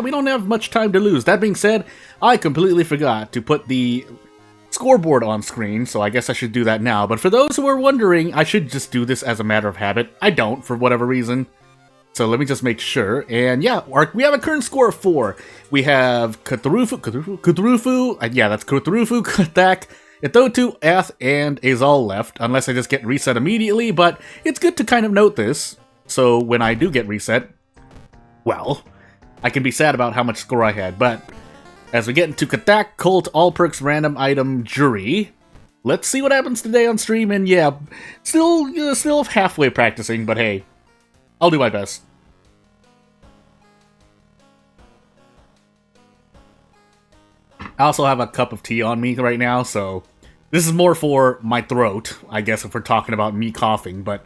We don't have much time to lose. That being said, I completely forgot to put the scoreboard on screen, so I guess I should do that now. But for those who are wondering, I should just do this as a matter of habit. I don't, for whatever reason. So let me just make sure. And yeah, we have a current score of 4. We have Cthulhu, yeah, that's Cthulhu, Katak, Itotu, Ath, and Azal left, unless I just get reset immediately, but it's good to kind of note this, so when I do get reset, well, I can be sad about how much score I had. But as we get into Katak, Colt, All Perks, Random Item, Jury, let's see what happens today on stream, and yeah, still halfway practicing, but hey, I'll do my best. I also have a cup of tea on me right now, so this is more for my throat, I guess, if we're talking about me coughing, but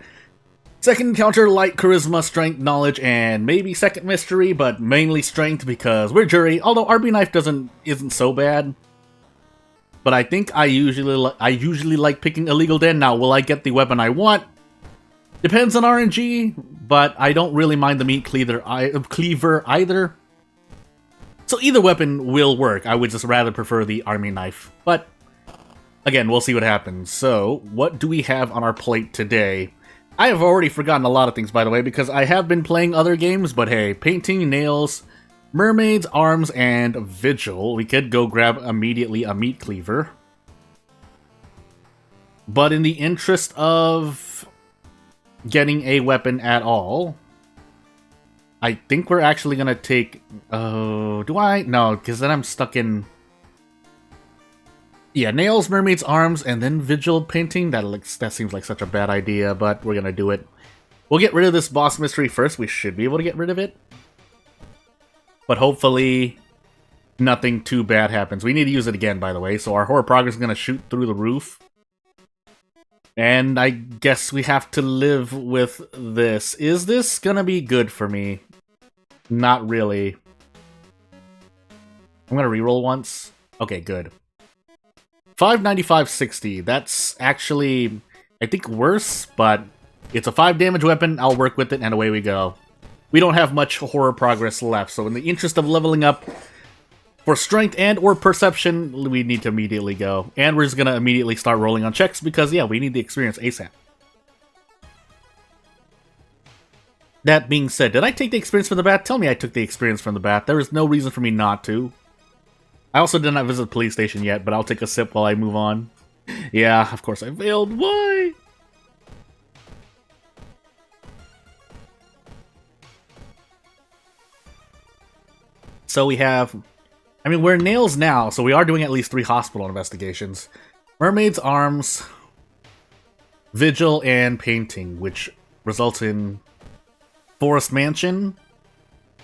second encounter, light, charisma, strength, knowledge, and maybe second mystery, but mainly strength because we're jury, although RB knife isn't so bad. But I think I usually like picking illegal den. Now, will I get the weapon I want? Depends on RNG, but I don't really mind the meat cleaver either. So either weapon will work. I would just rather prefer the army knife. But again, we'll see what happens. So, what do we have on our plate today? I have already forgotten a lot of things, by the way, because I have been playing other games, but hey, painting, nails, mermaids, arms, and vigil. We could go grab immediately a meat cleaver. But in the interest of getting a weapon at all, I think we're actually gonna take... do I? No, because then I'm stuck in... Yeah, nails, mermaids, arms, and then vigil painting. That seems like such a bad idea, but we're gonna do it. We'll get rid of this boss mystery first. We should be able to get rid of it. But hopefully, nothing too bad happens. We need to use it again, by the way, so our horror progress is gonna shoot through the roof. And I guess we have to live with this. Is this gonna be good for me? Not really. I'm gonna reroll once. Okay, good. 595.60. That's actually, I think, worse, but it's a 5 damage weapon. I'll work with it, and away we go. We don't have much horror progress left, so in the interest of leveling up for strength and or perception, we need to immediately go. And we're just gonna immediately start rolling on checks because, yeah, we need the experience ASAP. That being said, did I take the experience from the bat? Tell me I took the experience from the bat. There is no reason for me not to. I also did not visit the police station yet, but I'll take a sip while I move on. Yeah, of course I failed. Why? So we have... I mean, we're in nails now, so we are doing at least 3 hospital investigations. Mermaid's arms, vigil, and painting, which results in Forest Mansion.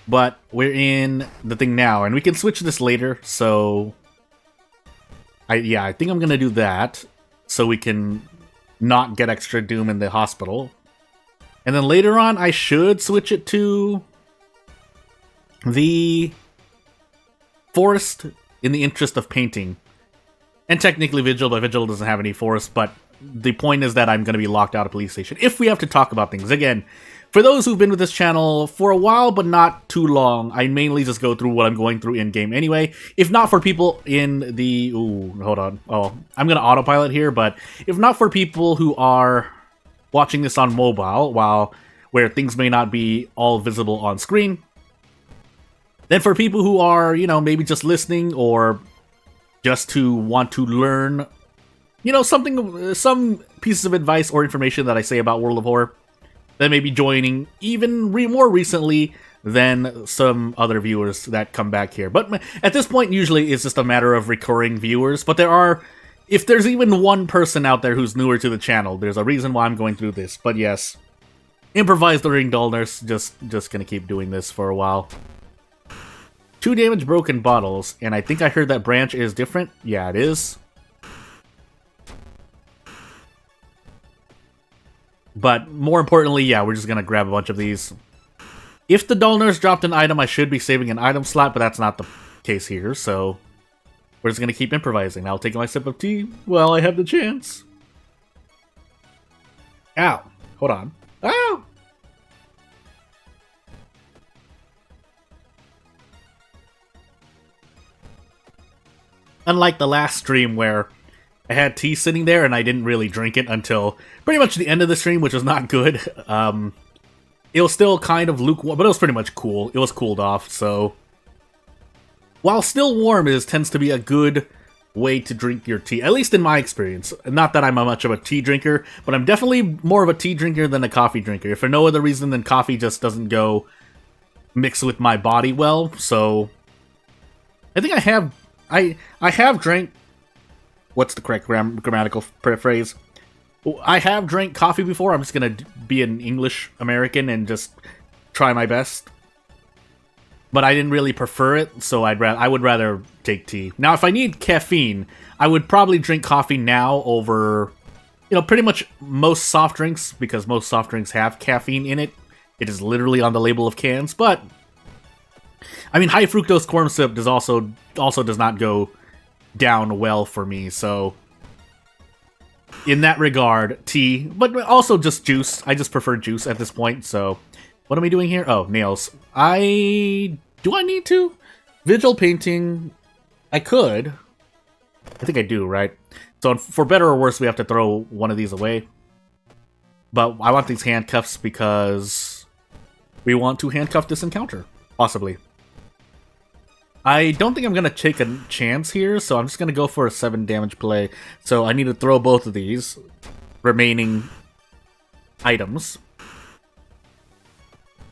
But we're in the thing now, and we can switch this later, so... I think I'm gonna do that, so we can not get extra doom in the hospital. And then later on, I should switch it to the forest in the interest of painting. And technically Vigil, but Vigil doesn't have any forest, but the point is that I'm gonna be locked out of police station, if we have to talk about things. Again, for those who've been with this channel for a while, but not too long, I mainly just go through what I'm going through in-game anyway. If not for people in the... Ooh, hold on. Oh, I'm going to autopilot here, but if not for people who are watching this on mobile, where things may not be all visible on screen, then for people who are, you know, maybe just listening or just to want to learn, you know, some pieces of advice or information that I say about World of Horror, that may be joining even more recently than some other viewers that come back here. But at this point, usually it's just a matter of recurring viewers. But there are, if there's even one person out there who's newer to the channel, there's a reason why I'm going through this. But yes, improvise during dullness, just gonna keep doing this for a while. 2 damage broken bottles, and I think I heard that branch is different. Yeah, it is. But more importantly, yeah, we're just gonna grab a bunch of these. If the dull nurse dropped an item, I should be saving an item slot, but that's not the case here, so we're just gonna keep improvising. I'll take my sip of tea while I have the chance. Ow! Hold on. Ow! Unlike the last stream where I had tea sitting there and I didn't really drink it until pretty much the end of the stream, which was not good. It was still kind of lukewarm, but it was pretty much cool. It was cooled off, so... While still warm tends to be a good way to drink your tea, at least in my experience. Not that I'm much of a tea drinker, but I'm definitely more of a tea drinker than a coffee drinker. If for no other reason than coffee just doesn't go mix with my body well, so... I think I have drank... What's the correct grammatical phrase? I have drank coffee before. I'm just gonna be an English American and just try my best. But I didn't really prefer it, so I would rather take tea. Now, if I need caffeine, I would probably drink coffee now over, pretty much most soft drinks, because most soft drinks have caffeine in it. It is literally on the label of cans, but I mean, high fructose corn syrup does also does not go down well for me, so in that regard, tea, but also just juice. I just prefer juice at this point, so what am I doing here? Oh, nails. Do I need to? Vigil painting, I could. I think I do, right? So for better or worse, we have to throw one of these away. But I want these handcuffs because we want to handcuff this encounter, possibly. I don't think I'm going to take a chance here, so I'm just going to go for a 7 damage play. So I need to throw both of these remaining items.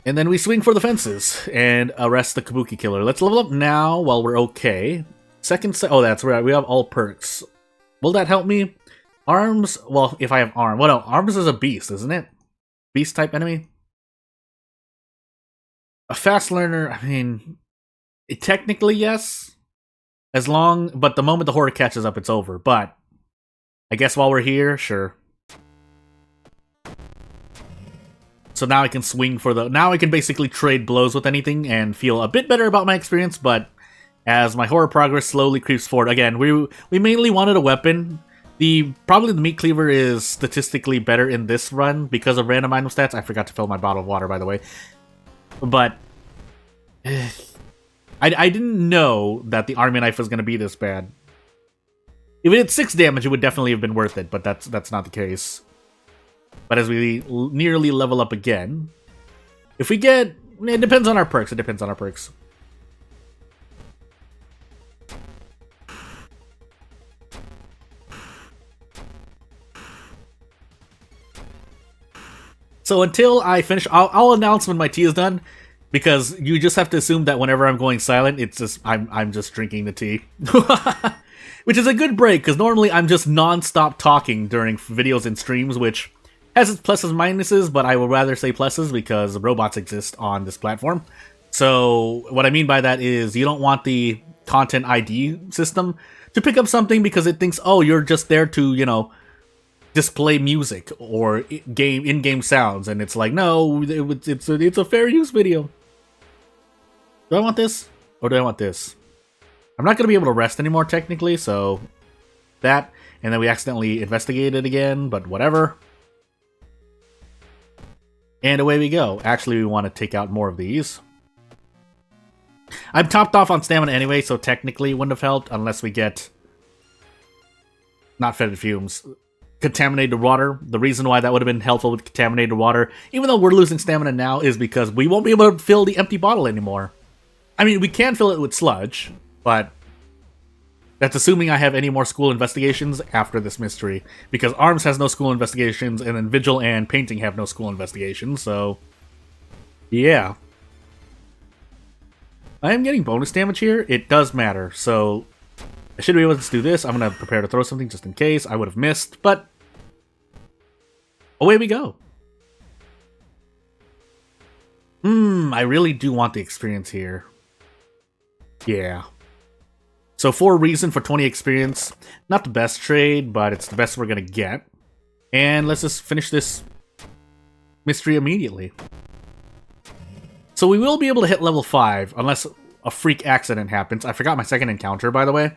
And then we swing for the fences and arrest the Kabuki Killer. Let's level up now while we're okay. Oh, that's right. We have all perks. Will that help me? Arms? Well, if I have arm. Well, no, arms is a beast, isn't it? Beast type enemy? A fast learner, I mean... Technically, yes. But the moment the horde catches up, it's over. But I guess while we're here, sure. So now I can swing for now I can basically trade blows with anything and feel a bit better about my experience, but as my horror progress slowly creeps forward, again, we mainly wanted a weapon. Probably the meat cleaver is statistically better in this run because of random item stats. I forgot to fill my bottle of water, by the way. But I didn't know that the army knife was going to be this bad. If it did 6 damage, it would definitely have been worth it, but that's not the case. But as we nearly level up again, if we get... It depends on our perks, it depends on our perks. So until I finish, I'll announce when my tea is done. Because you just have to assume that whenever I'm going silent, it's just I'm just drinking the tea. Which is a good break, because normally I'm just non-stop talking during videos and streams, which has its pluses and minuses, but I would rather say pluses because robots exist on this platform. So what I mean by that is you don't want the content ID system to pick up something because it thinks, oh, you're just there to, display music or in-game sounds, and it's like, no, it's a fair use video. Do I want this? Or do I want this? I'm not going to be able to rest anymore, technically, so... That, and then we accidentally investigated again, but whatever. And away we go. Actually, we want to take out more of these. I'm topped off on stamina anyway, so technically it wouldn't have helped, unless we get... Not fetid fumes. Contaminated water. The reason why that would have been helpful with contaminated water, even though we're losing stamina now, is because we won't be able to fill the empty bottle anymore. I mean, we can fill it with sludge, but that's assuming I have any more school investigations after this mystery, because Arms has no school investigations, and then Vigil and Painting have no school investigations, so... Yeah. I am getting bonus damage here. It does matter, so... I should be able to do this. I'm going to prepare to throw something just in case. I would have missed, but... Away we go. I really do want the experience here. Yeah. So 4 reason for 20 experience. Not the best trade, but it's the best we're going to get. And let's just finish this mystery immediately. So we will be able to hit level 5, unless a freak accident happens. I forgot my second encounter, by the way.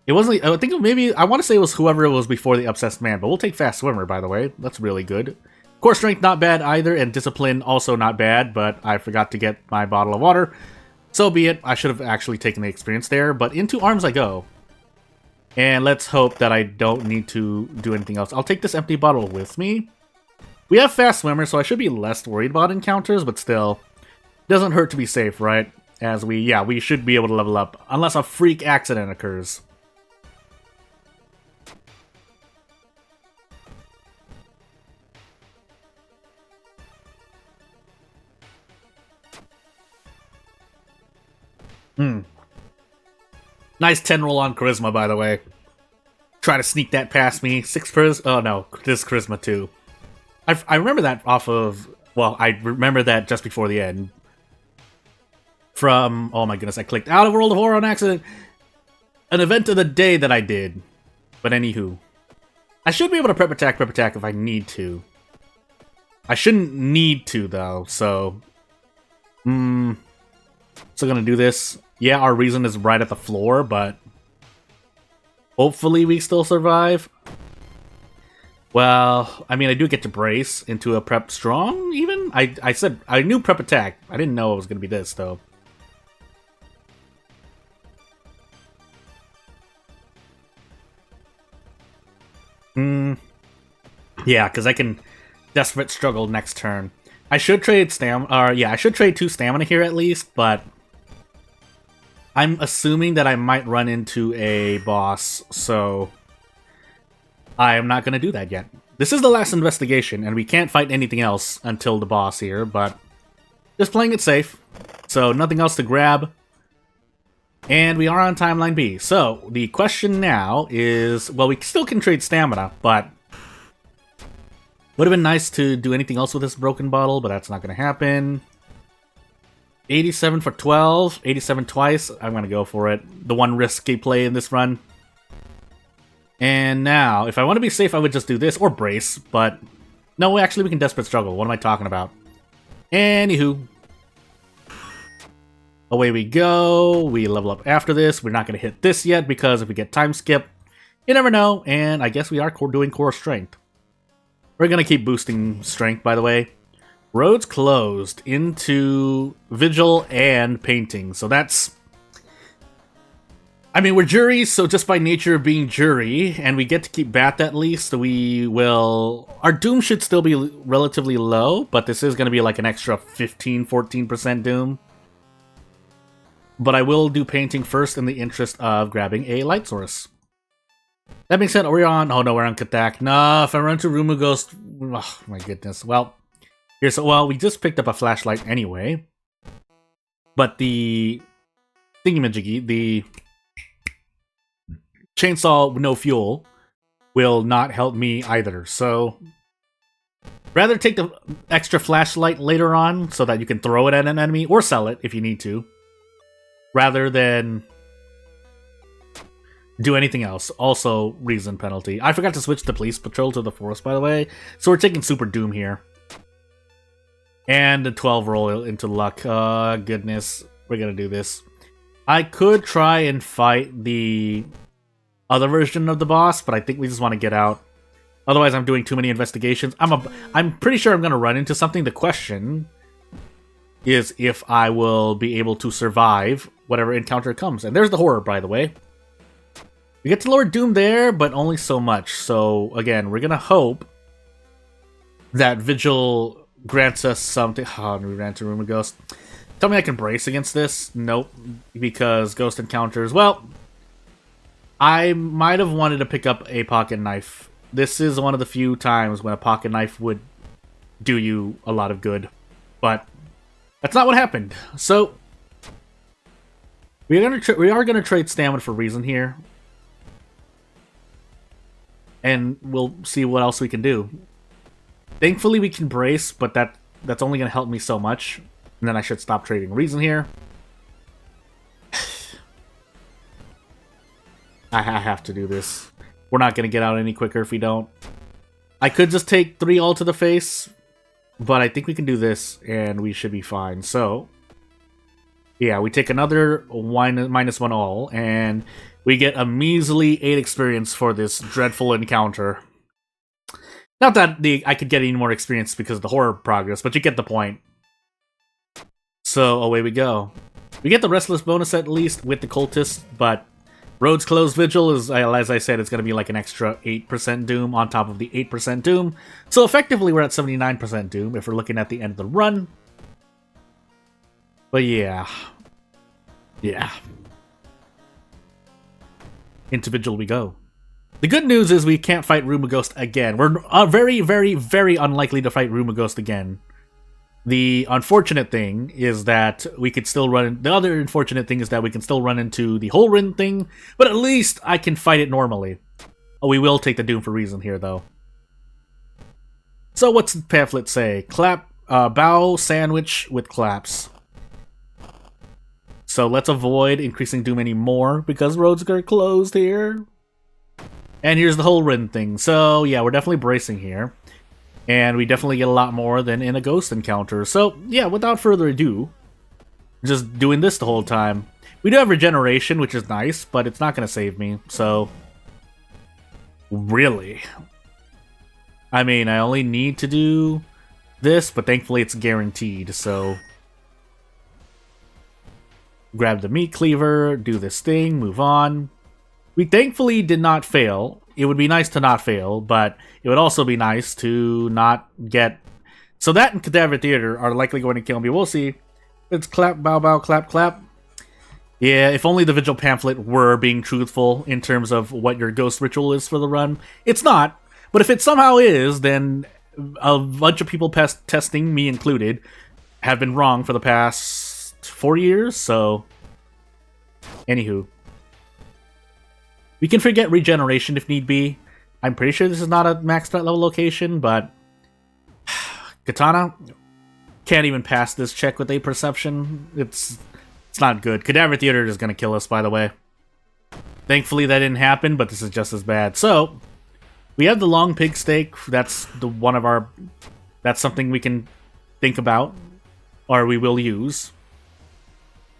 It wasn't... I think maybe... I want to say it was whoever it was before the Obsessed Man, but we'll take Fast Swimmer, by the way. That's really good. Core Strength, not bad either, and Discipline, also not bad, but I forgot to get my bottle of water. So be it, I should have actually taken the experience there, but into arms I go. And let's hope that I don't need to do anything else. I'll take this empty bottle with me. We have fast swimmers, so I should be less worried about encounters, but still, doesn't hurt to be safe, right? As we should be able to level up, unless a freak accident occurs. Nice 10 roll on Charisma, by the way. Try to sneak that past me. 6 Charisma. Oh no, this is Charisma too. I remember that off of... Well, I remember that just before the end. From... Oh my goodness, I clicked out of World of Horror on accident. An event of the day that I did. But anywho. I should be able to prep attack if I need to. I shouldn't need to, though, so... Still gonna do this. Yeah, our reason is right at the floor, but... hopefully we still survive. Well, I mean, I do get to brace into a prep strong, even? I said, I knew prep attack. I didn't know it was gonna be this, though. Yeah, because I can Desperate Struggle next turn. I should trade I should trade 2 stamina here at least, but... I'm assuming that I might run into a boss, so... I am not going to do that yet. This is the last investigation, and we can't fight anything else until the boss here, but... just playing it safe. So, nothing else to grab. And we are on Timeline B. So, the question now is... well, we still can trade stamina, but... would have been nice to do anything else with this broken bottle, but that's not going to happen. 87 for 12, 87 twice. I'm going to go for it. The one risky play in this run. And now, if I want to be safe, I would just do this, or brace, but... no, actually, we can Desperate Struggle. What am I talking about? Anywho. Away we go. We level up after this. We're not going to hit this yet, because if we get time skip, you never know, and I guess we are doing core strength. We're going to keep boosting strength, by the way. Roads closed into Vigil and Painting, so that's... I mean, we're juries, so just by nature of being jury, and we get to keep Bat at least, we will... our Doom should still be relatively low, but this is going to be like an extra 15-14% Doom. But I will do Painting first in the interest of grabbing a Light Source. That being said, are we on... oh no, we're on Katak. Nah, if I run to Room of Ghost... oh my goodness. Well, here's... well, we just picked up a flashlight anyway. But the... thingamajiggy, the... chainsaw with no fuel will not help me either, so... rather take the extra flashlight later on so that you can throw it at an enemy, or sell it if you need to. Rather than... do anything else. Also, reason penalty. I forgot to switch the police patrol to the force, by the way. So we're taking Super Doom here. And a 12 roll into luck. Goodness. We're gonna do this. I could try and fight the other version of the boss, but I think we just want to get out. Otherwise, I'm doing too many investigations. I'm pretty sure I'm gonna run into something. The question is if I will be able to survive whatever encounter comes. And there's the horror, by the way. We get to lower Doom there, but only so much. So, again, we're gonna hope that Vigil grants us something. Oh, we ran to Room of Ghost. Tell me I can brace against this? Nope. Because Ghost encounters... well, I might have wanted to pick up a pocket knife. This is one of the few times when a pocket knife would do you a lot of good. But that's not what happened. So, we are gonna trade stamina for reason here. And we'll see what else we can do. Thankfully, we can brace, but that's only going to help me so much. And then I should stop trading reason here. I have to do this. We're not going to get out any quicker if we don't. I could just take 3 all to the face, but I think we can do this, and we should be fine. So, yeah, we take another -1 all, and... we get a measly 8 experience for this dreadful encounter. Not that I could get any more experience because of the horror progress, but you get the point. So, away we go. We get the Restless bonus at least with the Cultist, but Road's Closed Vigil is, as I said, it's going to be like an extra 8% Doom on top of the 8% Doom. So effectively, we're at 79% Doom if we're looking at the end of the run. But yeah. Yeah. Into Vigil we go. The good news is we can't fight Rumaghost again. We're very, very, very unlikely to fight Rumaghost again. The unfortunate thing is that we could still run... The other unfortunate thing is that we can still run into the Holrin thing, but at least I can fight it normally. Oh, we will take the Doom for Reason here, though. So what's the pamphlet say? Bow sandwich with claps. So let's avoid increasing Doom anymore, because roads are closed here. And here's the Holrin thing. So yeah, we're definitely bracing here. And we definitely get a lot more than in a ghost encounter. So, yeah, without further ado, just doing this the whole time. We do have regeneration, which is nice, but it's not going to save me, so... Really? I mean, I only need to do this, but thankfully it's guaranteed, so... Grab the meat cleaver, do this thing, move on. We thankfully did not fail. It would be nice to not fail, but it would also be nice to not get... So that and Cadaver Theater are likely going to kill me. We'll see. It's clap, bow, bow, clap, clap. Yeah, if only the Vigil pamphlet were being truthful in terms of what your ghost ritual is for the run. It's not, but if it somehow is, then a bunch of people testing, me included, have been wrong for the past 4 years, so... Anywho. We can forget regeneration if need be. I'm pretty sure this is not a max threat level location, but... Katana can't even pass this check with a perception. It's not good. Cadaver Theater is going to kill us, by the way. Thankfully that didn't happen, but this is just as bad. So, we have the long pig steak. That's that's something we can think about, or we will use.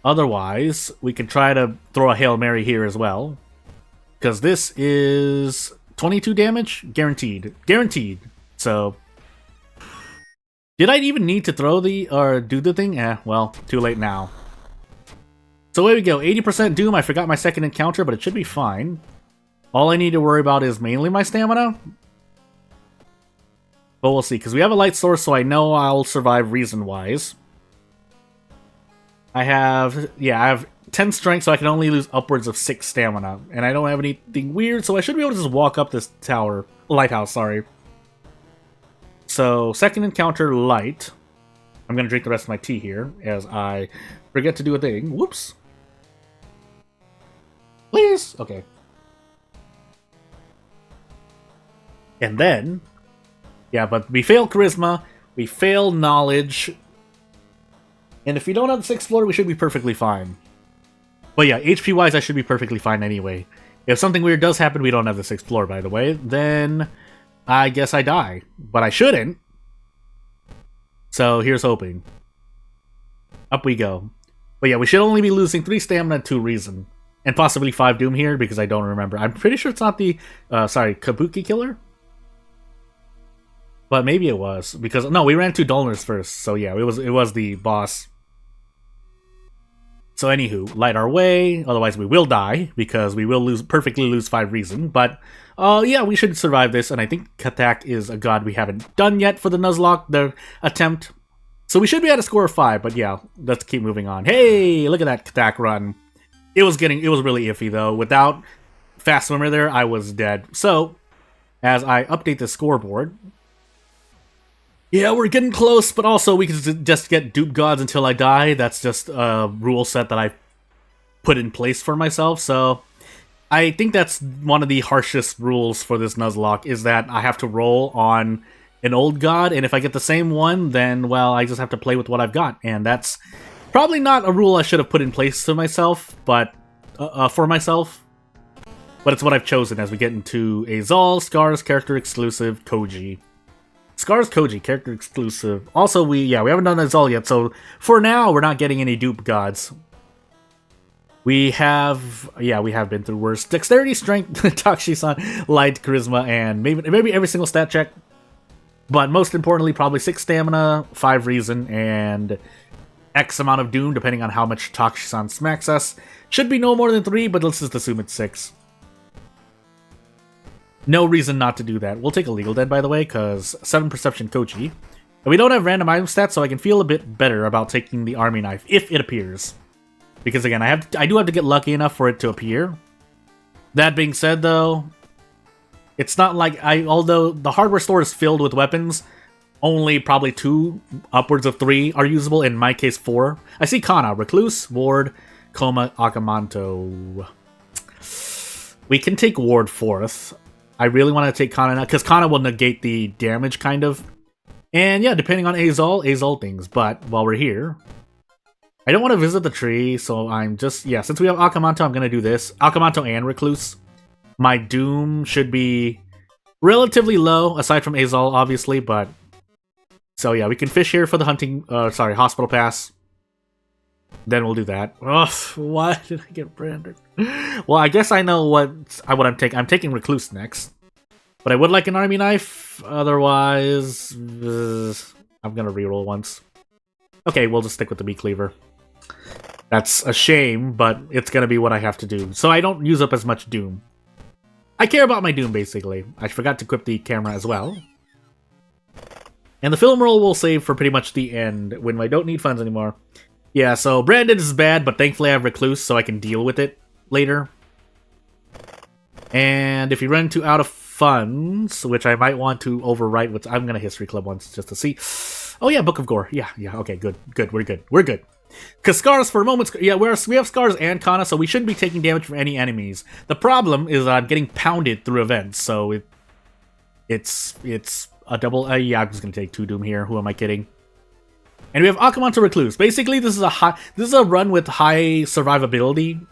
Otherwise, we can try to throw a Hail Mary here as well. Because this is 22 damage? Guaranteed. Guaranteed. So, did I even need to throw or do the thing? Well, too late now. So away we go. 80% Doom. I forgot my second encounter, but it should be fine. All I need to worry about is mainly my stamina. But we'll see, because we have a light source, so I know I'll survive reason-wise. I have 10 strength, so I can only lose upwards of 6 stamina. And I don't have anything weird, so I should be able to just walk up this lighthouse, sorry. So, second encounter, light. I'm going to drink the rest of my tea here, as I forget to do a thing. Whoops. Please? Okay. And then, yeah, but we fail charisma, we fail knowledge, and if we don't have the 6th floor, we should be perfectly fine. But yeah, HP-wise, I should be perfectly fine anyway. If something weird does happen, we don't have the 6th floor, by the way, then I guess I die. But I shouldn't. So here's hoping. Up we go. But yeah, we should only be losing 3 stamina and 2 reason. And possibly 5 doom here, because I don't remember. I'm pretty sure it's not the, Kabuki killer? But maybe it was, because, no, we ran 2 Dullners first. So yeah, it was the boss. So anywho, light our way, otherwise we will die, because we will perfectly lose 5 reason, but yeah, we should survive this, and I think Katak is a god we haven't done yet for the Nuzlocke, the attempt. So we should be at a score of 5, but yeah, let's keep moving on. Hey, look at that Katak run. It was really iffy though. Without Fast Swimmer there, I was dead. So, as I update the scoreboard, yeah, we're getting close, but also we can just get dupe gods until I die. That's just a rule set that I put in place for myself, so I think that's one of the harshest rules for this Nuzlocke, is that I have to roll on an old god, and if I get the same one, then, well, I just have to play with what I've got, and that's probably not a rule I should have put in place to myself, but for myself, but it's what I've chosen as we get into Azal, Scars, character exclusive, Koji. Scars Koji, character exclusive. Also, we haven't done Azal yet, so for now, we're not getting any dupe gods. We have been through worse. Dexterity, Strength, Takshisan, Light, Charisma, and maybe every single stat check. But most importantly, probably 6 Stamina, 5 Reason, and X amount of Doom, depending on how much Takushan smacks us. Should be no more than 3, but let's just assume it's 6. No reason not to do that. We'll take a Legal Dead, by the way, because 7 Perception Kochi. And we don't have random item stats, so I can feel a bit better about taking the Army Knife, if it appears. Because again, I do have to get lucky enough for it to appear. That being said, though, it's not like although the hardware store is filled with weapons, only probably 2, upwards of 3 are usable, in my case 4. I see Kana, Recluse, Ward, Coma, Akamanto. We can take Ward 4th. I really want to take Kana now, because Kana will negate the damage, kind of. And yeah, depending on Azul things. But while we're here, I don't want to visit the tree, so I'm just... Yeah, since we have Akamanto, I'm going to do this. Akamanto and Recluse. My Doom should be relatively low, aside from Azul, obviously, but... So yeah, we can fish here for the hunting... Hospital Pass. Then we'll do that. Ugh, why did I get branded? Well, I guess I know what I'm taking. I'm taking Recluse next. But I would like an Army Knife. Otherwise... I'm gonna reroll once. Okay, we'll just stick with the Meat Cleaver. That's a shame, but it's gonna be what I have to do. So I don't use up as much Doom. I care about my Doom, basically. I forgot to equip the camera as well. And the film roll will save for pretty much the end, when I don't need funds anymore. Yeah, so Branded is bad, but thankfully I have Recluse, so I can deal with it later. And if you run into out of funds, which I might want to overwrite, which I'm gonna History Club once just to see. Oh yeah, Book of Gore. Yeah, okay, good, we're good. Because Scars for moments, yeah, we have Scars and Kana, so we shouldn't be taking damage from any enemies. The problem is that I'm getting pounded through events, so it's a double. Yeah, I'm just gonna take 2 Doom here. Who am I kidding? And we have Akamanto Recluse. Basically, this is a run with high survivability,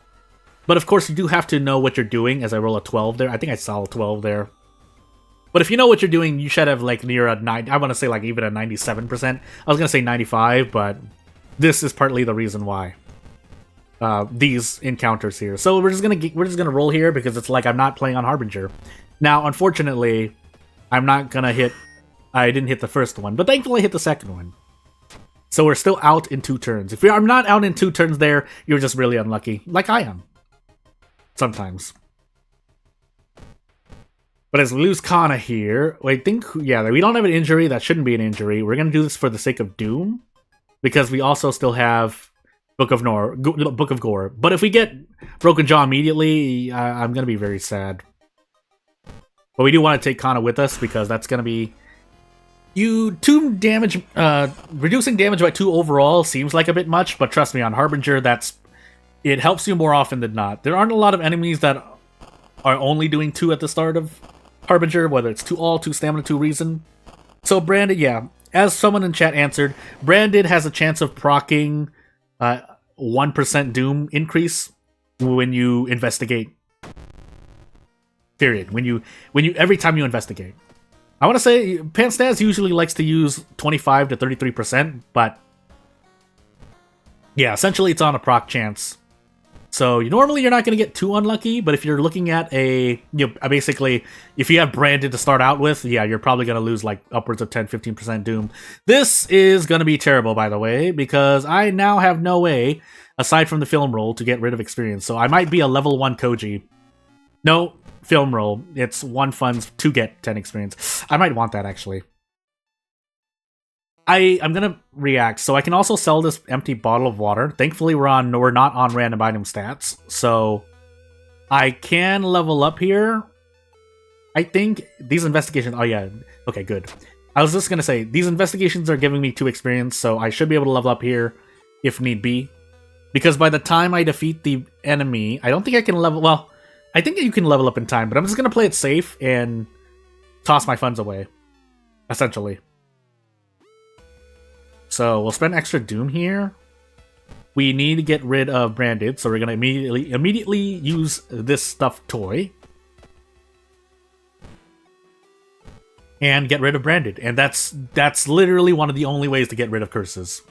but of course you do have to know what you're doing. As I roll a 12 there, I think I saw a 12 there. But if you know what you're doing, you should have like near a 9. I want to say like even a 97%. I was gonna say 95, but this is partly the reason why. These encounters here. So we're just gonna roll here because it's like I'm not playing on Harbinger. Now, unfortunately, I'm not gonna hit. I didn't hit the first one, but thankfully I hit the second one. So we're still out in 2 turns. If I'm not out in 2 turns there, you're just really unlucky. Like I am. Sometimes. But as we lose Kana here, I think, yeah, we don't have an injury. That shouldn't be an injury. We're going to do this for the sake of Doom. Because we also still have Book of Gore. But if we get Broken Jaw immediately, I'm going to be very sad. But we do want to take Kana with us because that's going to be... Reducing damage by 2 overall seems like a bit much, but trust me, on Harbinger, it helps you more often than not. There aren't a lot of enemies that are only doing 2 at the start of Harbinger, whether it's 2 all, 2 stamina, 2 reason. So Branded, yeah, as someone in chat answered, Branded has a chance of proccing 1% Doom increase when you investigate. Period. Every time you investigate. I want to say, Panstaz usually likes to use 25 to 33%, but yeah, essentially it's on a proc chance. So normally you're not going to get too unlucky, but if you're looking at basically, if you have Branded to start out with, yeah, you're probably going to lose like upwards of 10-15% Doom. This is going to be terrible, by the way, because I now have no way, aside from the film roll, to get rid of experience. So I might be a level 1 Koji. No. Film roll. It's 1 funds to get 10 experience. I might want that, actually. I'm gonna react. So I can also sell this empty bottle of water. Thankfully, we're not on random item stats. So I can level up here. I think these investigations... Oh, yeah. Okay, good. I was just gonna say, these investigations are giving me 2 experience, so I should be able to level up here if need be. Because by the time I defeat the enemy, I don't think I can level... Well... I think you can level up in time, but I'm just going to play it safe and toss my funds away, essentially. So we'll spend extra Doom here. We need to get rid of Branded, so we're going to immediately use this stuffed toy. And get rid of Branded. And that's literally one of the only ways to get rid of curses.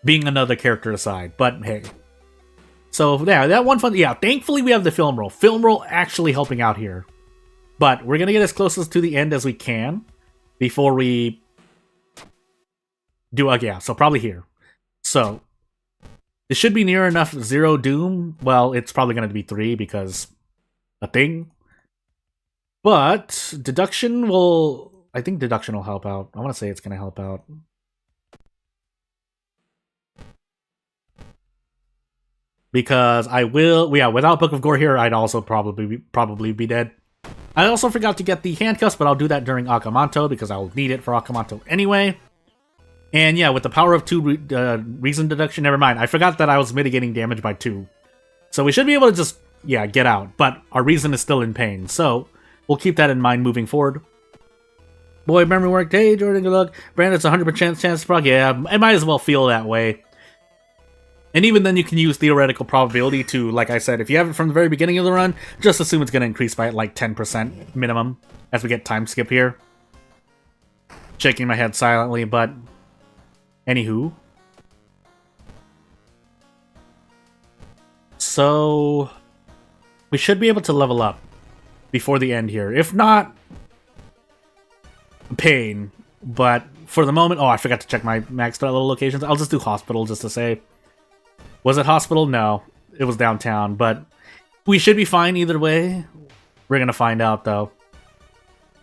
Being another character aside, but hey... So, yeah, that 1 fun... Yeah, thankfully we have the film roll. Film roll actually helping out here. But we're going to get as close to the end as we can before we do... yeah, so probably here. So, It should be near enough 0 Doom. Well, it's probably going to be 3 because a thing. But deduction will... I think deduction will help out. I want to say it's going to help out. Because I will... Yeah, without Book of Gore here, I'd also probably be dead. I also forgot to get the handcuffs, but I'll do that during Akamanto because I'll need it for Akamanto anyway. And yeah, with the power of 2 reason deduction, never mind. I forgot that I was mitigating damage by 2. So we should be able to just, yeah, get out. But our reason is still in pain. So we'll keep that in mind moving forward. Boy, memory worked. Hey, Jordan, good luck. Brandon, it's 100% chance to proc. Yeah, it might as well feel that way. And even then you can use theoretical probability to, like I said, if you have it from the very beginning of the run, just assume it's going to increase by like 10% minimum as we get time skip here. Shaking my head silently, but anywho. So we should be able to level up before the end here. If not, pain. But for the moment, oh, I forgot to check my max threat level locations. I'll just do hospital just to say. Was it hospital? No. It was downtown, but we should be fine either way. We're gonna find out, though.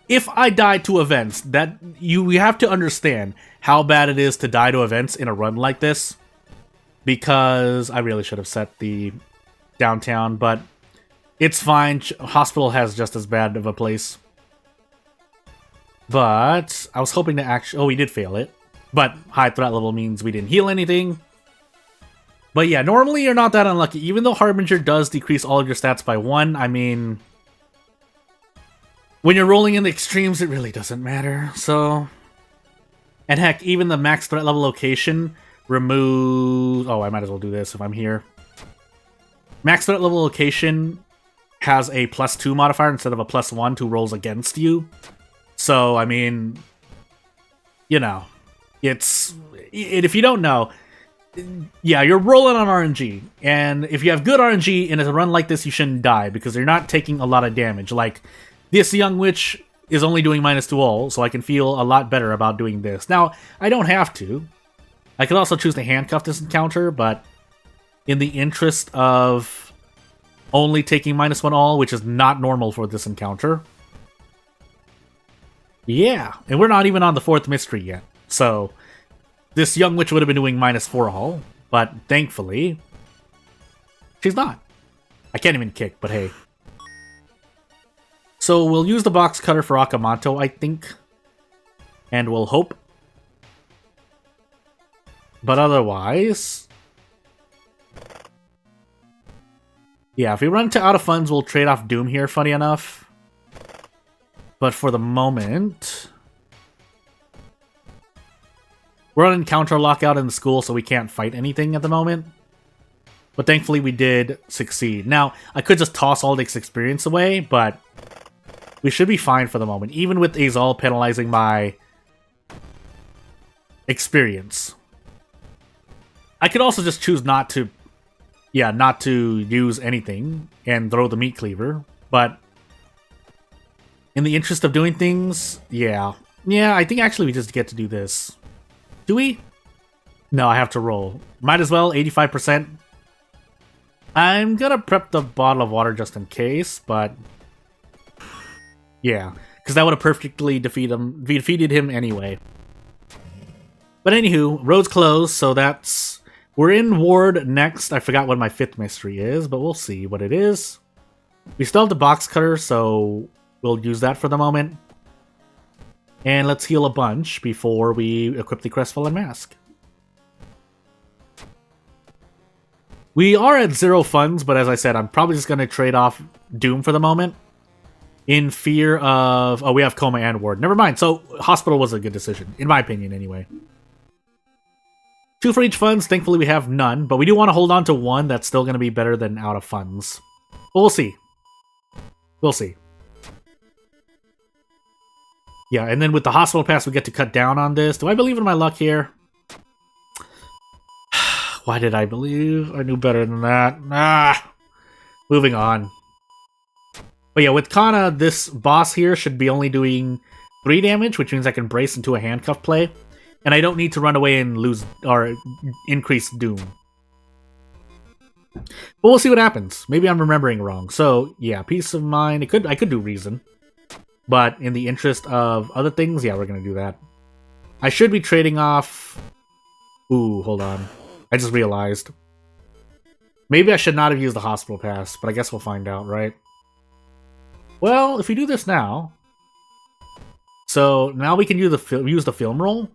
If I die to events, that you have to understand how bad it is to die to events in a run like this. Because I really should have set the downtown, but it's fine. Hospital has just as bad of a place. But I was hoping to actually... Oh, we did fail it. But high threat level means we didn't heal anything. But yeah, normally you're not that unlucky. Even though Harbinger does decrease all of your stats by 1, I mean... When you're rolling in the extremes, it really doesn't matter, so... And heck, even the max threat level location removes... Oh, I might as well do this if I'm here. Max threat level location has a +2 modifier instead of a +1 to rolls against you. So, I mean... You know. It's... If you don't know... Yeah, you're rolling on RNG, and if you have good RNG in a run like this, you shouldn't die, because you're not taking a lot of damage. Like, this Young Witch is only doing -2 all, so I can feel a lot better about doing this. Now, I don't have to. I could also choose to handcuff this encounter, but in the interest of only taking -1 all, which is not normal for this encounter. Yeah, and we're not even on the 4th mystery yet, so... This Young Witch would have been doing -4 all, but thankfully, she's not. I can't even kick, but hey. So we'll use the box cutter for Akamanto, I think. And we'll hope. But otherwise... Yeah, if we run to out of funds, we'll trade off Doom here, funny enough. But for the moment... We're on encounter lockout in the school, so we can't fight anything at the moment. But thankfully we did succeed. Now, I could just toss all this experience away, but we should be fine for the moment, even with Azal penalizing my experience. I could also just choose not to, yeah, not to use anything and throw the meat cleaver, but in the interest of doing things, yeah. Yeah, I think actually we just get to do this. Do we? No, I have to roll. Might as well, 85%. I'm gonna prep the bottle of water just in case, but... Yeah, because that would have perfectly defeated him anyway. But anywho, road's closed, so that's... We're in Ward next. I forgot what my 5th mystery is, but we'll see what it is. We still have the box cutter, so we'll use that for the moment. And let's heal a bunch before we equip the Crestfallen Mask. We are at 0 funds, but as I said, I'm probably just going to trade off Doom for the moment. In fear of... Oh, we have Coma and Ward. Never mind. So, Hospital was a good decision. In my opinion, anyway. 2 for each funds. Thankfully, we have none. But we do want to hold on to 1 that's still going to be better than out of funds. But we'll see. We'll see. Yeah, and then with the Hospital Pass, we get to cut down on this. Do I believe in my luck here? Why did I believe? I knew better than that. Moving on. But yeah, with Kana, this boss here should be only doing 3 damage, which means I can brace into a handcuff play. And I don't need to run away and lose or increase Doom. But we'll see what happens. Maybe I'm remembering wrong. So, yeah, peace of mind. I could do reason. But in the interest of other things, yeah, we're going to do that. I should be trading off... Ooh, hold on. I just realized. Maybe I should not have used the hospital pass, but I guess we'll find out, right? Well, if we do this now... So, now we can use the film roll.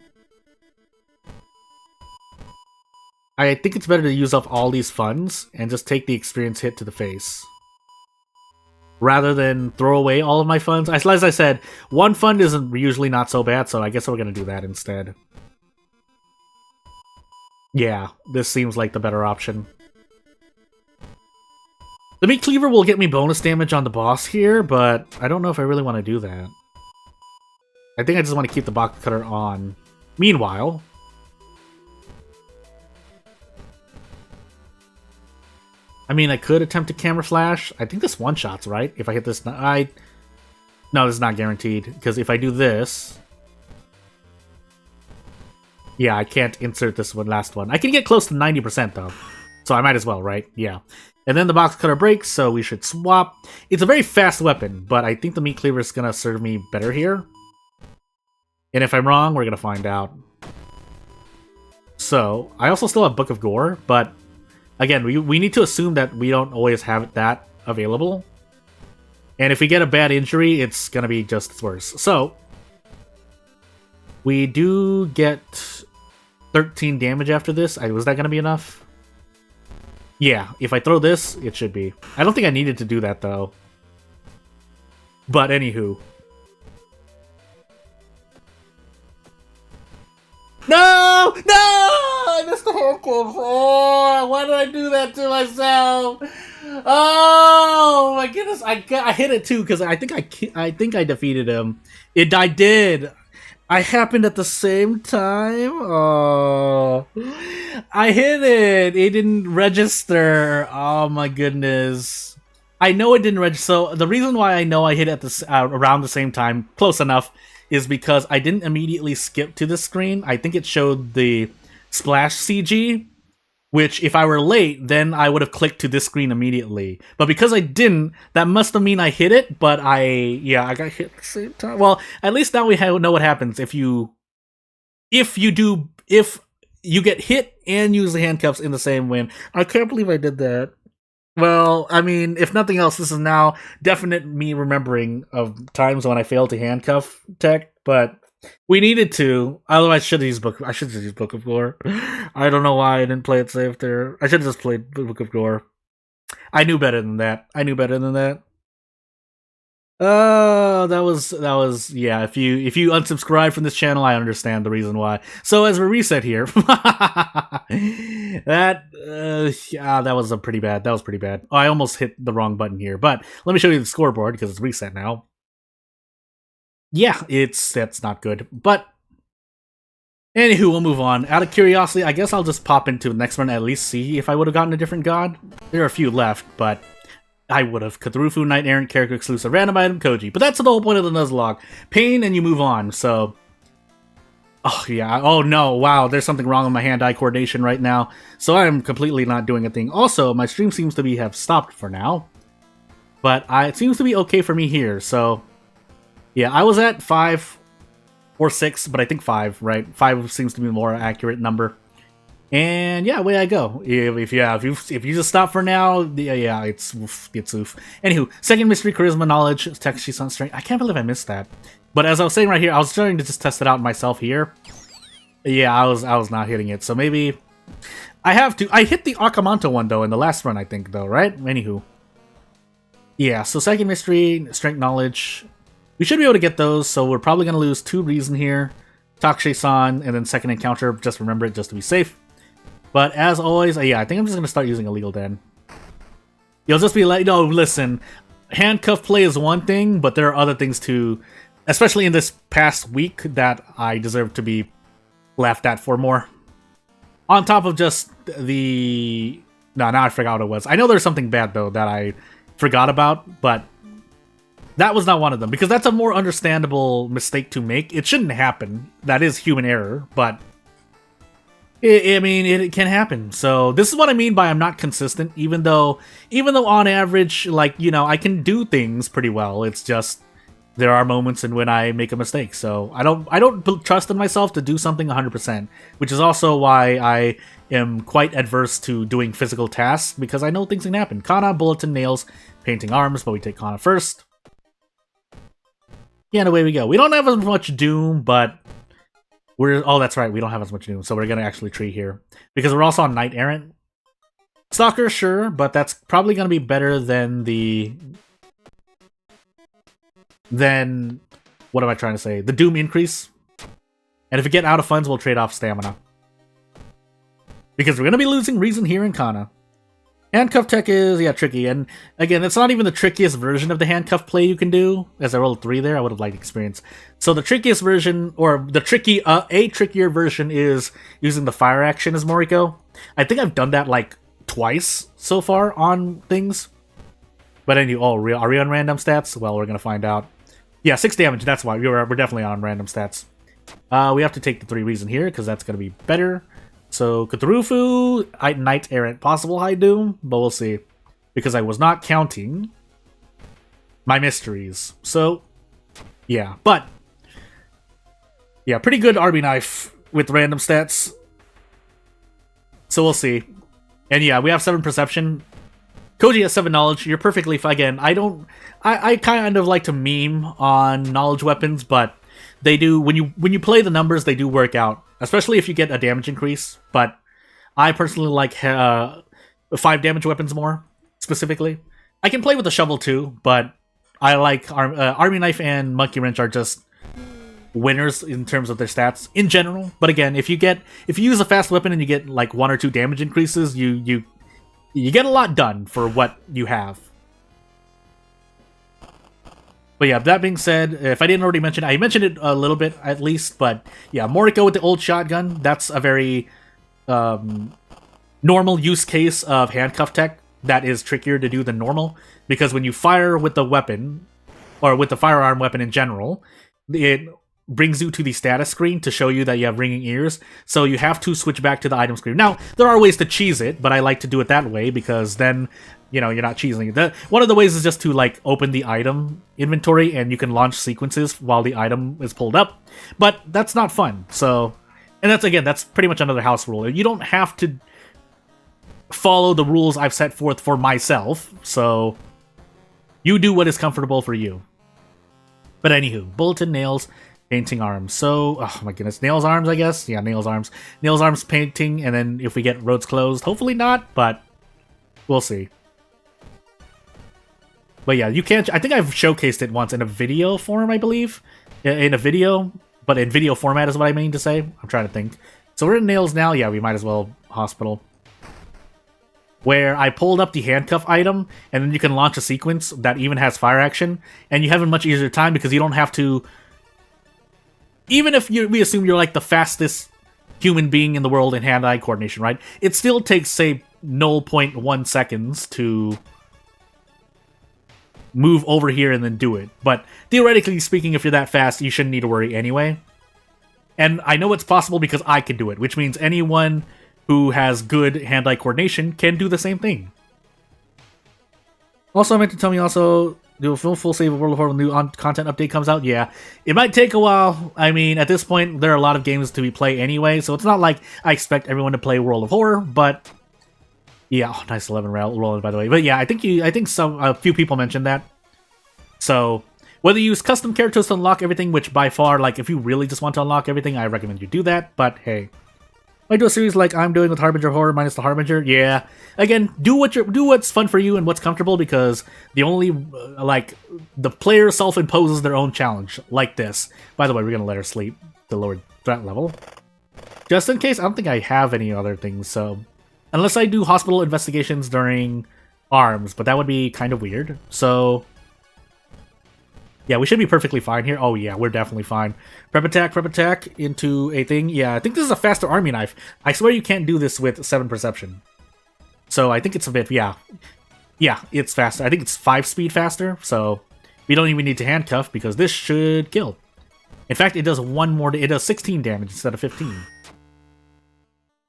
I think it's better to use up all these funds and just take the experience hit to the face. Rather than throw away all of my funds. As I said, one fund isn't usually not so bad, so I guess we're going to do that instead. Yeah, this seems like the better option. The Meat Cleaver will get me bonus damage on the boss here, but I don't know if I really want to do that. I think I just want to keep the box cutter on. Meanwhile... I mean, I could attempt a camera flash. I think this one-shots, right? If I hit this... No, this is not guaranteed. Because if I do this... Yeah, I can't insert this last one. I can get close to 90%, though. So I might as well, right? Yeah. And then the box cutter breaks, so we should swap. It's a very fast weapon, but I think the Meat Cleaver is going to serve me better here. And if I'm wrong, we're going to find out. So, I also still have Book of Gore, but... Again, we need to assume that we don't always have that available. And if we get a bad injury, it's going to be just worse. So, we do get 13 damage after this. Was that going to be enough? Yeah, if I throw this, it should be. I don't think I needed to do that, though. But anywho. No! No! I missed the handcuffs. Oh, why did I do that to myself? Oh my goodness! I hit it too because I think I defeated him. I did. I happened at the same time. Oh, I hit it. It didn't register. Oh my goodness! I know it didn't register. So the reason why I know I hit it at around the same time, close enough, is because I didn't immediately skip to the screen. I think it showed the splash CG, which if I were late, then I would have clicked to this screen immediately. But because I didn't, that must have mean I hit it, but I got hit at the same time. Well, at least now we know what happens if you get hit and use the handcuffs in the same win. I can't believe I did that. Well, I mean, if nothing else, this is now definite me remembering of times when I failed to handcuff tech, but we needed to. Otherwise, I should have used Book of Gore. I don't know why I didn't play it safe there. I should have just played Book of Gore. I knew better than that. Oh, that was yeah. If you unsubscribe from this channel, I understand the reason why. So as we reset here, that was pretty bad. That was pretty bad. Oh, I almost hit the wrong button here, but let me show you the scoreboard because it's reset now. Yeah, that's not good. But anywho, we'll move on. Out of curiosity, I guess I'll just pop into the next one, at least see if I would have gotten a different god. There are a few left, but I would have. Cthulhu, Knight Errant, character exclusive, random item, Koji. But that's the whole point of the Nuzlocke. Pain and you move on, so... Oh, yeah. Oh, no. Wow, there's something wrong with my hand-eye coordination right now. So I'm completely not doing a thing. Also, my stream seems to have stopped for now. But it seems to be okay for me here, so... Yeah, I was at 5 or 6, but I think 5, right? 5 seems to be a more accurate number. And yeah, away I go. If you just stop for now, yeah, it's oof. Anywho, second mystery, charisma, knowledge, she's on strength. I can't believe I missed that. But as I was saying right here, I was starting to just test it out myself here. Yeah, I was not hitting it, so maybe I have to. I hit the Akamanto one though in the last run, I think though, right? Anywho, yeah. So second mystery, strength, knowledge. We should be able to get those, so we're probably going to lose 2 reason here. Takshe-san, and then second encounter, just remember it just to be safe. But as always, yeah, I think I'm just going to start using Illegal Den. You'll just be like, no, listen, handcuff play is one thing, but there are other things too, especially in this past week, that I deserve to be laughed at for more. On top of just the... No, now I forgot what it was. I know there's something bad, though, that I forgot about, but... That was not one of them, because that's a more understandable mistake to make. It shouldn't happen. That is human error, but... I mean, it can happen. So this is what I mean by I'm not consistent. Even though on average, like, you know, I can do things pretty well. It's just there are moments in when I make a mistake. So I don't trust in myself to do something 100%, which is also why I am quite adverse to doing physical tasks, because I know things can happen. Kana, bulletin, nails, painting arms, but we take Kana first. Yeah, and away we go. We don't have as much Doom, but oh, that's right, we don't have as much Doom, so we're gonna actually tree here. Because we're also on Knight Errant. Stalker, sure, but that's probably gonna be better than what am I trying to say? The Doom increase. And if we get out of funds, we'll trade off stamina. Because we're gonna be losing Reason here in Kana. Handcuff tech is, yeah, tricky, and again, it's not even the trickiest version of the handcuff play you can do. As I rolled 3 there, I would have liked experience. So the trickiest version, or the trickier version is using the fire action as Moriko. I think I've done that like twice so far on things. But anyway, are we on random stats? Well, we're gonna find out. Yeah, 6 damage, that's why. We're definitely on random stats. We have to take the 3 Reason here, because that's gonna be better. So, Cthulhu, Knight Errant, possible High Doom, but we'll see. Because I was not counting my mysteries. So, yeah. But, yeah, pretty good Army Knife with random stats. So we'll see. And yeah, we have 7 Perception. Koji has 7 Knowledge. You're perfectly fine. Again, I kind of like to meme on knowledge weapons, but they do, when you play the numbers, they do work out. Especially if you get a damage increase, but I personally like 5 damage weapons more, specifically. I can play with the shovel too, but I like Army Knife and Monkey Wrench are just winners in terms of their stats in general. But again, if you use a fast weapon and you get like 1 or 2 damage increases, you get a lot done for what you have. But yeah, that being said, if I didn't already mention it, I mentioned it a little bit at least, but yeah, Moriko with the old shotgun, that's a very normal use case of handcuff tech that is trickier to do than normal, because when you fire with the weapon, or with the firearm weapon in general, it brings you to the status screen to show you that you have ringing ears, so you have to switch back to the item screen. Now, there are ways to cheese it, but I like to do it that way, because then, you know, you're not cheesing it. One of the ways is just to, like, open the item inventory, and you can launch sequences while the item is pulled up, but that's not fun, so... And that's pretty much another house rule. You don't have to follow the rules I've set forth for myself, so you do what is comfortable for you. But anywho, bulletin, nails, painting arms. So, oh my goodness, nails, arms, I guess? Yeah, nails, arms. Nails, arms, painting, and then if we get roads closed, hopefully not, but we'll see. But yeah, you can't... I think I've showcased it once in a video form, I believe. In a video, but in video format is what I mean to say. I'm trying to think. So we're in nails now. Yeah, we might as well hospital. Where I pulled up the handcuff item, and then you can launch a sequence that even has fire action, and you have a much easier time because you don't have to... Even if we assume you're like the fastest human being in the world in hand-eye coordination, right? It still takes, say, 0.1 seconds to move over here and then do it. But theoretically speaking, if you're that fast, you shouldn't need to worry anyway. And I know it's possible because I can do it, which means anyone who has good hand-eye coordination can do the same thing. Also, I meant to tell me also, do a full save of World of Horror when new content update comes out? Yeah. It might take a while. I mean, at this point, there are a lot of games to be played anyway, so it's not like I expect everyone to play World of Horror, but... Yeah, oh, nice 11 rolling, by the way. But yeah, I think a few people mentioned that. So, whether you use custom characters to unlock everything, which by far, like, if you really just want to unlock everything, I recommend you do that, but hey. I do a series like I'm doing with Harbinger Horror minus the Harbinger, yeah. Again, do what's fun for you and what's comfortable, because the only, the player self-imposes their own challenge, like this. By the way, we're gonna let her sleep the lower threat level. Just in case, I don't think I have any other things, so... Unless I do hospital investigations during arms, but that would be kind of weird. So, yeah, we should be perfectly fine here. Oh yeah, we're definitely fine. Prep attack into a thing. Yeah, I think this is a faster army knife. I swear you can't do this with 7 perception. So I think it's a bit, yeah. Yeah, it's faster. I think it's 5 speed faster, so we don't even need to handcuff because this should kill. In fact, it does 16 damage instead of 15.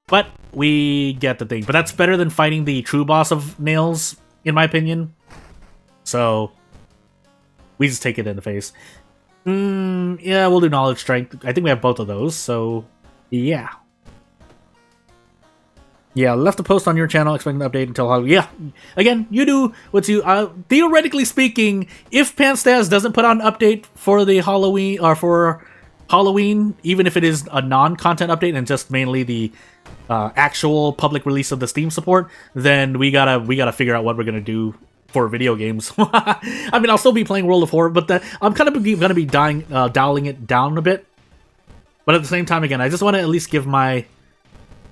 But we get the thing. But that's better than fighting the true boss of Nails, in my opinion. So we just take it in the face. Yeah, we'll do Knowledge Strength. I think we have both of those, so yeah. Yeah, left a post on your channel expecting an update until Halloween. Yeah, again, you do what you... theoretically speaking, if Panstaz doesn't put out an update for the Halloween, or for Halloween, even if it is a non-content update and just mainly the actual public release of the Steam support, then we gotta figure out what we're gonna do for video games. I mean, I'll still be playing World of Horror, but I'm kind of gonna be dialing it down a bit. But at the same time, again, I just want to at least give my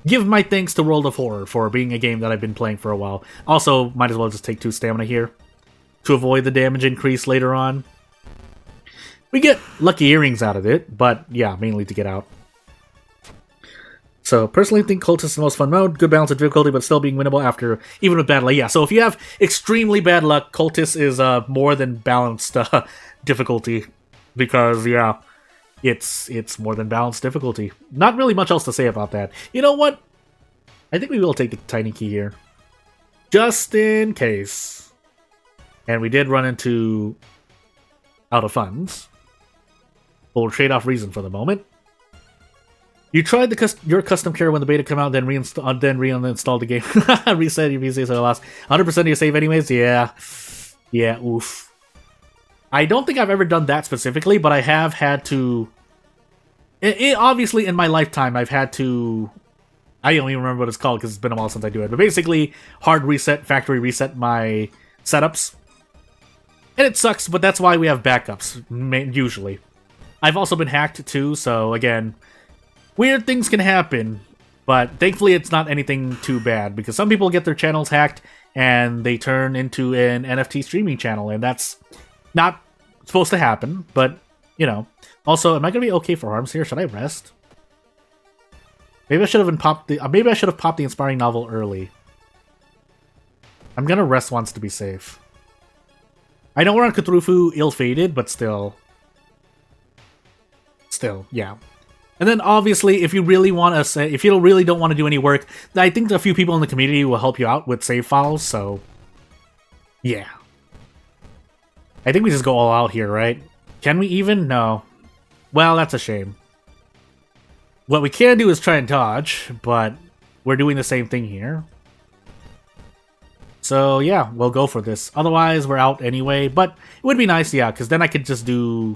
thanks to World of Horror for being a game that I've been playing for a while. Also, might as well just take 2 stamina here to avoid the damage increase later on. We get lucky earrings out of it, but yeah, mainly to get out. So, personally think Cultist is the most fun mode. Good balance of difficulty, but still being winnable after, even with bad luck. Yeah, so if you have extremely bad luck, Cultist is more than balanced difficulty. Because, yeah, it's more than balanced difficulty. Not really much else to say about that. You know what? I think we will take the tiny key here. Just in case. And we did run into out of funds. We'll trade off reason for the moment. You tried your custom care when the beta came out, then reinstalled the game. Reset your PC, so I lost 100% of your save anyways? Yeah. Yeah, oof. I don't think I've ever done that specifically, but I have had to... obviously, in my lifetime, I've had to... I don't even remember what it's called, because it's been a while since I do it. But basically, hard reset, factory reset my setups. And it sucks, but that's why we have backups, usually. I've also been hacked, too, so again... Weird things can happen, but thankfully it's not anything too bad, because some people get their channels hacked and they turn into an NFT streaming channel, and that's not supposed to happen, but, you know. Also, am I going to be okay for harms here? Should I rest? Maybe I should have popped the inspiring novel early. I'm going to rest once to be safe. I know we're on Cthulhu ill-fated, but still. Still, yeah. And then, obviously, if you really want to say, if you really don't want to do any work, I think a few people in the community will help you out with save files, so... Yeah. I think we just go all out here, right? Can we even? No. Well, that's a shame. What we can do is try and dodge, but we're doing the same thing here. So, yeah, we'll go for this. Otherwise, we're out anyway, but it would be nice, yeah, because then I could just do...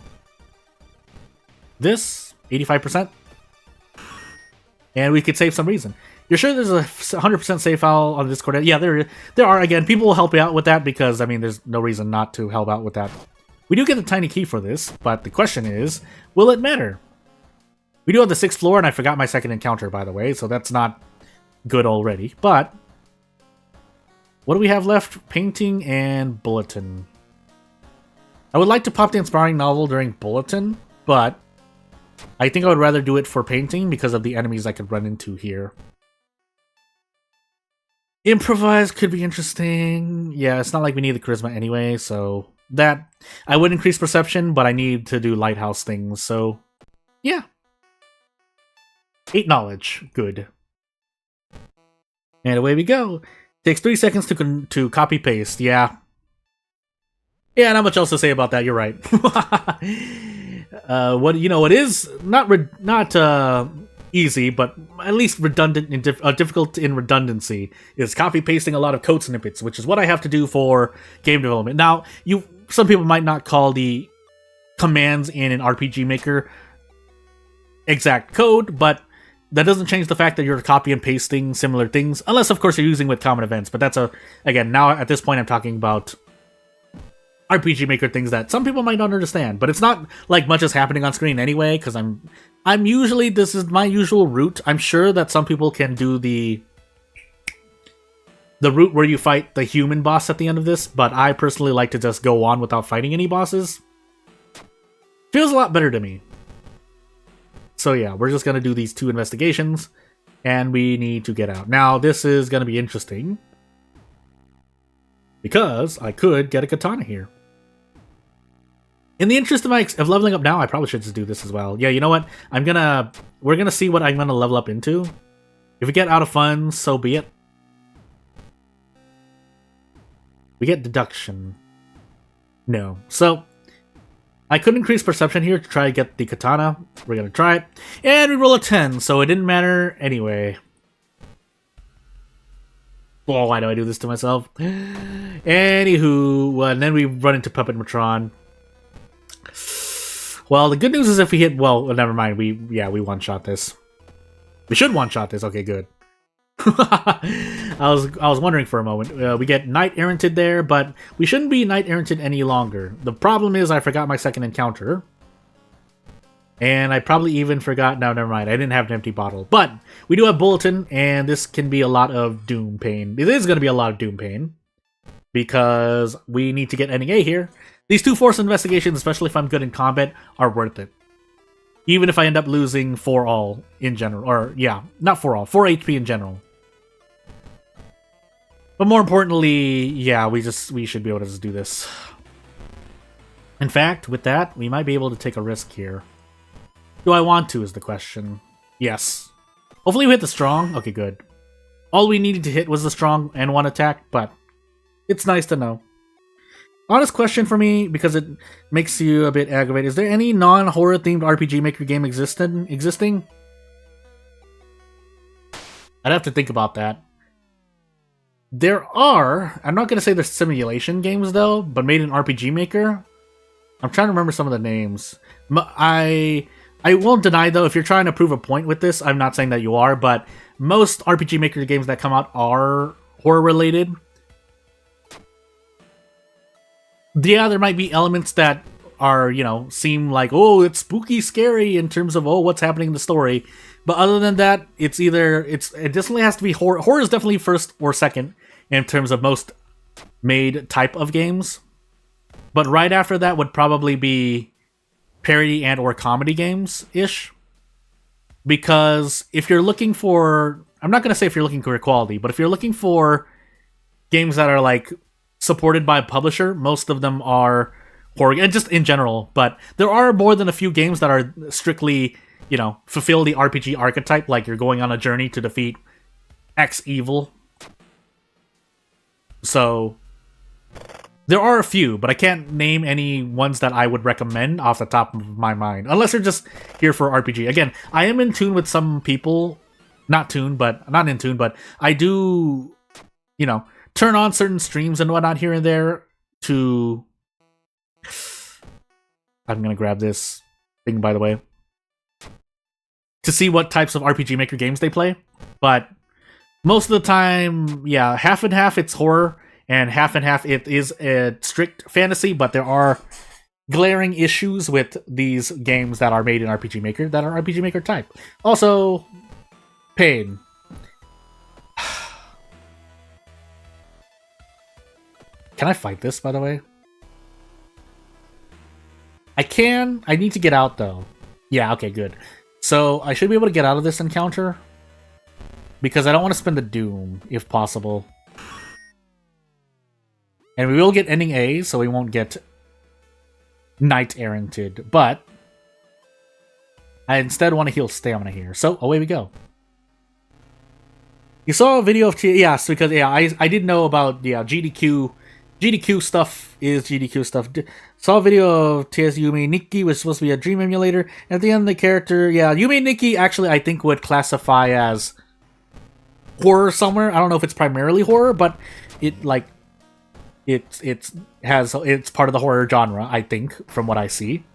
this... 85%. And we could save some reason. You're sure there's a 100% save file on Discord? Yeah, there are. Again, people will help you out with that because, I mean, there's no reason not to help out with that. We do get a tiny key for this, but the question is, will it matter? We do have the 6th floor, and I forgot my second encounter, by the way, so that's not good already. But, what do we have left? Painting and Bulletin. I would like to pop the inspiring novel during Bulletin, but... I think I would rather do it for painting because of the enemies I could run into here. Improvise could be interesting. Yeah, it's not like we need the charisma anyway, so that... I would increase perception, but I need to do lighthouse things, so... Yeah. 8 knowledge. Good. And away we go. Takes 3 seconds to copy-paste. Yeah. Yeah, not much else to say about that. You're right. What is not easy, but at least redundant and difficult in redundancy is copy pasting a lot of code snippets, which is what I have to do for game development. Now, some people might not call the commands in an RPG Maker exact code, but that doesn't change the fact that you're copy and pasting similar things, unless of course you're using with common events. But that's again, now at this point I'm talking about RPG Maker things that some people might not understand, but it's not like much is happening on screen anyway, because I'm usually, this is my usual route. I'm sure that some people can do the route where you fight the human boss at the end of this, but I personally like to just go on without fighting any bosses. Feels a lot better to me. So yeah, we're just gonna do these 2 investigations, and we need to get out. Now, this is gonna be interesting, because I could get a katana here. In the interest of leveling up now, I probably should just do this as well. Yeah, you know what? We're gonna see what I'm gonna level up into. If we get out of funds, so be it. We get deduction. No. So, I could increase perception here to try to get the katana. We're gonna try it. And we roll a 10, so it didn't matter anyway. Oh, why do I do this to myself? Anywho, and then we run into Puppet Matron. Well, the good news is if we hit... Well, never mind. We one-shot this. We should one-shot this. Okay, good. I was wondering for a moment. We get Knight Erranted there, but we shouldn't be Knight Erranted any longer. The problem is I forgot my second encounter. And I probably even forgot... No, never mind. I didn't have an empty bottle. But we do have Bulletin, and this can be a lot of Doom pain. It is going to be a lot of Doom pain. Because we need to get ending A here. These 2 force investigations, especially if I'm good in combat, are worth it. Even if I end up losing 4 all in general. Or, yeah, not 4 all. 4 HP in general. But more importantly, yeah, we should be able to just do this. In fact, with that, we might be able to take a risk here. Do I want to is the question. Yes. Hopefully we hit the strong. Okay, good. All we needed to hit was the strong and 1 attack, but it's nice to know. Honest question for me, because it makes you a bit aggravated. Is there any non-horror themed RPG Maker game existing? I'd have to think about that. There are. I'm not going to say they're simulation games, though, but made in RPG Maker. I'm trying to remember some of the names. I won't deny, though, if you're trying to prove a point with this, I'm not saying that you are, but most RPG Maker games that come out are horror-related. Yeah, there might be elements that are, you know, seem like, oh, it's spooky, scary in terms of, oh, what's happening in the story. But other than that, it definitely has to be horror. Horror is definitely first or second in terms of most made type of games. But right after that would probably be parody and or comedy games-ish. Because if you're looking for... I'm not going to say if you're looking for quality, but if you're looking for games that are like supported by a publisher, most of them are horror, and just in general. But there are more than a few games that are strictly, you know, fulfill the RPG archetype, like you're going on a journey to defeat X evil. So there are a few, but I can't name any ones that I would recommend off the top of my mind, unless you're just here for RPG. Again, I am in tune with some people, not in tune, but I do, you know, turn on certain streams and whatnot here and there to... I'm gonna grab this thing, by the way, to see what types of RPG Maker games they play. But most of the time, yeah, half and half it's horror, and half it is a strict fantasy, but there are glaring issues with these games that are made in RPG Maker that are RPG Maker type. Also, pain. Can I fight this, by the way? I can. I need to get out, though. Yeah, okay, good. So, I should be able to get out of this encounter. Because I don't want to spend the Doom, if possible. And we will get ending A, so we won't get Knight Erranted. But I instead want to heal stamina here. So, away we go. You saw a video of... Yes, because, yeah, I did know about, yeah, GDQ stuff is GDQ stuff. Saw a video of TS Yumi Nikki, was supposed to be a dream emulator. And at the end, the character, yeah, Yumi Nikki actually I think would classify as horror somewhere. I don't know if it's primarily horror, but it like it's part of the horror genre, I think, from what I see.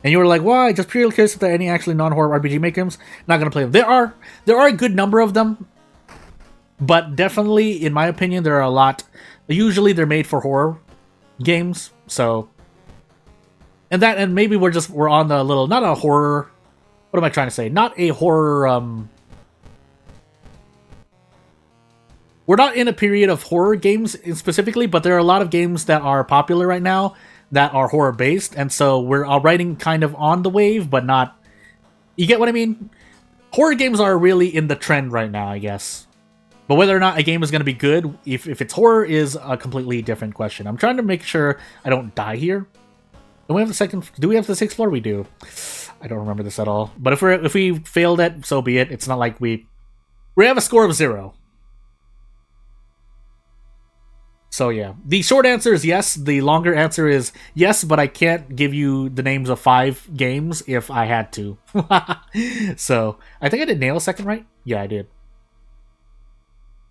And you were like, "Why? Just purely curious if there are any actually non-horror RPG makers." Not gonna play them. There are a good number of them, but definitely, in my opinion, there are a lot. Usually, they're made for horror games. So, and maybe we're on the little, not a horror. What am I trying to say? Not a horror. We're not in a period of horror games specifically, but there are a lot of games that are popular right now that are horror based, and so we're riding kind of on the wave, but not. You get what I mean? Horror games are really in the trend right now, I guess. But whether or not a game is going to be good, if it's horror, is a completely different question. I'm trying to make sure I don't die here. Do we have the 6th floor? We do. I don't remember this at all. But if we failed it, so be it. It's not like we We have a score of 0. So yeah, the short answer is yes. The longer answer is yes, but I can't give you the names of 5 games if I had to. So I think I did nail second, right? Yeah, I did.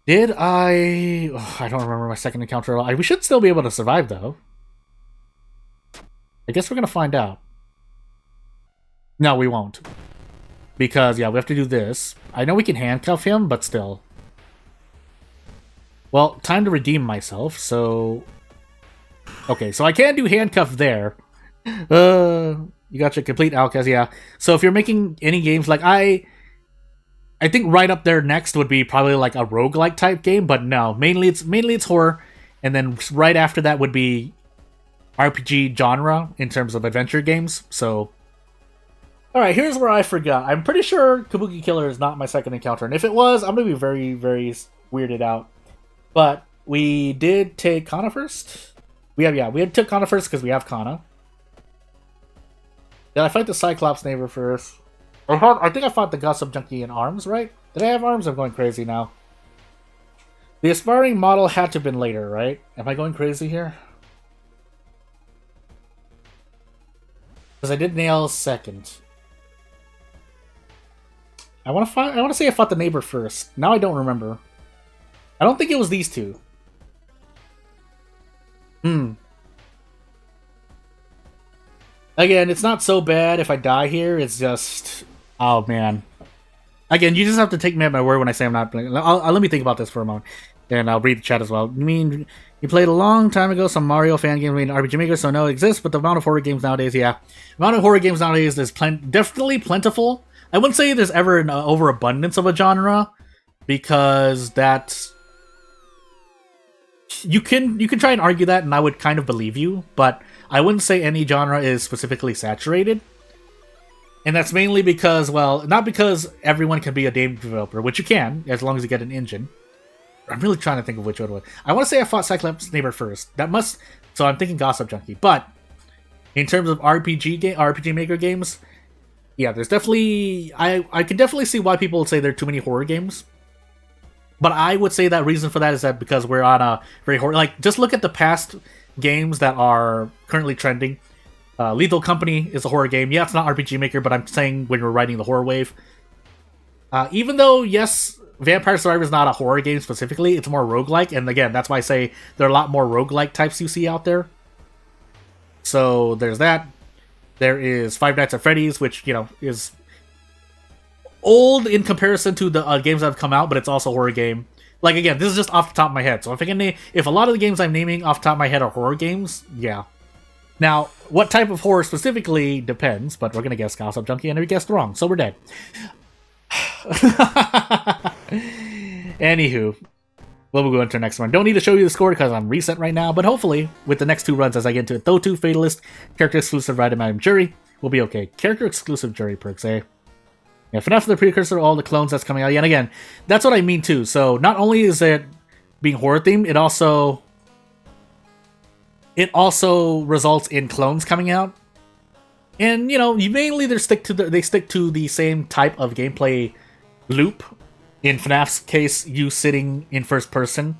Did I? Oh, I don't remember my second encounter. We should still be able to survive though. I guess we're gonna find out. No, we won't. Because yeah, we have to do this. I know we can handcuff him, but still. Well, time to redeem myself, so... Okay, so I can do handcuff there. You got your complete outcast, yeah. So if you're making any games, like I think right up there next would be probably like a roguelike type game, but no, mainly it's horror, and then right after that would be RPG genre in terms of adventure games, so... Alright, here's where I forgot. I'm pretty sure Kabuki Killer is not my second encounter, and if it was, I'm gonna be very, very weirded out. But we did take Kana first. We had took Kana first because we have Kana. Did I fight the Cyclops neighbor first? I think I fought the Gossip Junkie in arms, right? Did I have arms? I'm going crazy now. The aspiring model had to have been later, right? Am I going crazy here? Because I did nail second. I want to say I fought the neighbor first. Now I don't remember. I don't think it was these two. Again, it's not so bad if I die here. It's just... Oh, man. Again, you just have to take me at my word when I say I'm not playing. Let me think about this for a moment. And I'll read the chat as well. You mean you played a long time ago some Mario fan game made in RPG Maker, so no, it exists, but the amount of horror games nowadays, yeah. The amount of horror games nowadays is definitely plentiful. I wouldn't say there's ever an overabundance of a genre, because that's... You can try and argue that, and I would kind of believe you, but I wouldn't say any genre is specifically saturated. And that's mainly because, well, not because everyone can be a game developer, which you can, as long as you get an engine. I'm really trying to think of which one it was. I want to say I fought Cyclops Neighbor first. That must... So I'm thinking Gossip Junkie. But, in terms of RPG Maker games, yeah, there's definitely... I can definitely see why people would say there are too many horror games. But I would say that reason for that is that because we're on a very horror... Like, just look at the past games that are currently trending. Lethal Company is a horror game. Yeah, it's not RPG Maker, but I'm saying when we're riding the horror wave. Even though, yes, Vampire Survivor is not a horror game specifically, it's more roguelike. And again, that's why I say there are a lot more roguelike types you see out there. So there's that. There is Five Nights at Freddy's, which, you know, is old in comparison to the games that have come out, but it's also a horror game. Like, again, this is just off the top of my head. So if I can name, if a lot of the games I'm naming off the top of my head are horror games, yeah. Now, what type of horror specifically depends, but we're going to guess Gossip Junkie, and we guessed wrong, so we're dead. Anywho, we'll go into the next one. Don't need to show you the score because I'm reset right now, but hopefully, with the next two runs as I get into it, Thotu, Fatalist, Character Exclusive Random Item Jury, we'll be okay. Character Exclusive Jury perks, eh? Yeah, FNAF is the precursor to all the clones that's coming out. Yeah, and again, that's what I mean too. So, not only is it being horror-themed, it also results in clones coming out. And, you know, mainly they stick to the same type of gameplay loop. In FNAF's case, you sitting in first person,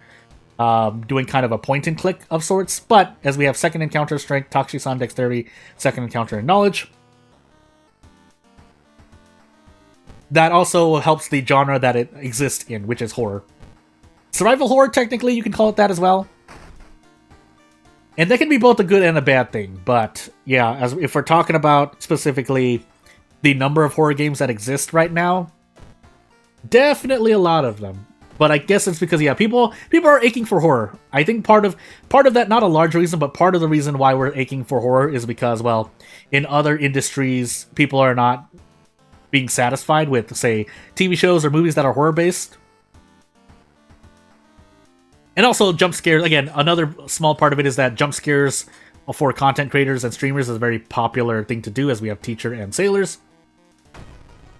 doing kind of a point and click of sorts. But as we have second encounter strength, Takushi-san dexterity, second encounter and knowledge, that also helps the genre that it exists in, which is horror. Survival horror, technically, you can call it that as well. And that can be both a good and a bad thing, but yeah, if we're talking about specifically the number of horror games that exist right now, definitely a lot of them. But I guess it's because, yeah, people are aching for horror. I think part of that, not a large reason, but part of the reason why we're aching for horror is because, well, in other industries, people are not being satisfied with, say, TV shows or movies that are horror-based. And also jump scares. Again, another small part of it is that jump scares for content creators and streamers is a very popular thing to do, as we have Teacher and Sailors.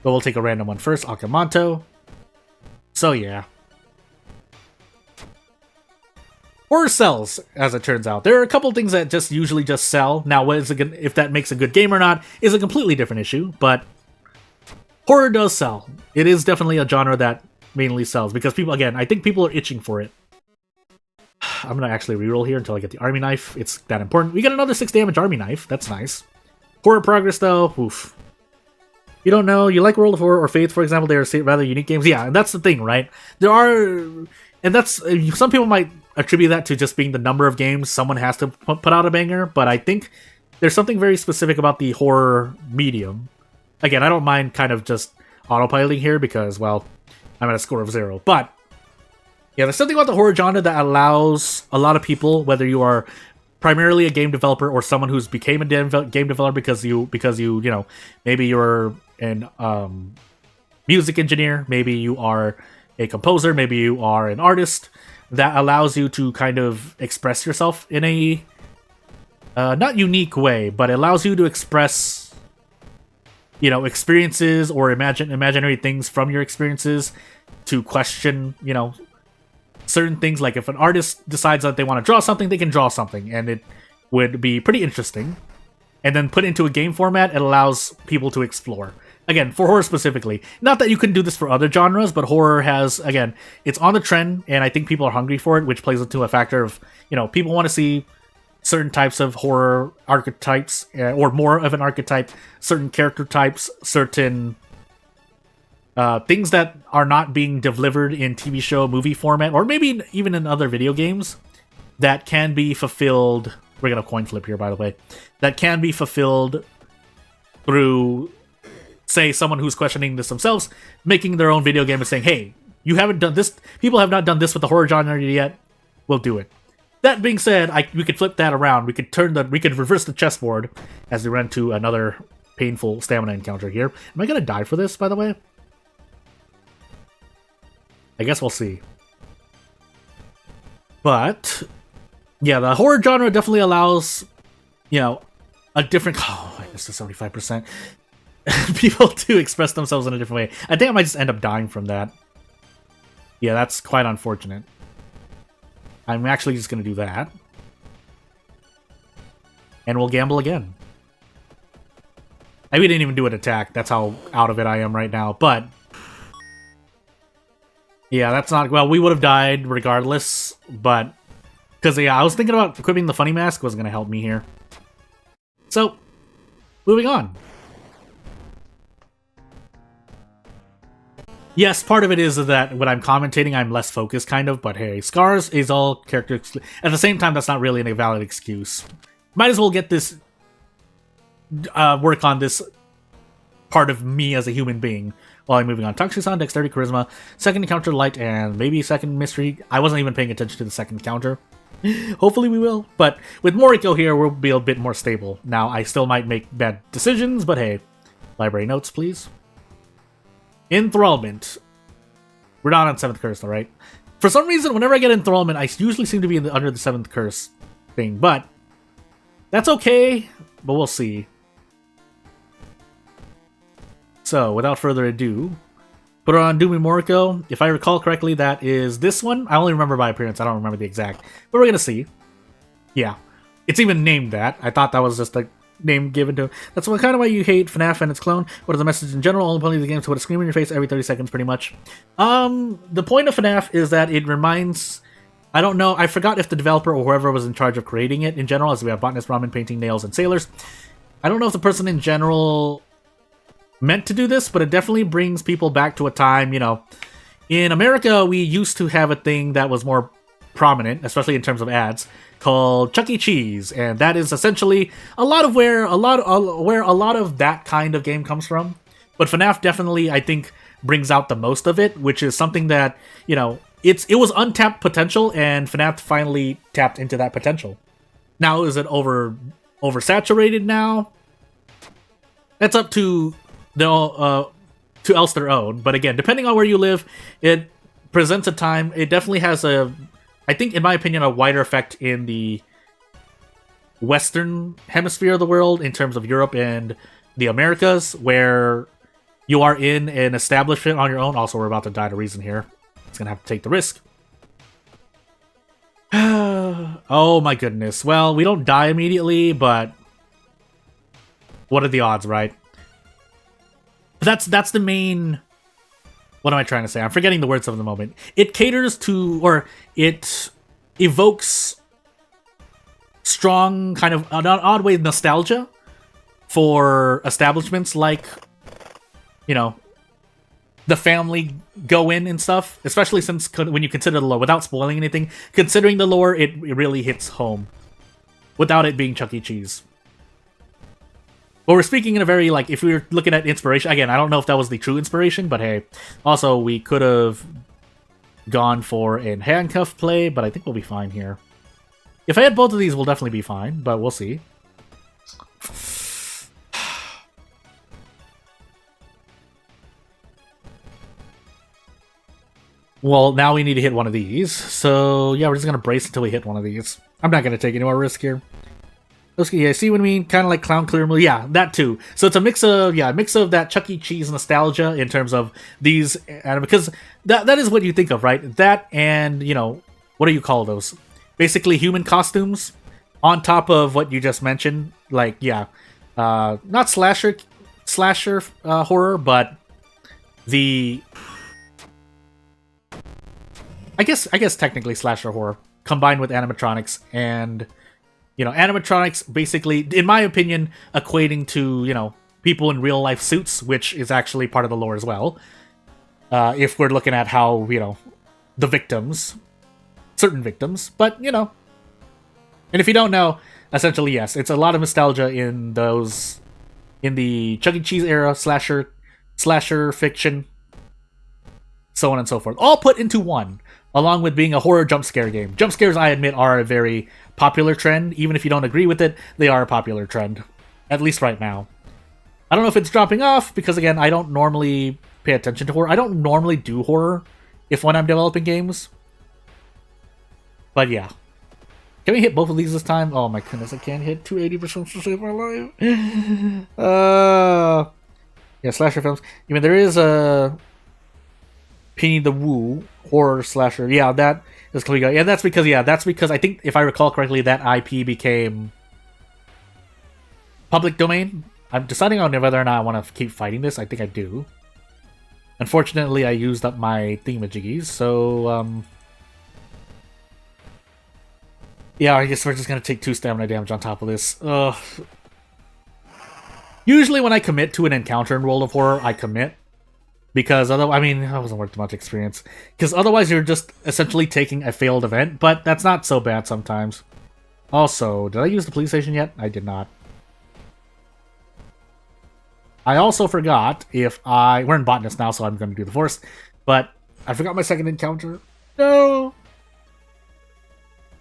But we'll take a random one first, Akamanto. So yeah. Horror sells, as it turns out. There are a couple things that usually just sell. Now, if that makes a good game or not is a completely different issue, but horror does sell. It is definitely a genre that mainly sells because people, again, I think people are itching for it. I'm gonna actually reroll here until I get the army knife. It's that important. We get another 6 damage army knife. That's nice. Horror Progress though, oof. You don't know. You like World of Horror or Faith, for example. They are rather unique games. Yeah, and that's the thing, right? There are, and that's some people might attribute that to just being the number of games someone has to put out a banger. But I think there's something very specific about the horror medium. Again, I don't mind kind of just autopiloting here because, well, I'm at a score of 0. But yeah, there's something about the horror genre that allows a lot of people, whether you are primarily a game developer or someone who's became a game developer because you know, maybe you're an music engineer, maybe you are a composer, maybe you are an artist, that allows you to kind of express yourself in a not unique way, but it allows you to express, you know, experiences or imaginary things from your experiences, to question, you know, certain things. Like if an artist decides that they want to draw something, they can draw something, and it would be pretty interesting. And then put into a game format, it allows people to explore. Again, for horror specifically. Not that you couldn't do this for other genres, but horror has, again, it's on the trend, and I think people are hungry for it, which plays into a factor of, you know, people want to see certain types of horror archetypes, or more of an archetype, certain character types, certain things that are not being delivered in TV show, movie format, or maybe even in other video games, that can be fulfilled. We're going to coin flip here, by the way. That can be fulfilled through, say, someone who's questioning this themselves, making their own video game and saying, hey, you haven't done this, people have not done this with the horror genre yet, we'll do it. That being said, we could flip that around. We could reverse the chessboard as we run to another painful stamina encounter here. Am I going to die for this, by the way? I guess we'll see. But yeah, the horror genre definitely allows, you know, a different... Oh, I missed the 75%. People to express themselves in a different way. I think I might just end up dying from that. Yeah, that's quite unfortunate. I'm actually just going to do that. And we'll gamble again. We didn't even do an attack. That's how out of it I am right now. But yeah, that's not... Well, we would have died regardless. But... Because, yeah, I was thinking about equipping the funny mask was going to help me here. So, moving on. Yes, part of it is that when I'm commentating, I'm less focused, kind of. But hey, scars is all character... At the same time, that's not really a valid excuse. Might as well get this... work on this part of me as a human being. While I'm moving on. Toxic Dexterity, Charisma, second encounter, Light, and maybe second mystery. I wasn't even paying attention to the second encounter. Hopefully we will. But with Moriko here, we'll be a bit more stable. Now, I still might make bad decisions, but hey. Library notes, please. Enthrallment. We're not on 7th curse, alright? For some reason, whenever I get Enthrallment, I usually seem to be under the 7th curse thing. But that's okay. But we'll see. So, without further ado, put her on Doomy Moriko. If I recall correctly, that is this one. I only remember by appearance. I don't remember the exact. But we're going to see. Yeah. It's even named that. I thought that was just a name given to... That's kind of why you hate FNAF and its clone. What is the message in general? Only playing the game to put a scream in your face every 30 seconds, pretty much. The point of FNAF is that it reminds... I don't know. I forgot if the developer or whoever was in charge of creating it in general, as we have Botanist, Ramen, Painting, Nails, and Sailors. I don't know if the person in general... meant to do this, but it definitely brings people back to a time, you know, in America we used to have a thing that was more prominent, especially in terms of ads, called Chuck E. Cheese, and that is essentially where a lot of that kind of game comes from. But FNAF definitely, I think, brings out the most of it, which is something that, you know, it was untapped potential, and FNAF finally tapped into that potential. Now, is it oversaturated now? That's up to else their own. But again, depending on where you live, it presents a time. It definitely has I think, in my opinion, a wider effect in the Western hemisphere of the world, in terms of Europe and the Americas, where you are in an establishment on your own. Also, we're about to die to reason here. It's gonna have to take the risk. Oh my goodness. Well, we don't die immediately, but what are the odds, right? That's the main what am I trying to say? I'm forgetting the words of the moment. It caters to, or it evokes strong, kind of an odd way, nostalgia for establishments like, you know, the family go in and stuff, especially since when you consider the lore, without spoiling anything, considering the lore, it really hits home without it being Chuck E. Cheese. But we're speaking in a very, like, if we were looking at inspiration, again, I don't know if that was the true inspiration, but hey, also, we could have gone for a handcuff play, but I think we'll be fine here. If I had both of these, we'll definitely be fine, but we'll see. Well, now we need to hit one of these. So, yeah, we're just going to brace until we hit one of these. I'm not going to take any more risk here. Okay, yeah, see what I mean? Kind of like Clown Clear. Yeah, that too. So it's a mix of, yeah, a mix of that Chuck E. Cheese nostalgia in terms of these, because that is what you think of, right? That and, you know, what do you call those? Basically human costumes on top of what you just mentioned. Like, yeah, not slasher horror, but the... I guess technically slasher horror combined with animatronics, and you know, animatronics basically, in my opinion, equating to, you know, people in real life suits, which is actually part of the lore as well. If we're looking at how, you know, the victims, certain victims, but you know, and if you don't know, essentially yes, it's a lot of nostalgia in those, in the Chuck E. Cheese era, slasher fiction, so on and so forth, all put into one. Along with being a horror jump scare game. Jump scares, I admit, are a very popular trend. Even if you don't agree with it, they are a popular trend. At least right now. I don't know if it's dropping off, because again, I don't normally pay attention to horror. I don't normally do horror when I'm developing games. But yeah. Can we hit both of these this time? Oh my goodness, I can't hit 280% to save my life. Yeah, slasher films. I mean, there is a... Penny the Woo horror slasher. Yeah, that is coming out. Yeah, that's because I think, if I recall correctly, that IP became public domain. I'm deciding on whether or not I want to keep fighting this. I think I do. Unfortunately, I used up my thingamajiggies, so yeah, I guess we're just gonna take 2 stamina damage on top of this. Usually when I commit to an encounter in World of Horror, I commit. Because otherwise, I mean, that wasn't worth much experience. Because otherwise, you're just essentially taking a failed event, but that's not so bad sometimes. Also, did I use the police station yet? I did not. I also forgot we're in botanist now, so I'm going to do the forest. But I forgot my second encounter. No.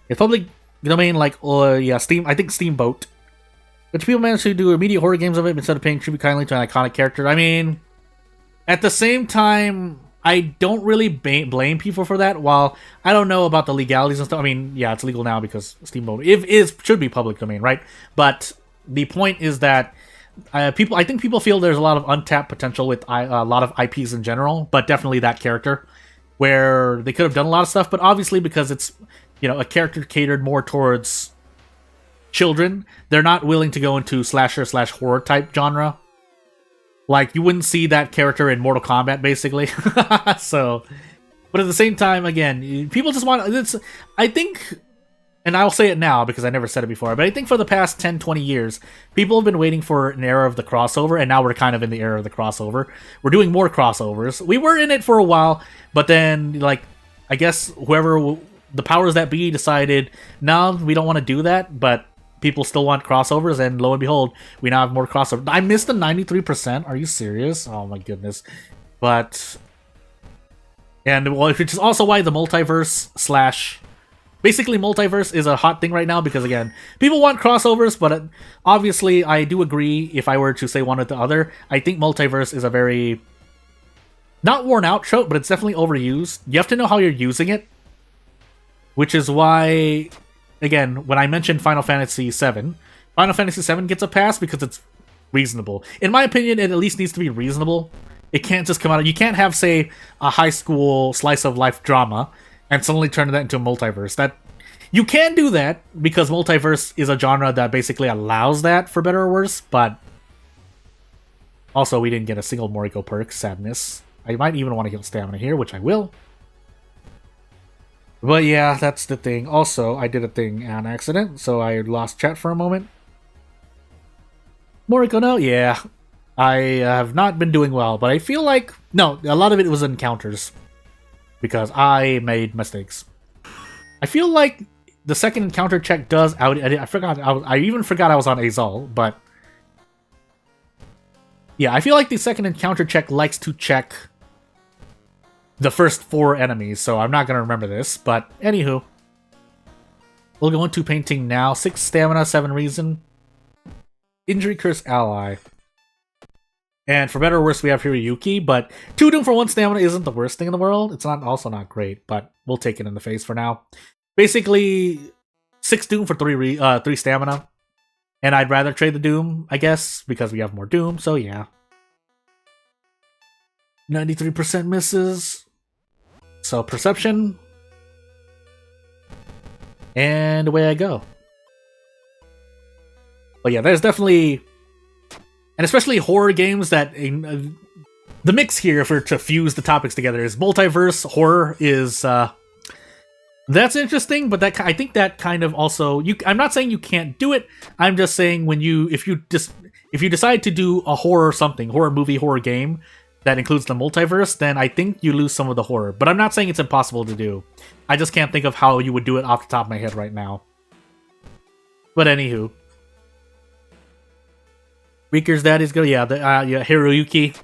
It's public domain, like, yeah, Steam. I think Steamboat. Which people managed to do immediate horror games of it instead of paying tribute kindly to an iconic character. I mean. At the same time, I don't really blame people for that. While I don't know about the legalities and stuff. I mean, yeah, it's legal now because Steamboat should be public domain, right? But the point is that I think people feel there's a lot of untapped potential with a lot of IPs in general, but definitely that character, where they could have done a lot of stuff. But obviously, because it's, you know, a character catered more towards children, they're not willing to go into slasher/horror type genre. Like, you wouldn't see that character in Mortal Kombat, basically. So, but at the same time, again, people just want... I think, and I'll say it now because I never said it before, but I think for the past 10, 20 years, people have been waiting for an era of the crossover, and now we're kind of in the era of the crossover. We're doing more crossovers. We were in it for a while, but then, like, I guess whoever... The powers that be decided, no, we don't want to do that, but... People still want crossovers, and lo and behold, we now have more crossovers. I missed the 93%. Are you serious? Oh my goodness. But... And, well, which is also why the multiverse / basically, multiverse is a hot thing right now, because, again, people want crossovers, but obviously, I do agree, if I were to say one or the other, I think multiverse is a very... Not worn out trope, but it's definitely overused. You have to know how you're using it. Which is why... Again, when I mentioned Final Fantasy VII, Final Fantasy VII gets a pass because it's reasonable. In my opinion, it at least needs to be reasonable. It can't just come out... You can't have, say, a high school slice-of-life drama and suddenly turn that into a multiverse. You can do that, because multiverse is a genre that basically allows that, for better or worse, but... Also, we didn't get a single Moriko perk. Sadness. I might even want to heal stamina here, which I will. But yeah, that's the thing. Also, I did a thing on accident, so I lost chat for a moment. Morikono, yeah. I have not been doing well, but I feel like... No, a lot of it was encounters. Because I made mistakes. I feel like the second encounter check does... I forgot. I even forgot I was on Azal, but... Yeah, I feel like the second encounter check likes to check the first 4 enemies, so I'm not going to remember this, but anywho. We'll go into painting now. 6 stamina, 7 reason. Injury curse ally. And for better or worse, we have Hiroyuki, but 2 doom for 1 stamina isn't the worst thing in the world. It's also not great, but we'll take it in the face for now. Basically, 6 doom for 3 stamina. And I'd rather trade the doom, I guess, because we have more doom, so yeah. 93% misses. So perception. And away I go. But yeah, there's definitely... And especially horror games that... the mix here, for to fuse the topics together, is multiverse, horror is... that's interesting, but I think that kind of also... I'm not saying you can't do it, I'm just saying if you decide to do a horror movie, horror game, that includes the multiverse, then I think you lose some of the horror. But I'm not saying it's impossible to do. I just can't think of how you would do it off the top of my head right now. But anywho. Riku's daddy's good. Yeah, Hiroyuki.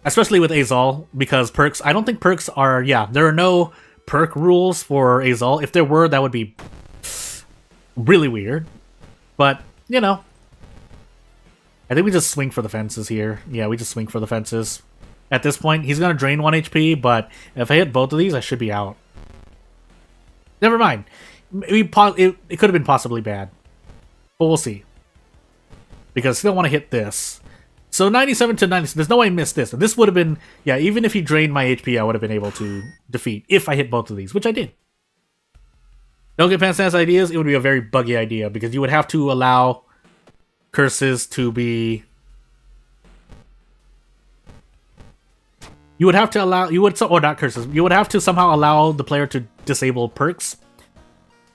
Especially with Azal, because perks... I don't think perks are... Yeah, there are no perk rules for Azal. If there were, that would be really weird. But, you know. I think we just swing for the fences here. Yeah, we just swing for the fences. At this point, he's going to drain 1 HP, but if I hit both of these, I should be out. Never mind. It could have been possibly bad. But we'll see. Because I still want to hit this. So 97 to 90, there's no way I missed this. And this would have been, yeah, even if he drained my HP, I would have been able to defeat if I hit both of these, which I did. Don't get past ideas, it would be a very buggy idea, because you would have to allow curses to be... You would have to allow... Or not curses. You would have to somehow allow the player to disable perks.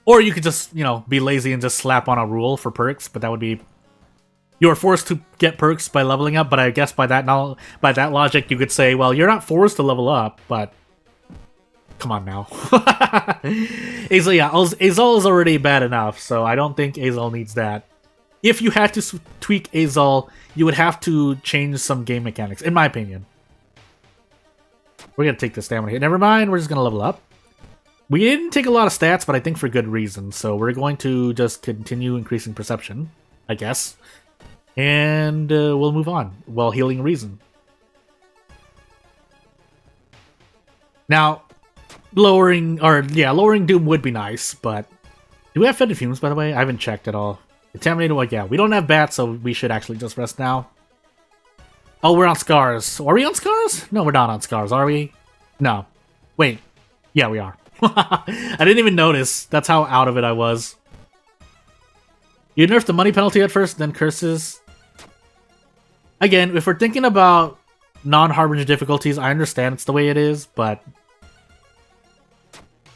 Or you could just, be lazy and just slap on a rule for perks, but that would be... You are forced to get perks by leveling up, but I guess by that logic, you could say, well, you're not forced to level up, but... Come on now. Azal, yeah, Azal is already bad enough, so I don't think Azal needs that. If you had to tweak Azal, you would have to change some game mechanics, in my opinion. We're going to take the stamina hit. Never mind, we're just going to level up. We didn't take a lot of stats, but I think for good reason, so we're going to just continue increasing perception, I guess. And we'll move on, while healing reason. Now, lowering Doom would be nice, but... Do we have fetid fumes, by the way? I haven't checked at all. Contaminated, well, yeah, we don't have bats, so we should actually just rest now. Oh, we're on Scars. Are we on Scars? No, we're not on Scars, are we? No. Wait. Yeah, we are. I didn't even notice. That's how out of it I was. You nerf the money penalty at first, then curses. Again, if we're thinking about non-Harbinger difficulties, I understand it's the way it is, but...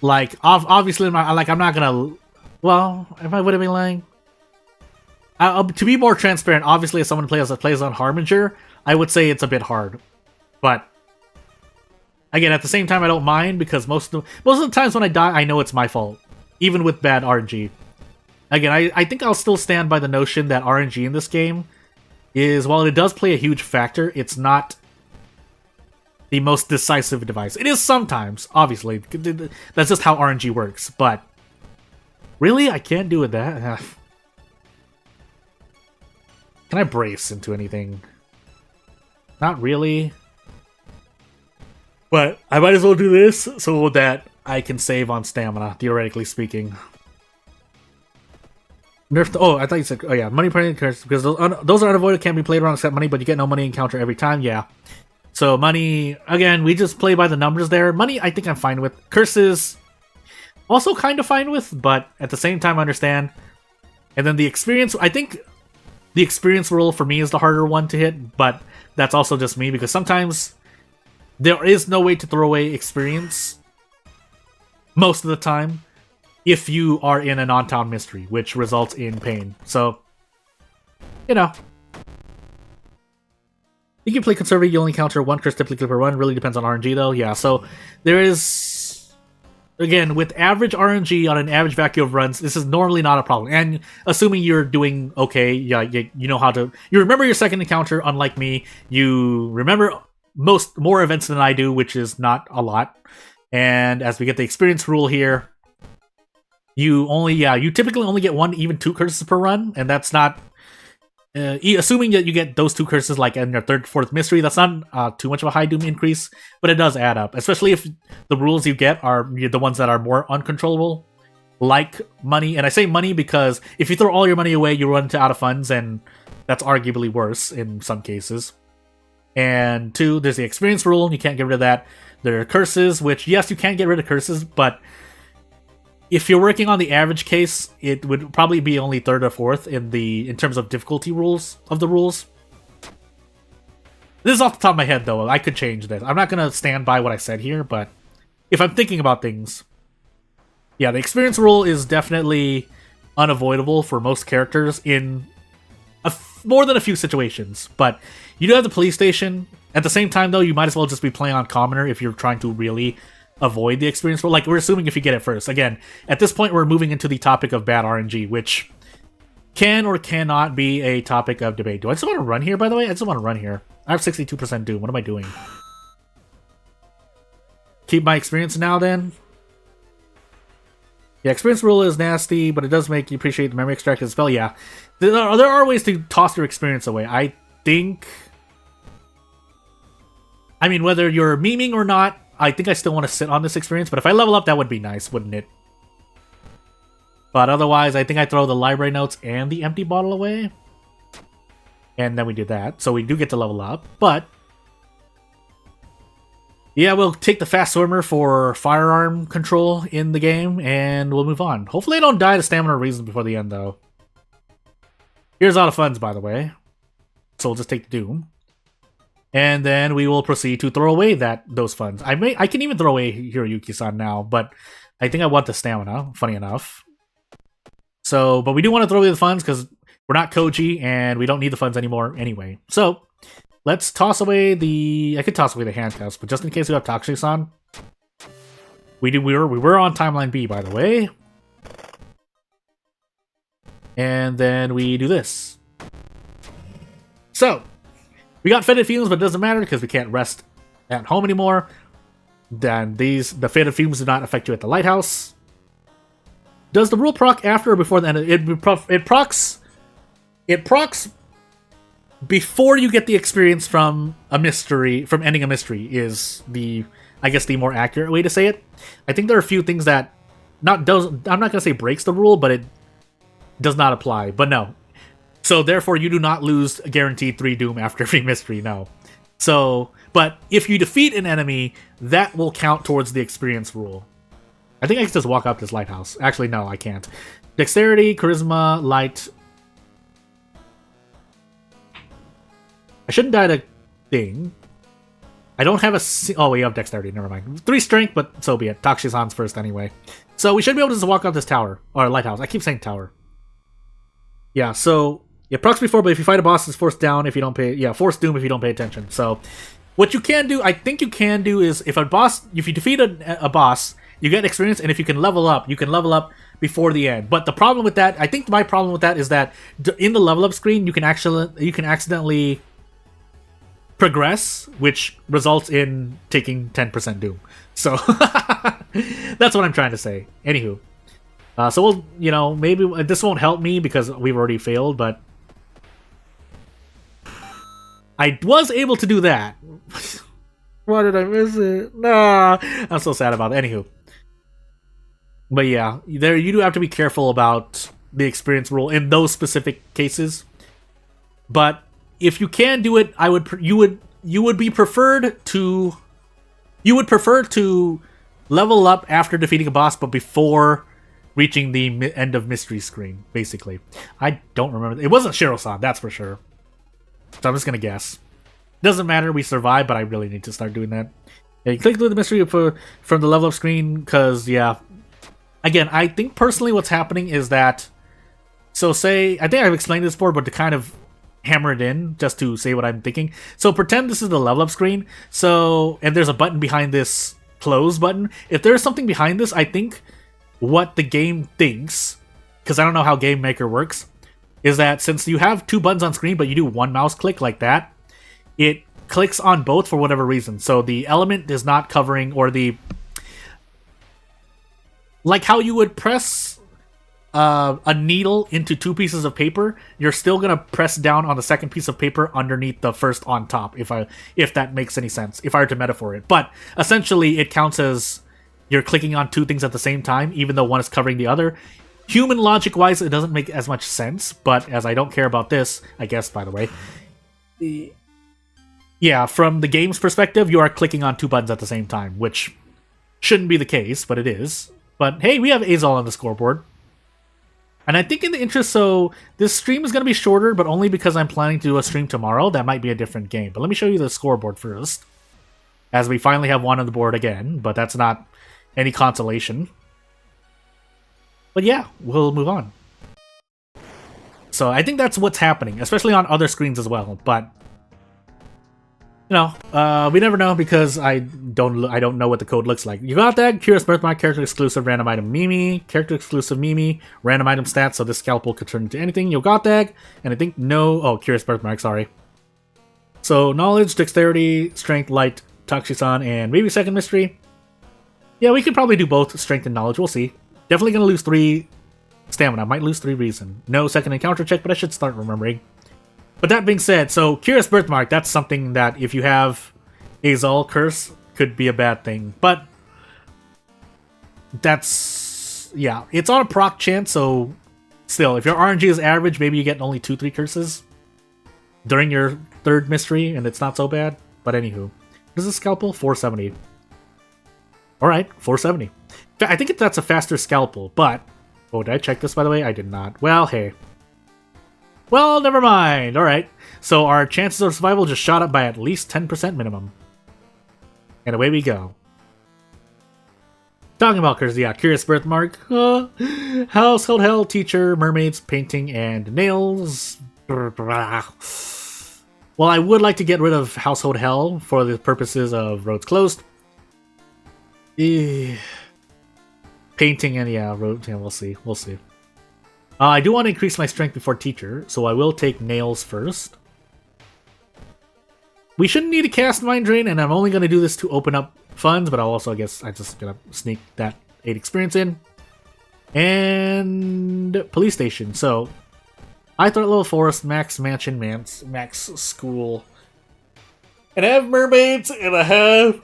Like, obviously, I'm not gonna... Well, if I would have been lying... to be more transparent, obviously, as someone plays on Harbinger, I would say it's a bit hard. But... Again, at the same time, I don't mind, because most of the times when I die, I know it's my fault. Even with bad RNG. Again, I think I'll still stand by the notion that RNG in this game is, while it does play a huge factor, it's not the most decisive device. It is sometimes, obviously. That's just how RNG works, but... Really? I can't do with that? Can I brace into anything? Not really. But I might as well do this so that I can save on stamina, theoretically speaking. Nerf the, oh, I thought you said, oh yeah, money penalty curse, because those are unavoidable, can't be played around except money, but you get no money encounter every time, yeah. So money, again, we just play by the numbers there. Money, I think I'm fine with. Curses, also kind of fine with, but at the same time, I understand. And then the experience, I think the experience rule for me is the harder one to hit, but that's also just me, because sometimes there is no way to throw away experience most of the time if you are in a non-town mystery, which results in pain. So, you know. You can play conservative, you only encounter one curse typically per run. Really depends on RNG though. Yeah, so there is, again, with average RNG on an average vacuum of runs, this is normally not a problem. And assuming you're doing okay, yeah, you know how to, you remember your second encounter, unlike me. You remember more events than I do, which is not a lot. And as we get the experience rule here, you typically only get 1, even 2 curses per run, and that's not, assuming that you get those 2 curses like in your 3rd, 4th mystery, that's not too much of a high doom increase, but it does add up, especially if the rules you get are the ones that are more uncontrollable, like money. And I say money because if you throw all your money away, you run out of funds, and that's arguably worse in some cases. And 2, there's the experience rule, you can't get rid of that. There are curses, which, yes, you can get rid of curses, but if you're working on the average case, it would probably be only 3rd or 4th in terms of difficulty rules of the rules. This is off the top of my head, though. I could change this. I'm not going to stand by what I said here, but if I'm thinking about things, yeah, the experience rule is definitely unavoidable for most characters in more than a few situations. But you do have the police station. At the same time, though, you might as well just be playing on commoner if you're trying to really avoid the experience rule. Like, we're assuming if you get it first. Again, at this point, we're moving into the topic of bad RNG, which can or cannot be a topic of debate. Do I just want to run here, by the way? I just want to run here. I have 62% Doom. What am I doing? Keep my experience now, then? Yeah, experience rule is nasty, but it does make you appreciate the memory extract as spell. Yeah, there are ways to toss your experience away. I think, I mean, whether you're memeing or not, I think I still want to sit on this experience, but if I level up, that would be nice, wouldn't it? But otherwise, I think I throw the library notes and the empty bottle away. And then we do that. So we do get to level up, but yeah, we'll take the fast swimmer for firearm control in the game, and we'll move on. Hopefully I don't die to stamina reasons before the end, though. Here's all the funds, by the way. So we'll just take the Doom. And then we will proceed to throw away those funds. I can even throw away Hiroyuki-san now, but I think I want the stamina, funny enough. So, but we do want to throw away the funds because we're not Koji and we don't need the funds anymore anyway. So, let's toss away I could toss away the handcuffs, but just in case we have Takushi-san. We were on timeline B, by the way. And then we do this. So, we got faded fumes, but it doesn't matter because we can't rest at home anymore. Then the faded fumes do not affect you at the lighthouse. Does the rule proc after or before the end? It procs before you get the experience from a mystery, from ending a mystery, is I guess the more accurate way to say it. I think there are a few things that I'm not gonna say breaks the rule, but it does not apply. But no. So therefore, you do not lose a guaranteed 3 Doom after every mystery, no. So, but if you defeat an enemy, that will count towards the experience rule. I think I can just walk up this lighthouse. Actually, no, I can't. Dexterity, Charisma, Light. I shouldn't die to thing. I don't have oh, we have Dexterity, never mind. 3 Strength, but so be it. Takushi-san's first anyway. So we should be able to just walk up this tower. Or lighthouse. I keep saying tower. Yeah, so it procs before, but if you fight a boss, it's forced down if you don't pay. Yeah, forced Doom if you don't pay attention. So, what you can do, I think you can do, is if you defeat a boss, you get experience, and if you can level up, you can level up before the end. But the problem with that, I think my problem with that is that in the level up screen, you can accidentally progress, which results in taking 10% Doom. So that's what I'm trying to say. Anywho, so we'll, maybe this won't help me because we've already failed, but I was able to do that. Why did I miss it? Nah, I'm so sad about it. Anywho. But yeah, you do have to be careful about the experience rule in those specific cases. But if you can do it, you would prefer to level up after defeating a boss, but before reaching the end of mystery screen, basically. I don't remember. It wasn't Shiro-san, that's for sure. So I'm just gonna guess. Doesn't matter, we survived, but I really need to start doing that. Yeah, you click through the mystery from the level up screen, because, yeah. Again, I think personally what's happening is that... So say... I think I've explained this before, but to kind of hammer it in, just to say what I'm thinking. So pretend this is the level up screen, so... And there's a button behind this close button. If there's something behind this, I think what the game thinks, because I don't know how Game Maker works, is that since you have two buttons on screen, but you do one mouse click like that, it clicks on both for whatever reason. So the element is not covering, or the... Like how you would press a needle into two pieces of paper, you're still going to press down on the second piece of paper underneath the first on top, if that makes any sense, if I were to metaphor it. But essentially, it counts as you're clicking on two things at the same time, even though one is covering the other. Human logic-wise, it doesn't make as much sense, but as I don't care about this, I guess, by the way... Yeah, from the game's perspective, you are clicking on two buttons at the same time, which shouldn't be the case, but it is. But hey, we have Azal on the scoreboard. And I think in the interest, so this stream is going to be shorter, but only because I'm planning to do a stream tomorrow. That might be a different game. But let me show you the scoreboard first, as we finally have one on the board again, but that's not any consolation. But yeah, we'll move on. So I think that's what's happening, especially on other screens as well, but... You know, we never know because I don't know what the code looks like. You got that? Curious Birthmark, character exclusive, random item Mimi, character exclusive Mimi, random item stats, so this scalpel could turn into anything. You got that? And I think no... Oh, Curious Birthmark, sorry. So, knowledge, dexterity, strength, light, Takushi-san, and maybe second mystery. Yeah, we could probably do both strength and knowledge, we'll see. Definitely gonna lose 3 stamina, might lose 3 reason. No second encounter check, but I should start remembering. But that being said, so Curious Birthmark, that's something that if you have Azal Curse, could be a bad thing. But that's... Yeah, it's on a proc chance, so still, if your RNG is average, maybe you get only 2-3 curses during your third mystery, and it's not so bad. But anywho, what is this scalpel? 470. Alright, 470. I think that's a faster scalpel, but... Oh, did I check this, by the way? I did not. Well, hey. Well, never mind. Alright. So our chances of survival just shot up by at least 10% minimum. And away we go. Talking about curses, yeah. Curious Birthmark. Household Hell, Teacher, Mermaids, Painting, and Nails. Well, I would like to get rid of Household Hell for the purposes of Roads Closed. Painting and yeah, Roads, yeah, we'll see. We'll see. I do want to increase my strength before Teacher, so I will take Nails first. We shouldn't need to cast Mind Drain, and I'm only going to do this to open up funds, but I'll also, I guess, I'm just going to sneak that 8 experience in. And Police Station, so I thought Little Forest, Max Mansion, Max School. And I have Mermaids, and I have...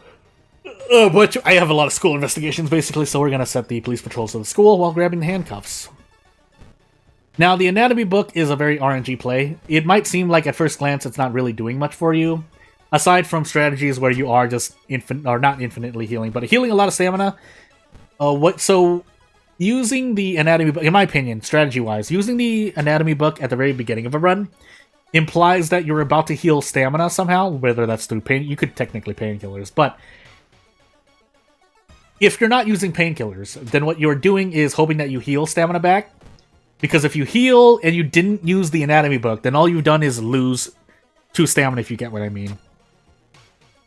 but I have a lot of school investigations, basically, so we're going to set the police patrols to the school while grabbing the handcuffs. Now, the anatomy book is a very RNG play. It might seem like at first glance it's not really doing much for you, aside from strategies where you are just not infinitely healing, but healing a lot of stamina. So using the anatomy book, in my opinion, strategy-wise, using the anatomy book at the very beginning of a run implies that you're about to heal stamina somehow, whether that's through pain. You could technically painkillers, but if you're not using painkillers, then what you're doing is hoping that you heal stamina back. Because if you heal and you didn't use the anatomy book, then all you've done is lose 2 stamina, if you get what I mean.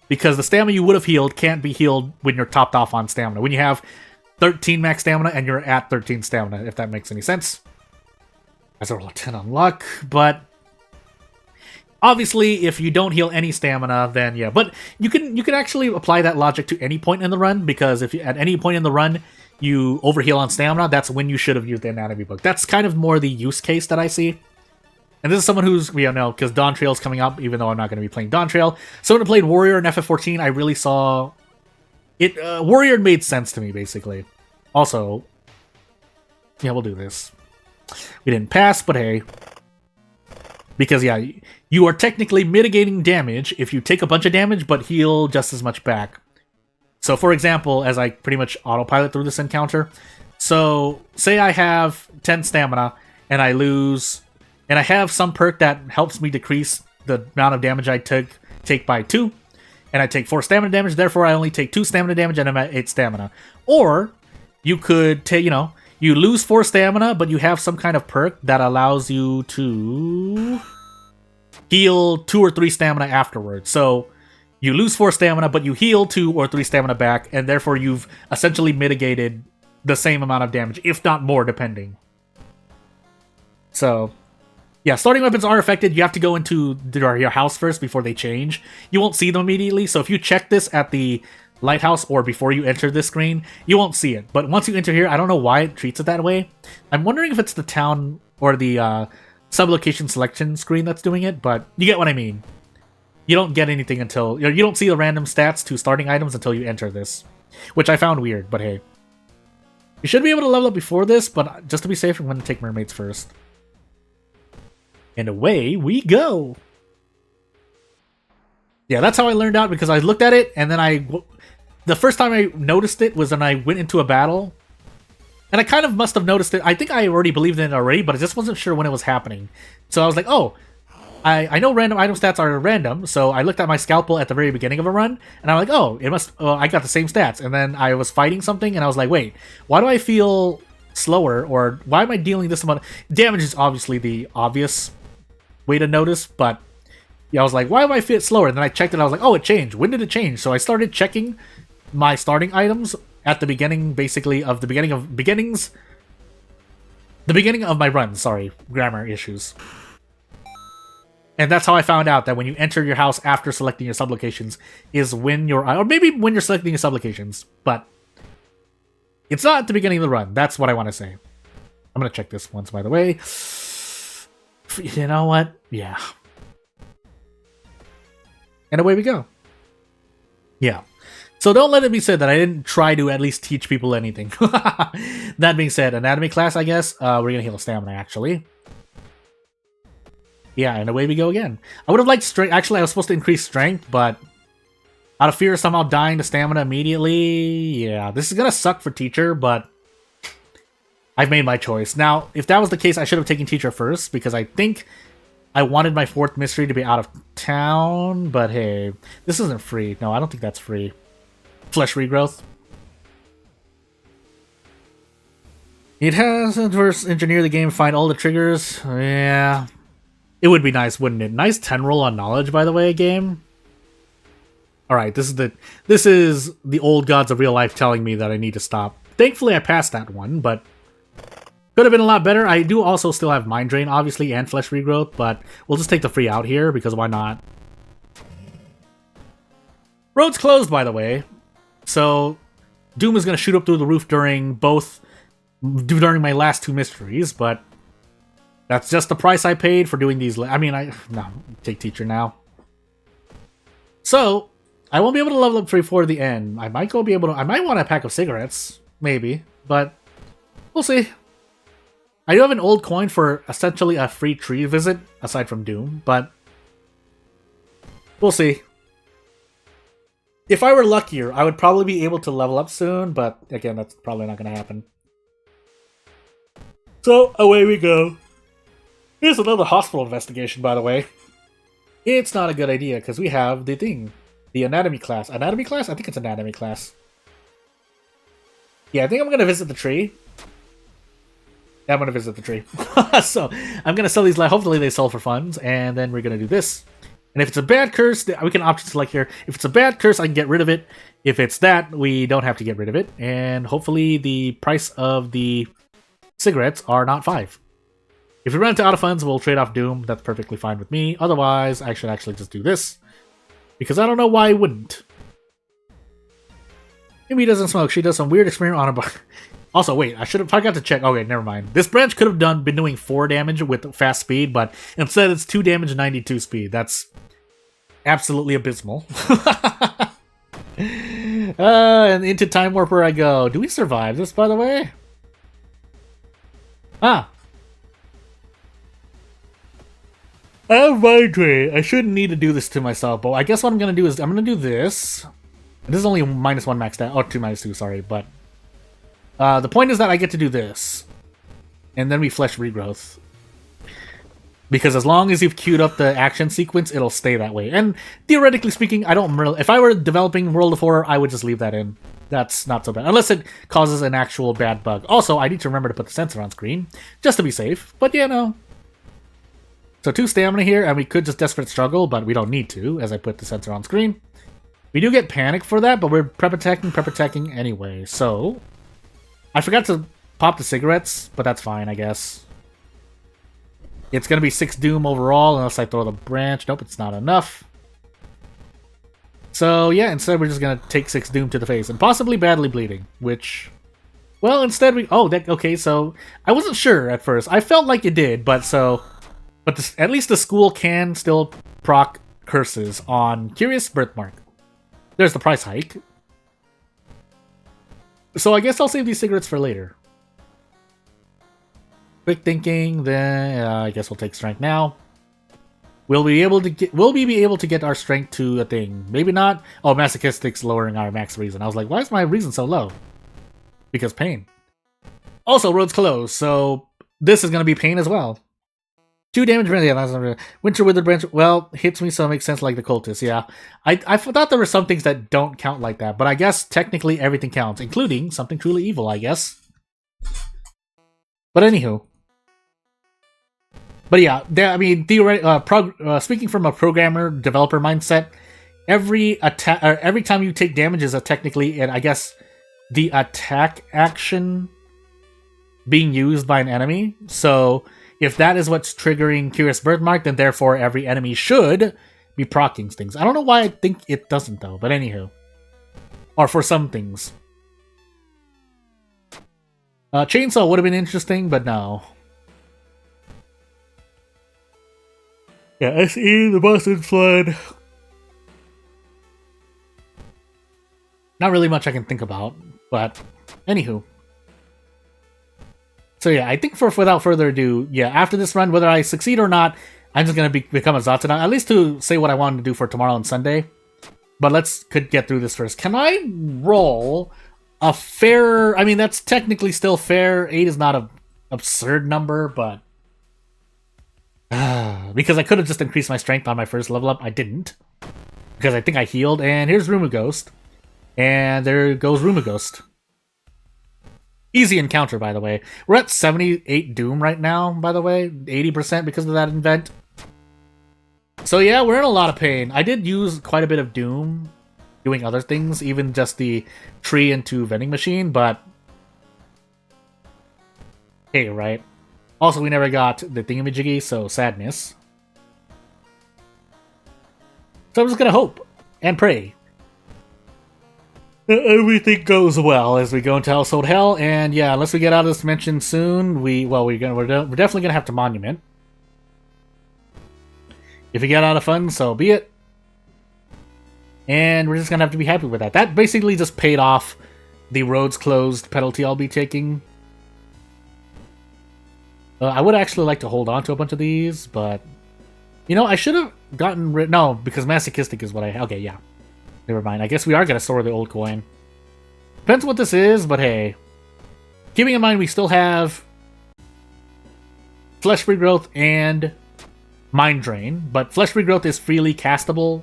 Because the stamina you would have healed can't be healed when you're topped off on stamina. When you have 13 max stamina and you're at 13 stamina, if that makes any sense. As a roll 10 on luck, but... Obviously, if you don't heal any stamina, then yeah. But you can actually apply that logic to any point in the run, because if you, at any point in the run you overheal on stamina, that's when you should have used the anatomy book. That's kind of more the use case that I see. And this is someone who's, we don't know, because Dawn Trail's coming up, even though I'm not going to be playing Dawn Trail. Someone who played Warrior in FF14, I really saw... it. Warrior made sense to me, basically. Also, yeah, we'll do this. We didn't pass, but hey. Because, yeah, you are technically mitigating damage if you take a bunch of damage, but heal just as much back. So, for example, as I pretty much autopilot through this encounter, So, say I have 10 stamina, and I lose... And I have some perk that helps me decrease the amount of damage I take by 2. And I take 4 stamina damage, therefore I only take 2 stamina damage and I'm at 8 stamina. Or, you could take, you lose 4 stamina, but you have some kind of perk that allows you to heal 2 or 3 stamina afterwards. So, you lose 4 stamina, but you heal 2 or 3 stamina back, and therefore you've essentially mitigated the same amount of damage, if not more, depending. So... yeah, starting weapons are affected. You have to go into your house first before they change. You won't see them immediately, so if you check this at the lighthouse or before you enter this screen, you won't see it. But once you enter here, I don't know why it treats it that way. I'm wondering if it's the town or the sub-location selection screen that's doing it, but you get what I mean. You don't get anything until... you don't see the random stats to starting items until you enter this, which I found weird, but hey. You should be able to level up before this, but just to be safe, I'm going to take mermaids first. And away we go! Yeah, that's how I learned out, because I looked at it, and then the first time I noticed it was when I went into a battle. And I kind of must have noticed it. I think I already believed in it already, but I just wasn't sure when it was happening. So I was like, oh, I know random item stats are random, so I looked at my scalpel at the very beginning of a run, and I'm like, oh, it must... I got the same stats. And then I was fighting something, and I was like, wait, why do I feel slower, or why am I dealing this amount of... damage is obviously the obvious way to notice, but yeah, I was like, why do I feel slower? And then I checked it, I was like, oh, it changed. When did it change? So I started checking my starting items at the beginning, basically, of the beginning of my run, sorry, grammar issues. And that's how I found out that when you enter your house after selecting your sublocations is when you're, or maybe when you're selecting your sublocations, but it's not at the beginning of the run. That's what I want to say. I'm going to check this once, by the way. You know what? Yeah. And away we go. Yeah. So don't let it be said that I didn't try to at least teach people anything. That being said, anatomy class, I guess. We're going to heal stamina, actually. Yeah, and away we go again. I would have liked strength. Actually, I was supposed to increase strength, but out of fear of somehow dying to stamina immediately, yeah, this is going to suck for teacher, but I've made my choice. Now, if that was the case, I should have taken teacher first, because I think I wanted my 4th mystery to be out of town, but hey, this isn't free. No, I don't think that's free. Flesh regrowth. It has to first engineer the game, find all the triggers. Yeah. It would be nice, wouldn't it? Nice 10 roll on knowledge, by the way, game. Alright, this is the old gods of real life telling me that I need to stop. Thankfully, I passed that one, but could have been a lot better. I do also still have Mind Drain, obviously, and Flesh Regrowth, but we'll just take the free out here, because why not? Road's closed, by the way. So, Doom is going to shoot up through the roof during my last 2 mysteries, but that's just the price I paid for doing these. No, take teacher now. So, I won't be able to level up before the end. I might want a pack of cigarettes, maybe, but we'll see. I do have an old coin for essentially a free tree visit, aside from Doom, but we'll see. If I were luckier, I would probably be able to level up soon, but again, that's probably not going to happen. So, away we go. Here's another hospital investigation, by the way. It's not a good idea, because we have the thing. The anatomy class. Anatomy class? I think it's anatomy class. Yeah, I think I'm going to visit the tree. Yeah, I'm going to visit the tree. So, I'm going to sell these. Hopefully they sell for funds, and then we're going to do this. And if it's a bad curse, we can option select here. If it's a bad curse, I can get rid of it. If it's that, we don't have to get rid of it. And hopefully the price of the cigarettes are not 5. If we run out of funds, we'll trade off Doom. That's perfectly fine with me. Otherwise, I should actually just do this. Because I don't know why I wouldn't. Maybe he doesn't smoke. She does some weird experiment on her. Also, wait, I forgot to check. Okay, never mind. This branch could have been doing 4 damage with fast speed, but instead it's 2 damage and 92 speed. That's absolutely abysmal. And into Time Warper I go. Do we survive this, by the way? Ah. Oh, my dream. I shouldn't need to do this to myself, but I guess what I'm going to do is I'm going to do this. This is only -1 max stat. Oh, 2 -2, sorry, but The point is that I get to do this. And then we flesh regrowth. Because as long as you've queued up the action sequence, it'll stay that way. And theoretically speaking, I don't really... If I were developing World of Horror, I would just leave that in. That's not so bad. Unless it causes an actual bad bug. Also, I need to remember to put the sensor on screen. Just to be safe. But yeah, no. So 2 stamina here, and we could just Desperate Struggle, but we don't need to, as I put the sensor on screen. We do get Panic for that, but we're prep attacking anyway. So, I forgot to pop the cigarettes, but that's fine, I guess. It's going to be 6 Doom overall, unless I throw the branch. Nope, it's not enough. So, yeah, instead we're just going to take 6 Doom to the face, and possibly badly bleeding, which... Well, instead we... Oh, okay, so... I wasn't sure at first. I felt like it did, but so... But at least the school can still proc curses on Curious Birthmark. There's the price hike. So I guess I'll save these cigarettes for later. Quick thinking, then I guess we'll take strength now. Will we be able to get our strength to a thing? Maybe not. Oh, masochistic's lowering our max reason. I was like, why is my reason so low? Because pain. Also, roads closed, so this is gonna be pain as well. 2 damage, yeah, Winter Withered Branch, well, hits me so it makes sense like the Cultist, yeah. I thought there were some things that don't count like that, but I guess technically everything counts, including something truly evil, I guess. But anywho. But yeah, I mean, speaking from a programmer, developer mindset, every time you take damage is technically, and I guess, the attack action being used by an enemy, so... If that is what's triggering Curious Birthmark, then therefore every enemy should be proccing things. I don't know why I think it doesn't, though, but anywho. Or for some things. Chainsaw would have been interesting, but no. Yeah, SE, the Boston Flood. Not really much I can think about, but anywho. So yeah, I think without further ado, yeah, after this run, whether I succeed or not, I'm just going to become a Zatanna, at least to say what I wanted to do for tomorrow and Sunday. But could get through this first. Can I roll a fair... I mean, that's technically still fair. 8 is not an absurd number, but... because I could have just increased my strength on my first level up. I didn't. Because I think I healed, and here's Rumaghost. And there goes Rumaghost. Easy encounter, by the way. We're at 78 Doom right now, by the way. 80% because of that event. So yeah, we're in a lot of pain. I did use quite a bit of Doom doing other things, even just the tree into vending machine, but... Hey, right? Also, we never got the thingamajiggy, so sadness. So I'm just gonna hope and pray everything goes well as we go into Household Hell, and yeah, unless we get out of this dimension soon, we're definitely gonna have to Monument. If we get out of fun, so be it. And we're just gonna have to be happy with that. That basically just paid off the roads closed penalty I'll be taking. I would actually like to hold on to a bunch of these, but... You know, I should have gotten rid... No, because Masochistic is what I... Okay, yeah. Never mind. I guess we are going to store the old coin. Depends what this is, but hey. Keeping in mind we still have Flesh Regrowth and Mind Drain, but Flesh Regrowth is freely castable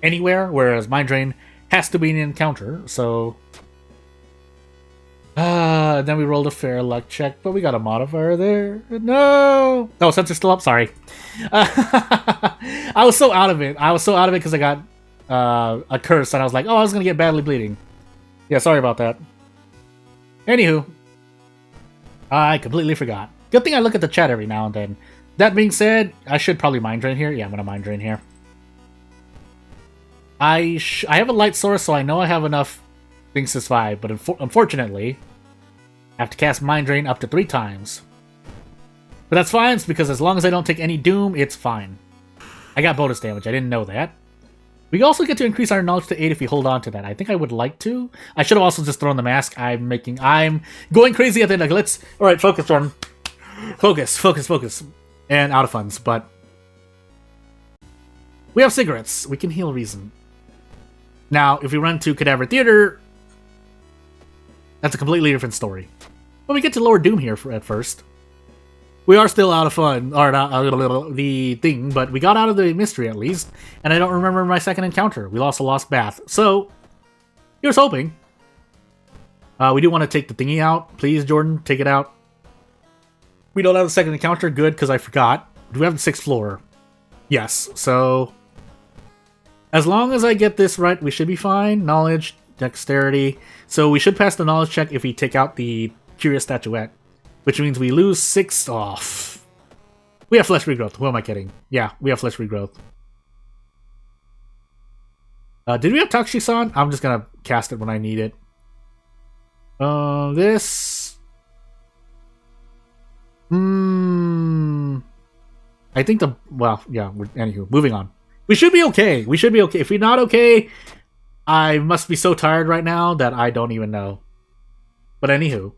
anywhere, whereas Mind Drain has to be an encounter, so... then we rolled a fair luck check, but we got a modifier there. No! Oh, sensor's still up? Sorry. I was so out of it. Because I got a curse, and I was like, oh, I was going to get badly bleeding. Yeah, sorry about that. Anywho. I completely forgot. Good thing I look at the chat every now and then. That being said, I should probably Mind Drain here. Yeah, I'm going to Mind Drain here. I have a light source, so I know I have enough things to survive, but unfortunately, I have to cast Mind Drain up to 3 times. But that's fine, because as long as I don't take any Doom, it's fine. I got bonus damage, I didn't know that. We also get to increase our knowledge to 8 if we hold on to that. I think I would like to. I should have also just thrown the mask. I'm going crazy at the end. Like, alright, focus, Jordan. Focus. And out of funds, but... We have cigarettes. We can heal Reason. Now, if we run to Cadaver Theater... That's a completely different story. But we get to Lower Doom here at first. We are still out of fun, or not the thing, but we got out of the mystery at least, and I don't remember my second encounter. We lost a lost bath. So, here's hoping. We do want to take the thingy out. Please, Jordan, take it out. We don't have a second encounter. Good, because I forgot. Do we have the 6th floor? Yes, so... as long as I get this right, we should be fine. Knowledge, dexterity. So we should pass the knowledge check if we take out the Curious Statuette. Which means we lose 6 off. We have flesh regrowth. Who am I kidding? Yeah, we have flesh regrowth. Did we have Takshisan? I'm just gonna cast it when I need it. This... I think the... well, yeah, anywho, moving on. We should be okay. We should be okay. If we're not okay, I must be so tired right now that I don't even know. But anywho.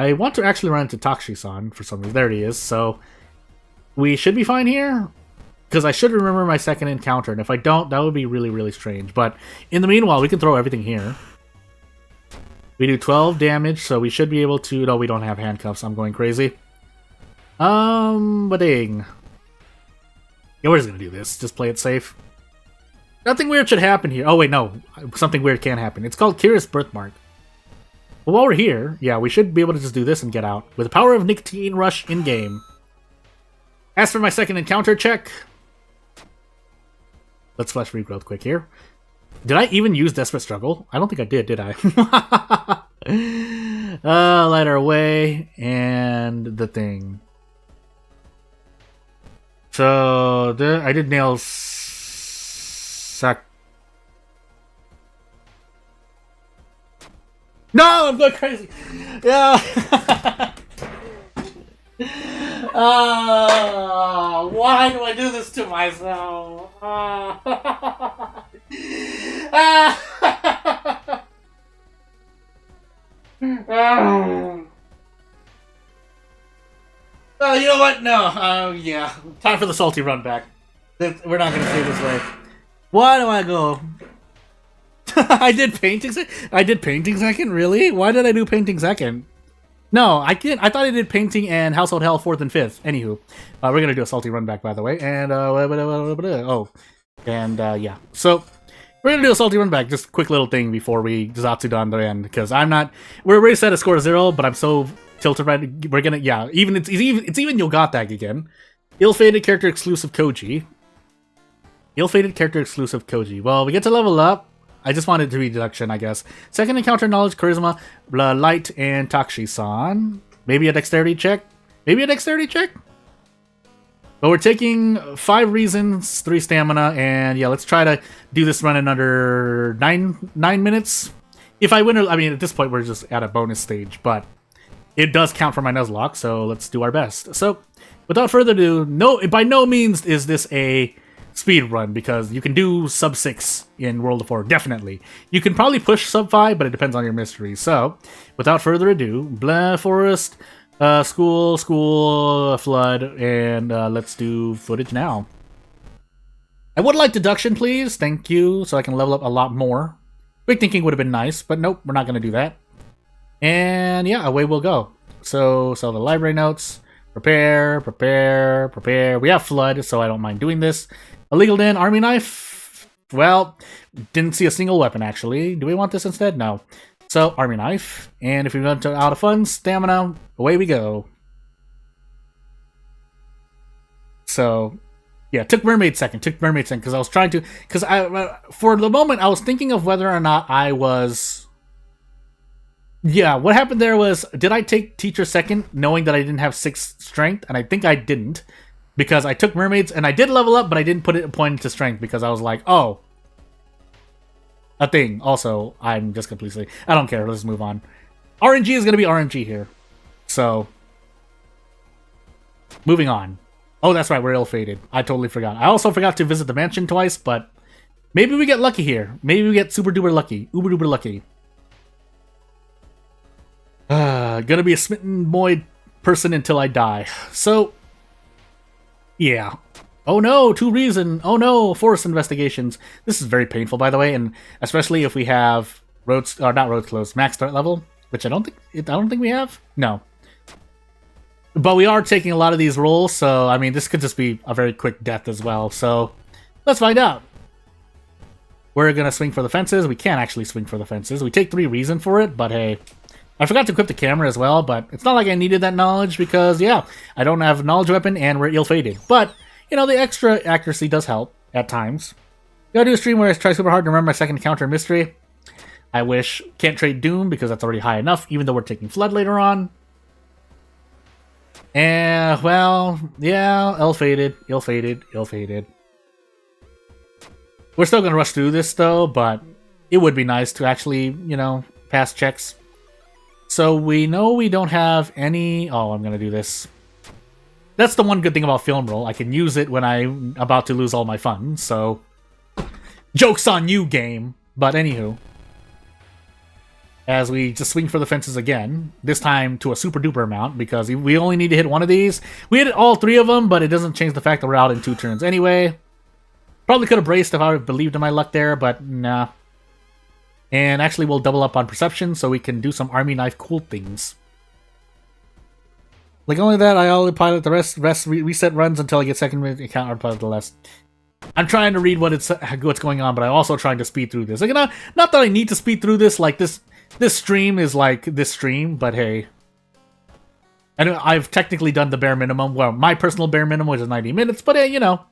I want to actually run into Takshisan for some reason. There he is. So we should be fine here. Because I should remember my second encounter. And if I don't, that would be really, really strange. But in the meanwhile, we can throw everything here. We do 12 damage, so we should be able to... no, we don't have handcuffs. I'm going crazy. But dang. Yeah, we're just gonna do this. Just play it safe. Nothing weird should happen here. Oh, wait, no. Something weird can happen. It's called Curious Birthmark. But while we're here, yeah, we should be able to just do this and get out. With the power of Nicotine Rush in-game. As for my second encounter check... let's flesh regrowth quick here. Did I even use Desperate Struggle? I don't think I did I? Light our way, and the thing. So, I did nail sack. No, I'm going crazy. Yeah. Why do I do this to myself? Oh, you know what? No. Yeah. Time for the salty run back. We're not going to stay this way. Why do I go? I did painting second? Really? Why did I do painting second? No, I can't. I thought I did painting and household hell 4th and 5th. Anywho, we're going to do a salty run back, by the way. And, yeah. So, we're going to do a salty run back. Just a quick little thing before we Zatsu on the end. Because I'm not... we're already set a score of 0, but I'm so... tilted right. We're gonna, yeah. It's even Yogatag again. Ill-fated character exclusive Koji. Ill-fated character exclusive Koji. Well, we get to level up. I just wanted to read deduction, I guess. Second encounter knowledge, charisma, light, and Takshisan. Maybe a dexterity check. Maybe a dexterity check. But we're taking 5 reasons, 3 stamina, and yeah, let's try to do this run in under 9 minutes. If I win, I mean, at this point we're just at a bonus stage, but. It does count for my Nuzlocke, so let's do our best. So, without further ado, by no means is this a speed run, because you can do sub 6 in World of 4, definitely. You can probably push sub 5, but it depends on your mystery. So, without further ado, blah, forest, school, flood, and let's do footage now. I would like deduction, please. Thank you, so I can level up a lot more. Quick thinking would have been nice, but nope, we're not going to do that. And yeah, away we'll go. So the library notes. Prepare. We have flood, so I don't mind doing this. Illegal den, army knife. Well, didn't see a single weapon actually. Do we want this instead? No. So army knife. And if we run out of funds, stamina, away we go. So yeah, took mermaid second because I was trying to, because for the moment I was thinking of whether or not I was. Yeah, what happened there was, did I take teacher second knowing that I didn't have 6 strength? And I think I didn't, because I took mermaids and I did level up, but I didn't put it point into strength because I was like, oh, a thing. Also, I'm just completely, I don't care, let's move on. RNG is going to be RNG here. So, moving on. Oh, that's right, we're ill-fated. I totally forgot. I also forgot to visit the mansion twice, but maybe we get lucky here. Maybe we get super duper lucky. Uber duper lucky. Gonna be a smitten boy person until I die. So, yeah. Oh no, 2 reason. Oh no, forest investigations. This is very painful, by the way, and especially if we have roads, or not roads closed, max start level, which I don't think we have. No. But we are taking a lot of these rolls, so I mean, this could just be a very quick death as well. So let's find out. We're gonna swing for the fences. We can't actually swing for the fences. We take 3 reason for it, but hey. I forgot to equip the camera as well, but it's not like I needed that knowledge because, yeah, I don't have a knowledge weapon and we're ill-fated. But, you know, the extra accuracy does help at times. Gotta do a stream where I try super hard to remember my second encounter in Mystery. I wish. Can't trade Doom because that's already high enough, even though we're taking Flood later on. And, well, yeah, ill-fated, ill-fated, ill-fated. We're still gonna rush through this, though, but it would be nice to actually, you know, pass checks. So we know we don't have any... Oh, I'm going to do this. That's the one good thing about Film Roll. I can use it when I'm about to lose all my funds, so... Joke's on you, game! But anywho. As we just swing for the fences again. This time to a super duper amount, because we only need to hit one of these. We hit all 3 of them, but it doesn't change the fact that we're out in 2 turns anyway. Probably could have braced if I believed in my luck there, but nah. And actually, we'll double up on perception so we can do some army knife cool things. Like only that, I only pilot the rest reset runs until I get second encounter pilot the less. I'm trying to read what's going on, but I'm also trying to speed through this. Like, not that I need to speed through this. Like this stream is like this stream, but hey. And I've technically done the bare minimum. Well, my personal bare minimum, which is 90 minutes, but hey, you know.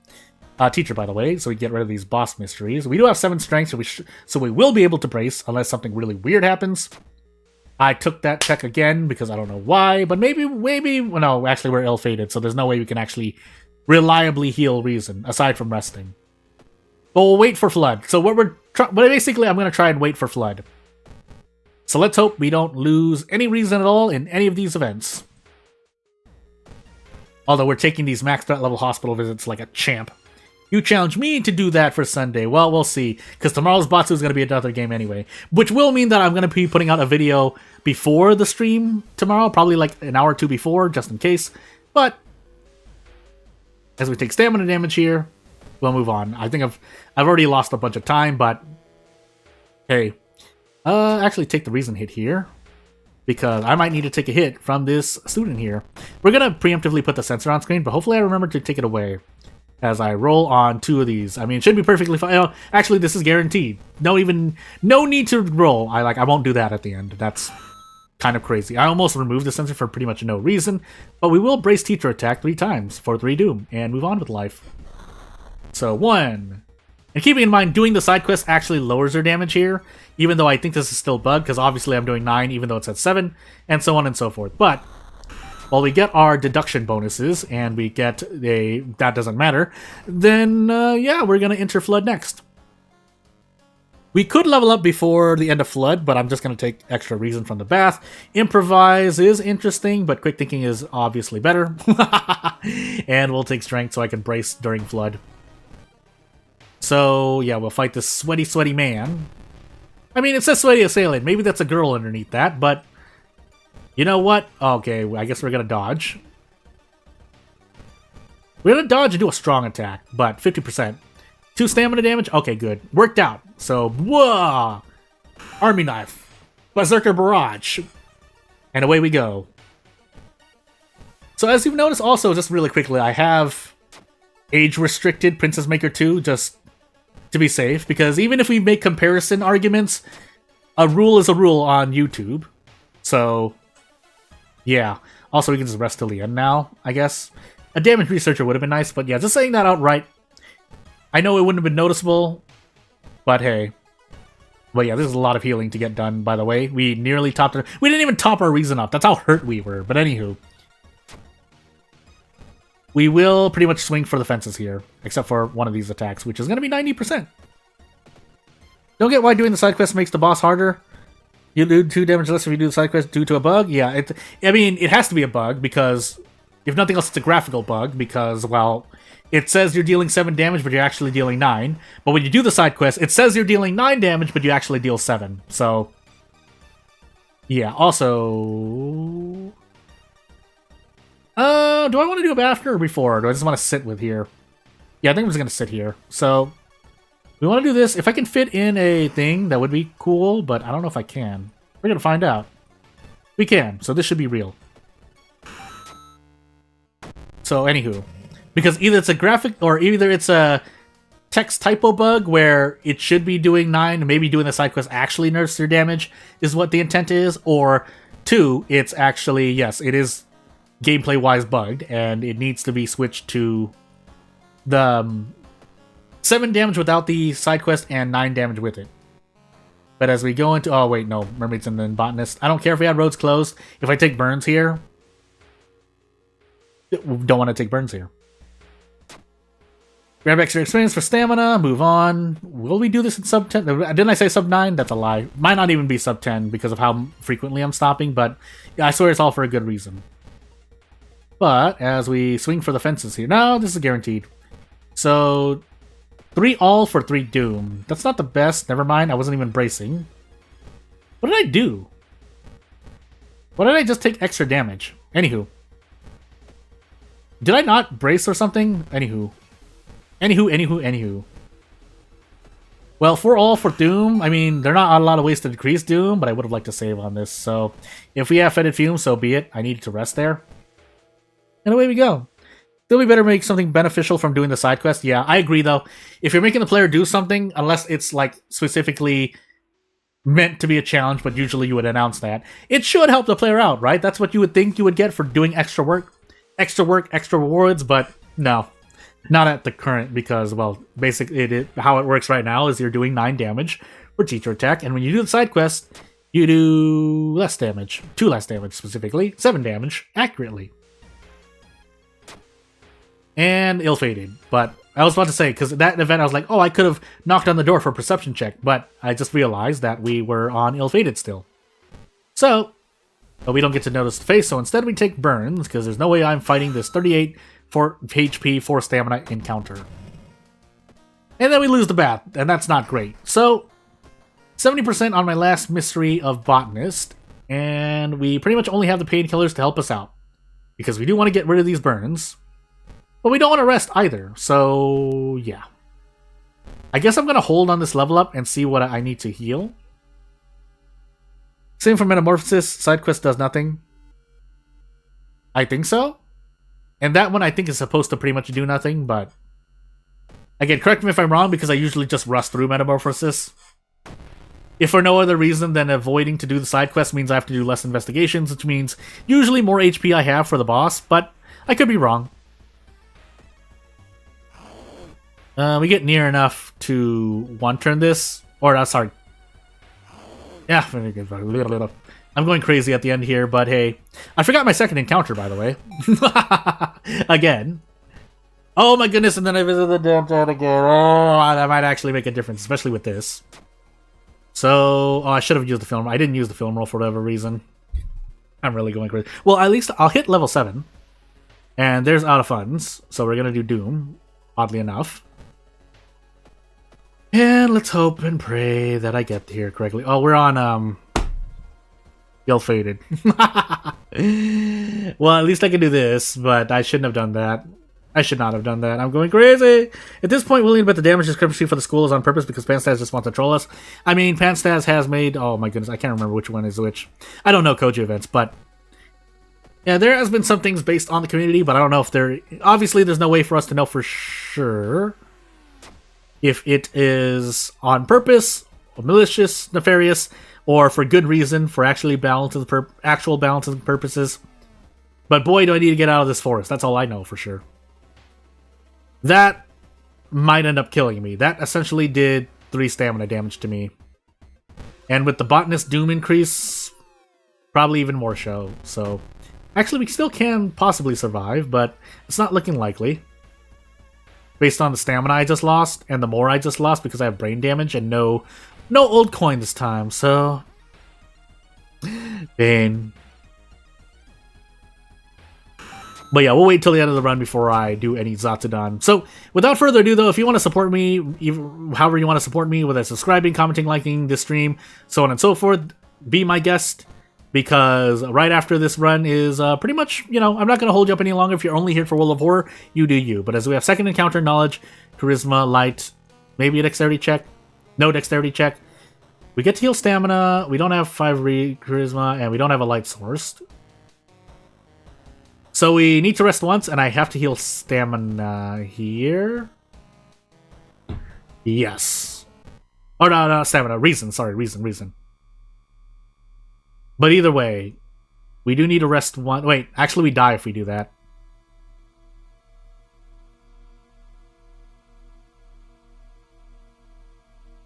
Teacher, by the way, so we get rid of these boss mysteries. We do have 7 strength, so we will be able to brace unless something really weird happens. I took that check again because I don't know why, but maybe, well, no, actually we're ill-fated, so there's no way we can actually reliably heal Reason, aside from resting. But we'll wait for Flood. So basically I'm going to try and wait for Flood. So let's hope we don't lose any Reason at all in any of these events. Although we're taking these max threat level hospital visits like a champ. You challenge me to do that for Sunday. Well, we'll see, because tomorrow's Batsu is going to be another game anyway. Which will mean that I'm going to be putting out a video before the stream tomorrow, probably like an hour or 2 before, just in case. But, as we take stamina damage here, we'll move on. I think I've already lost a bunch of time, but, hey. Actually take the Reason hit here, because I might need to take a hit from this student here. We're going to preemptively put the sensor on screen, but hopefully I remember to take it away. As I roll on 2 of these. I mean, it should be perfectly fine. Oh, actually, this is guaranteed. No need to roll. I won't do that at the end. That's kind of crazy. I almost removed the sensor for pretty much no reason, but we will brace teacher attack 3 times for 3 doom and move on with life. So 1. And keeping in mind, doing the side quest actually lowers their damage here, even though I think this is still bugged, because obviously I'm doing 9 even though it's at 7, and so on and so forth. But while we get our deduction bonuses, and we get that doesn't matter, then, yeah, we're gonna enter Flood next. We could level up before the end of Flood, but I'm just gonna take extra Reason from the bath. Improvise is interesting, but Quick Thinking is obviously better. And we'll take Strength so I can brace during Flood. So, yeah, we'll fight this sweaty man. I mean, it says Sweaty Assailant. Maybe that's a girl underneath that, but... You know what? Okay, I guess we're gonna dodge. We're gonna dodge and do a strong attack, but 50%. 2 stamina damage? Okay, good. Worked out. So, whoa! Army Knife. Berserker Barrage. And away we go. So as you've noticed also, just really quickly, I have age-restricted Princess Maker 2, just to be safe, because even if we make comparison arguments, a rule is a rule on YouTube. So... yeah. Also, we can just rest till the end now, I guess. A damage researcher would have been nice, but yeah, just saying that outright. I know it wouldn't have been noticeable, but hey. But yeah, this is a lot of healing to get done, by the way. We nearly topped it. We didn't even top our Reason up. That's how hurt we were. But anywho. We will pretty much swing for the fences here, except for one of these attacks, which is going to be 90%. Don't get why doing the side quest makes the boss harder. You do 2 damage less if you do the side quest due to a bug? Yeah, I mean, it has to be a bug, because if nothing else, it's a graphical bug, because, well, it says you're dealing 7 damage, but you're actually dealing 9. But when you do the side quest, it says you're dealing 9 damage, but you actually deal 7. So, yeah, also... do I want to do it after or before? Or do I just want to sit with here? Yeah, I think I'm just going to sit here. So, We want to do this. If I can fit in a thing, that would be cool, but I don't know if I can. We're going to find out. We can, so this should be real. So, anywho. Because either it's a graphic, or either it's a text typo bug where it should be doing 9, and maybe doing the side quest actually nerfs your damage, is what the intent is, or 2, it's actually, yes, it is gameplay-wise bugged, and it needs to be switched to the 7 damage without the side quest and 9 damage with it. But as we go into... Oh, wait, no. Mermaids and then Botanist. I don't care if we had roads closed. If I take burns here... Don't want to take burns here. Grab extra experience for stamina. Move on. Will we do this in sub 10? Didn't I say sub 9? That's a lie. Might not even be sub 10 because of how frequently I'm stopping. But yeah, I swear it's all for a good reason. But as we swing for the fences here... No, this is guaranteed. So... 3 all for 3 doom. That's not the best. Never mind. I wasn't even bracing. What did I do? Why did I just take extra damage? Anywho. Did I not brace or something? Anywho. Well, 4 all for doom. I mean, there are not a lot of ways to decrease doom, but I would have liked to save on this. So, if we have fetid fumes, so be it. I needed to rest there. And away we go. Still, we better make something beneficial from doing the side quest. Yeah, I agree, though. If you're making the player do something, unless it's, like, specifically meant to be a challenge, but usually you would announce that, it should help the player out, right? That's what you would think you would get for doing extra work. Extra rewards, but no. Not at the current, because, well, basically, how it works right now is you're doing 9 damage for teacher attack, and when you do the side quest, you do less damage. 2 less damage, specifically. 7 damage, accurately. And ill-fated. But I was about to say, because that event I was like, oh, I could have knocked on the door for a perception check, but I just realized that we were on ill-fated still. So, but we don't get to notice the face, so instead we take burns, because there's no way I'm fighting this 38 for HP, 4 stamina encounter. And then we lose the bath, and that's not great. So, 70% on my last mystery of Botanist, and we pretty much only have the painkillers to help us out. Because we do want to get rid of these burns. But we don't want to rest either, so yeah. I guess I'm going to hold on this level up and see what I need to heal. Same for Metamorphosis, side quest does nothing. I think so. And that one I think is supposed to pretty much do nothing, but... Again, correct me if I'm wrong, because I usually just rush through Metamorphosis. If for no other reason than avoiding to do the side quest means I have to do less investigations, which means usually more HP I have for the boss, but I could be wrong. We get near enough to one-turn this. Or, sorry. Yeah, I'm going crazy at the end here, but hey. I forgot my second encounter, by the way. Again. Oh my goodness, and then I visit the damn town again. Oh, that might actually make a difference, especially with this. So, I should have used the film. I didn't use the film roll for whatever reason. I'm really going crazy. Well, at least I'll hit level 7. And there's out of funds, so we're going to do Doom, oddly enough. And let's hope and pray that I get here correctly. Oh, we're on, ill-fated. Well, at least I can do this, but I shouldn't have done that. I should not have done that. I'm going crazy! At this point, we'll need to bet the damage discrepancy for the school is on purpose because Panstaz just wants to troll us. I mean, Panstaz has made... Oh my goodness, I can't remember which one is which. I don't know Koji events, but... Yeah, there has been some things based on the community, but I don't know if they're... Obviously, there's no way for us to know for sure if it is on purpose, or malicious, nefarious, or for good reason, for actually actual balancing purposes. But boy, do I need to get out of this forest. That's all I know for sure. That might end up killing me. That essentially did 3 stamina damage to me. And with the Botanist Doom increase, probably even more so. Actually, we still can possibly survive, but it's not looking likely. Based on the stamina I just lost, and the more I just lost because I have brain damage and no old coin this time, so... Pain. But yeah, we'll wait till the end of the run before I do any Zatsudan. So, without further ado though, if you want to support me, however you want to support me, whether it's subscribing, commenting, liking this stream, so on and so forth, be my guest. Because right after this run is pretty much, I'm not going to hold you up any longer. If you're only here for World of Horror, you do you. But as we have second encounter, knowledge, charisma, light, Maybe a dexterity check. No dexterity check. We get to heal stamina. We don't have 5 charisma, and we don't have a light source. So we need to rest once, and I have to heal stamina here. Yes. Oh, no, stamina. Reason. Sorry, reason. But either way, we do need to rest one. Wait, actually we die if we do that.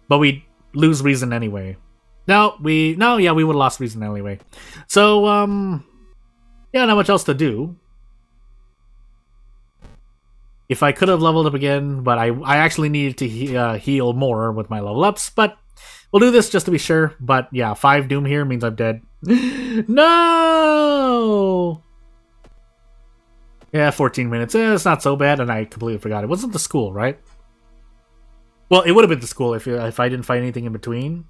But we lose reason anyway. Yeah, we would have lost reason anyway. So, yeah, not much else to do. If I could have leveled up again, but I actually needed to heal more with my level ups, but we'll do this just to be sure. But yeah, 5 doom here means I'm dead. No! Yeah, 14 minutes. It's not so bad, and I completely forgot. It wasn't the school, right? Well, it would have been the school if I didn't find anything in between.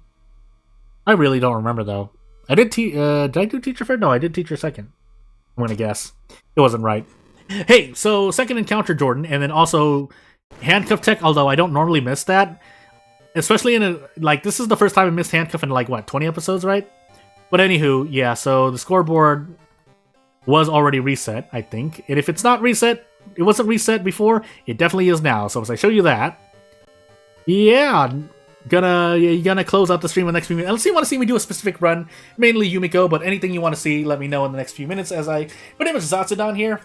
I really don't remember, though. I did did I do teacher fair? No, I did teacher second. I'm gonna guess. It wasn't right. Hey, so second encounter, Jordan, and then also handcuff tech, although I don't normally miss that. Especially in this is the first time I missed handcuff in, 20 episodes, right? But anywho, yeah, so the scoreboard was already reset, I think. And if it's not reset, it wasn't reset before, it definitely is now. So as I show you that, yeah, gonna close out the stream in the next few minutes. Unless you want to see me do a specific run, mainly Yumiko, but anything you want to see, let me know in the next few minutes as I pretty much Zatsudan here.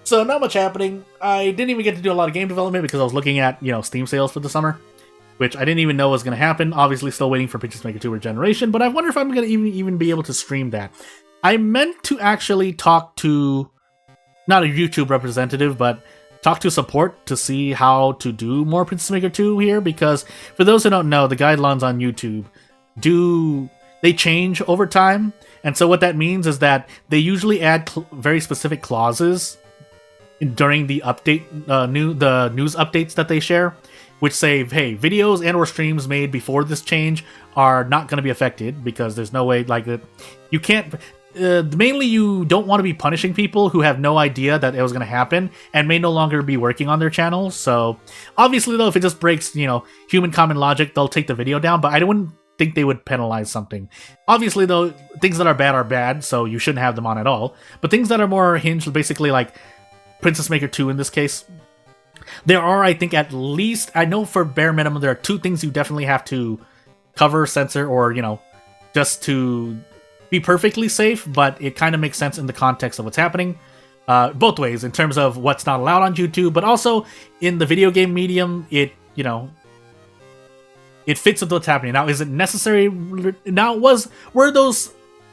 So not much happening. I didn't even get to do a lot of game development because I was looking at, Steam sales for the summer, which I didn't even know was going to happen. Obviously still waiting for Princess Maker 2 Regeneration, but I wonder if I'm going to even be able to stream that. I meant to actually talk to, not a YouTube representative, but talk to support to see how to do more Princess Maker 2 here, because for those who don't know, the guidelines on YouTube they change over time, and so what that means is that they usually add very specific clauses during the update, the news updates that they share, which say, hey, videos and or streams made before this change are not going to be affected, because there's no way, you can't, mainly you don't want to be punishing people who have no idea that it was going to happen and may no longer be working on their channels. So obviously though, if it just breaks, human common logic, they'll take the video down, but I wouldn't think they would penalize something. Obviously though, things that are bad, so you shouldn't have them on at all, but things that are more hinged, basically like Princess Maker 2 in this case, there are, I think, at least, I know for bare minimum, there are 2 things you definitely have to cover, censor, or, just to be perfectly safe, but it kind of makes sense in the context of what's happening. Both ways, in terms of what's not allowed on YouTube, but also in the video game medium, it fits with what's happening. Now, is it necessary? Now, were those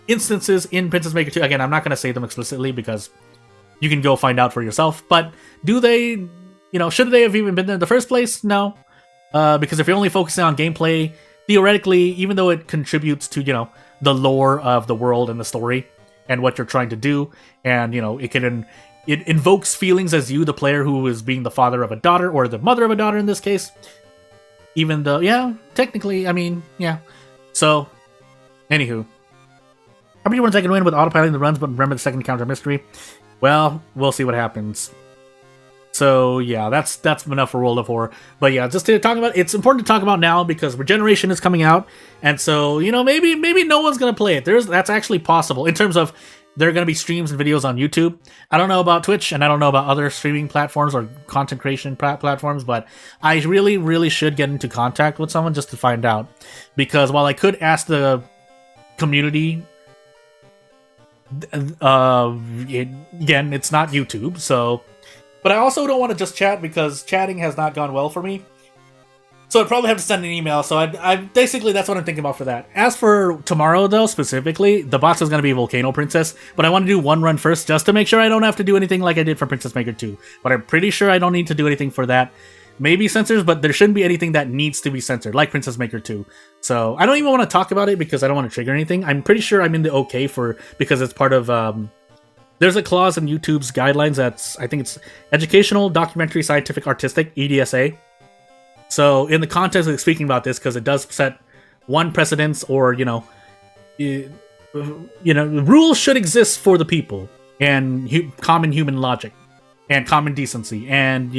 instances in Princess Maker 2? Again, I'm not going to say them explicitly because you can go find out for yourself, but do they, should they have even been there in the first place? No. Because if you're only focusing on gameplay, theoretically, even though it contributes to, the lore of the world and the story and what you're trying to do, and, it invokes feelings as you, the player who is being the father of a daughter, or the mother of a daughter in this case, even though, yeah, technically, I mean, yeah. So, anywho. How many runs I can win with autopiloting the runs, but remember the second encounter mystery? Well, we'll see what happens. So yeah, that's enough for World of War. But yeah, just to talk about, it's important to talk about now because Regeneration is coming out, and so maybe no one's gonna play it. That's actually possible in terms of there are gonna be streams and videos on YouTube. I don't know about Twitch, and I don't know about other streaming platforms or content creation platforms, but I really should get into contact with someone just to find out, because while I could ask the community. Again, it's not YouTube, so... But I also don't want to just chat, because chatting has not gone well for me. So I'd probably have to send an email, so I basically, that's what I'm thinking about for that. As for tomorrow, though, specifically, the boss is going to be Volcano Princess, but I want to do one run first, just to make sure I don't have to do anything like I did for Princess Maker 2. But I'm pretty sure I don't need to do anything for that. Maybe censors, but there shouldn't be anything that needs to be censored, like Princess Maker 2. So I don't even want to talk about it because I don't want to trigger anything. I'm pretty sure I'm in the okay because it's part of, there's a clause in YouTube's guidelines that's, I think it's Educational, Documentary, Scientific, Artistic, EDSA. So in the context of speaking about this, because it does set one precedence, or, rules should exist for the people, and common human logic, and common decency, and,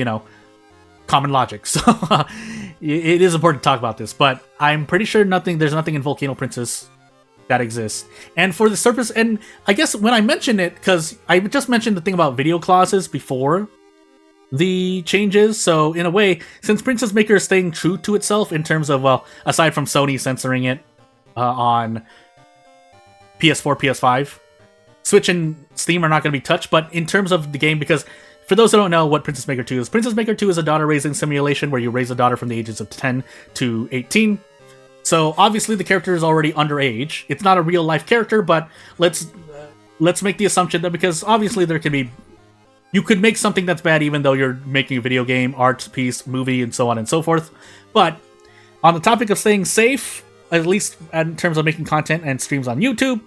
common logic. So it is important to talk about this, but I'm pretty sure there's nothing in Volcano Princess that exists. And for the purpose, and I guess when I mention it, because I just mentioned the thing about video clauses before the changes, so in a way, since Princess Maker is staying true to itself in terms of, well, aside from Sony censoring it on PS4, PS5, Switch and Steam are not going to be touched, but in terms of the game, because for those who don't know what Princess Maker 2 is, Princess Maker 2 is a daughter-raising simulation where you raise a daughter from the ages of 10 to 18. So obviously the character is already underage. It's not a real-life character, but let's make the assumption that because obviously you could make something that's bad even though you're making a video game, art piece, movie, and so on and so forth. But on the topic of staying safe, at least in terms of making content and streams on YouTube,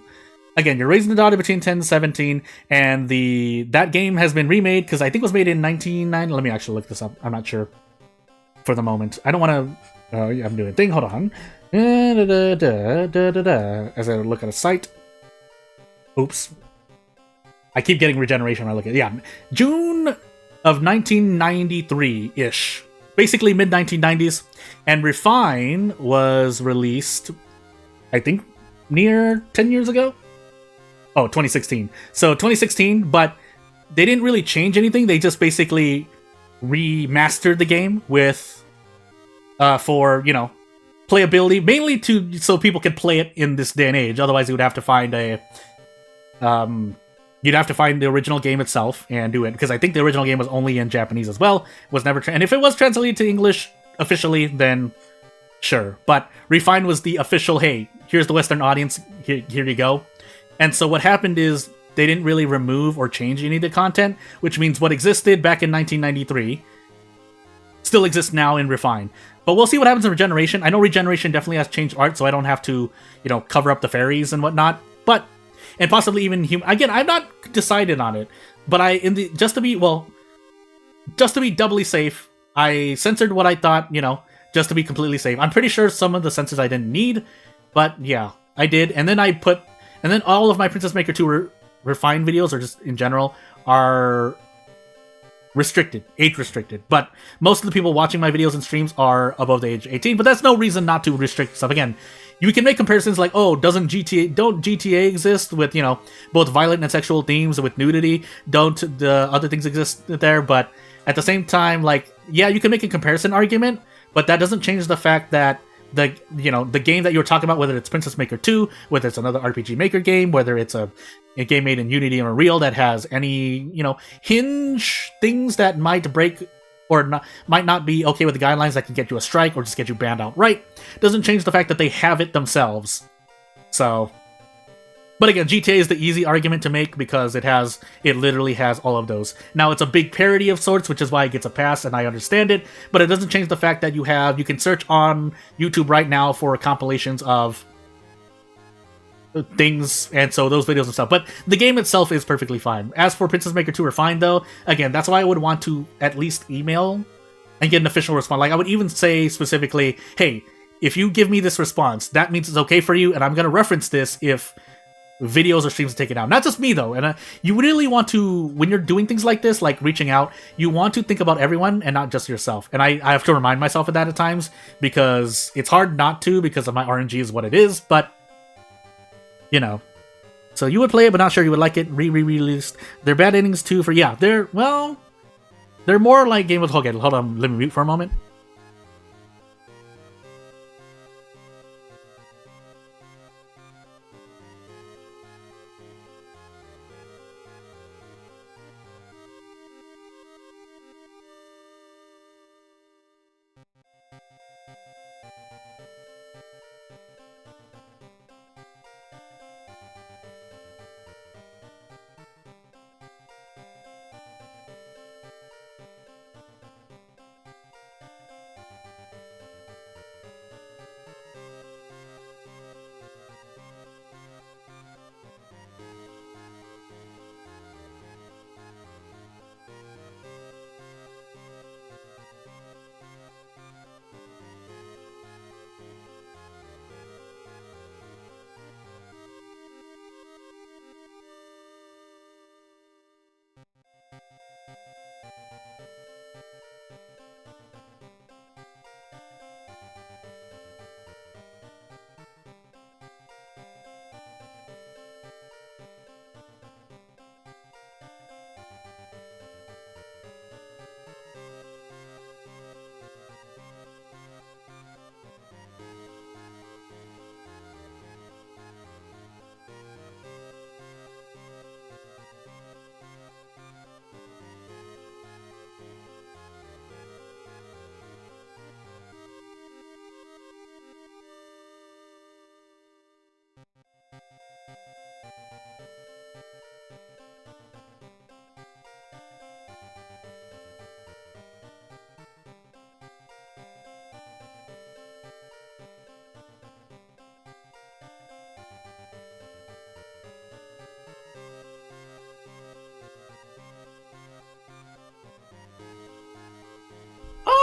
again, you're raising the daughter between 10 and 17, and that game has been remade, because I think it was made in 1990. Let me actually look this up. I'm not sure for the moment. I don't want to... I'm doing a thing. Hold on. As I look at a site. Oops. I keep getting regeneration when I look at it. Yeah. June of 1993-ish. Basically mid-1990s. And Refine was released, I think, near 10 years ago? Oh, 2016. So 2016, but they didn't really change anything. They just basically remastered the game with, for, playability, mainly so people can play it in this day and age. Otherwise, you would have to find you'd have to find the original game itself and do it, because I think the original game was only in Japanese as well. Was never, and if it was translated to English officially, then sure. But Refine was the official, hey, here's the Western audience, here you go. And so what happened is they didn't really remove or change any of the content, which means what existed back in 1993 still exists now in Refine. But we'll see what happens in Regeneration. I know Regeneration definitely has changed art, so I don't have to, cover up the fairies and whatnot. But, and possibly even again, I'm not decided on it. But just to be doubly safe, I censored what I thought, just to be completely safe. I'm pretty sure some of the censors I didn't need, but yeah, I did. And then all of my Princess Maker 2 Refine videos, or just in general, are restricted, age restricted. But most of the people watching my videos and streams are above the age of 18, but that's no reason not to restrict stuff. Again, you can make comparisons like, oh, don't GTA exist with, both violent and sexual themes with nudity? Don't the other things exist there? But at the same time, yeah, you can make a comparison argument, but that doesn't change the fact that the game that you're talking about, whether it's Princess Maker 2, whether it's another RPG Maker game, whether it's a game made in Unity and Unreal that has any, hinge things that might break or might not be okay with the guidelines that can get you a strike or just get you banned outright, doesn't change the fact that they have it themselves. So, but again, GTA is the easy argument to make because it literally has all of those. Now, it's a big parody of sorts, which is why it gets a pass, and I understand it, but it doesn't change the fact that you can search on YouTube right now for compilations of things, and so those videos and stuff. But the game itself is perfectly fine. As for Princess Maker 2 Refine, though, again, that's why I would want to at least email and get an official response. Like, I would even say specifically, hey, if you give me this response, that means it's okay for you, and I'm going to reference this if videos or streams take it down. Not just me, though. And you really want to, when you're doing things like this, like reaching out, you want to think about everyone and not just yourself. And I have to remind myself of that at times, because it's hard not to, because of my RNG is what it is, but, So you would play it, but not sure you would like it. Re-released. They're bad endings, too, they're more like Game of... Okay, hold on, let me mute for a moment.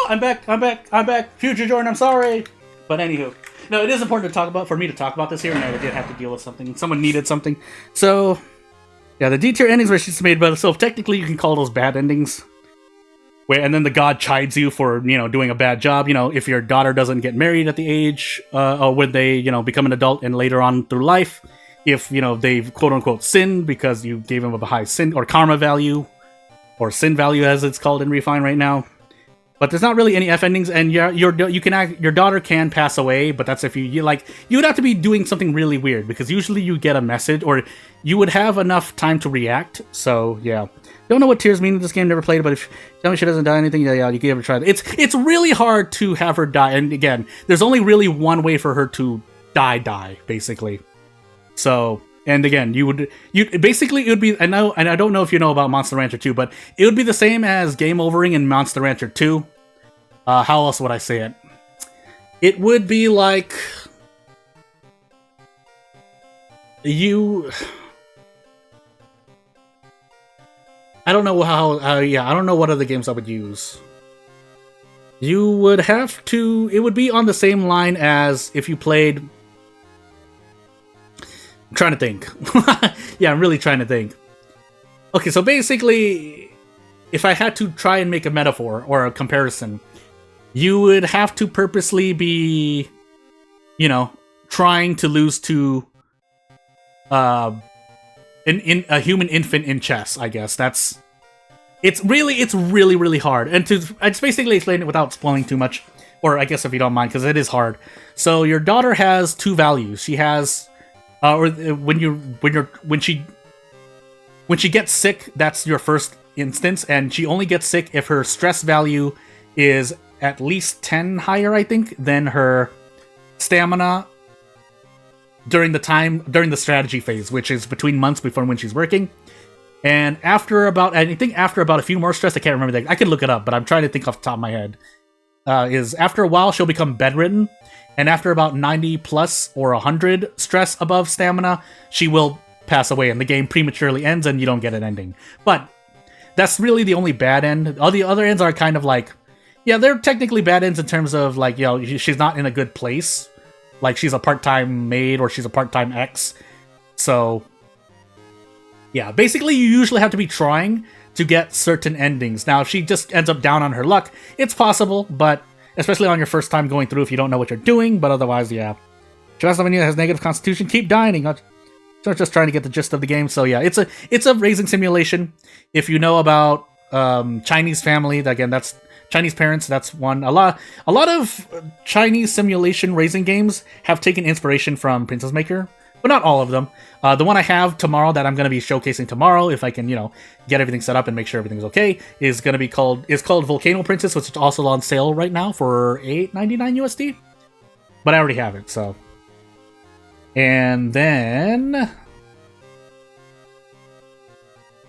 I'm back. Future Jordan, I'm sorry. But anywho, no, it is important to talk about, for me to talk about this here, and I did have to deal with something. Someone needed something. So, yeah, the D-tier endings were she's made, but so technically you can call those bad endings. Where, and then the god chides you for, doing a bad job. If your daughter doesn't get married at the age, or when they, become an adult and later on through life. If, they've quote-unquote sinned because you gave them a high sin or karma value, or sin value as it's called in Refine right now. But there's not really any F endings, and your daughter can pass away, but that's if you would have to be doing something really weird, because usually you get a message, or you would have enough time to react, so yeah. Don't know what tears mean in this game, never played it, but if tell me she doesn't die anything, yeah, you can give it a try. It's really hard to have her die, and again, there's only really one way for her to die, basically. So, and again, basically it would be, and I don't know if you know about Monster Rancher 2, but it would be the same as game overing in Monster Rancher 2. How else would I say it? It would be like I don't know I don't know what other games I would use. You would have to, it would be on the same line as if you played, I'm trying to think. Yeah, I'm really trying to think. Okay, so basically, if I had to try and make a metaphor or a comparison, you would have to purposely be, trying to lose to a human infant in chess, I guess. It's really hard. And I just basically explain it without spoiling too much, or I guess if you don't mind, because it is hard. So your daughter has two values. She has, when she gets sick, that's your first instance, and she only gets sick if her stress value is at least 10 higher, I think, than her stamina during the strategy phase, which is between months before when she's working. And after about a few more stress, I can't remember that. I could look it up, but I'm trying to think off the top of my head. Is after a while she'll become bedridden, and after about 90 plus or 100 stress above stamina, she will pass away, and the game prematurely ends, and you don't get an ending. But that's really the only bad end. All the other ends are kind of like, yeah, they're technically bad ends in terms of like, she's not in a good place. Like, she's a part-time maid or she's a part-time ex. So, yeah, basically you usually have to be trying to get certain endings. Now, if she just ends up down on her luck, it's possible, but especially on your first time going through if you don't know what you're doing, but otherwise, yeah. Trust someone that has negative constitution, keep dying. So just trying to get the gist of the game. So yeah, it's a raising simulation. If you know about Chinese family, again, that's Chinese parents, that's one. A lot of Chinese simulation raising games have taken inspiration from Princess Maker, but not all of them. The one I have tomorrow that I'm going to be showcasing tomorrow, if I can, get everything set up and make sure everything's okay, is called Volcano Princess, which is also on sale right now for $8.99 USD. But I already have it, so. And then,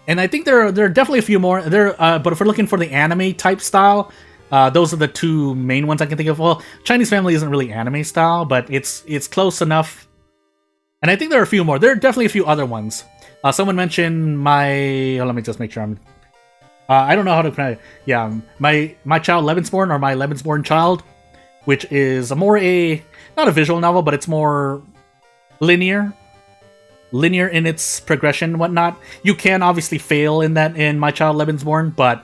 and I think there are definitely a few more there. But if we're looking for the anime type style, those are the two main ones I can think of. Well, Chinese Family isn't really anime style, but it's close enough. And I think there are a few more. There are definitely a few other ones. Someone mentioned let me just make sure I'm. I don't know how to pronounce it. Yeah, my child Lebensborn, or my Lebensborn child, which is not a visual novel, but it's more linear in its progression and whatnot. You can obviously fail in My Child Lebensborn, but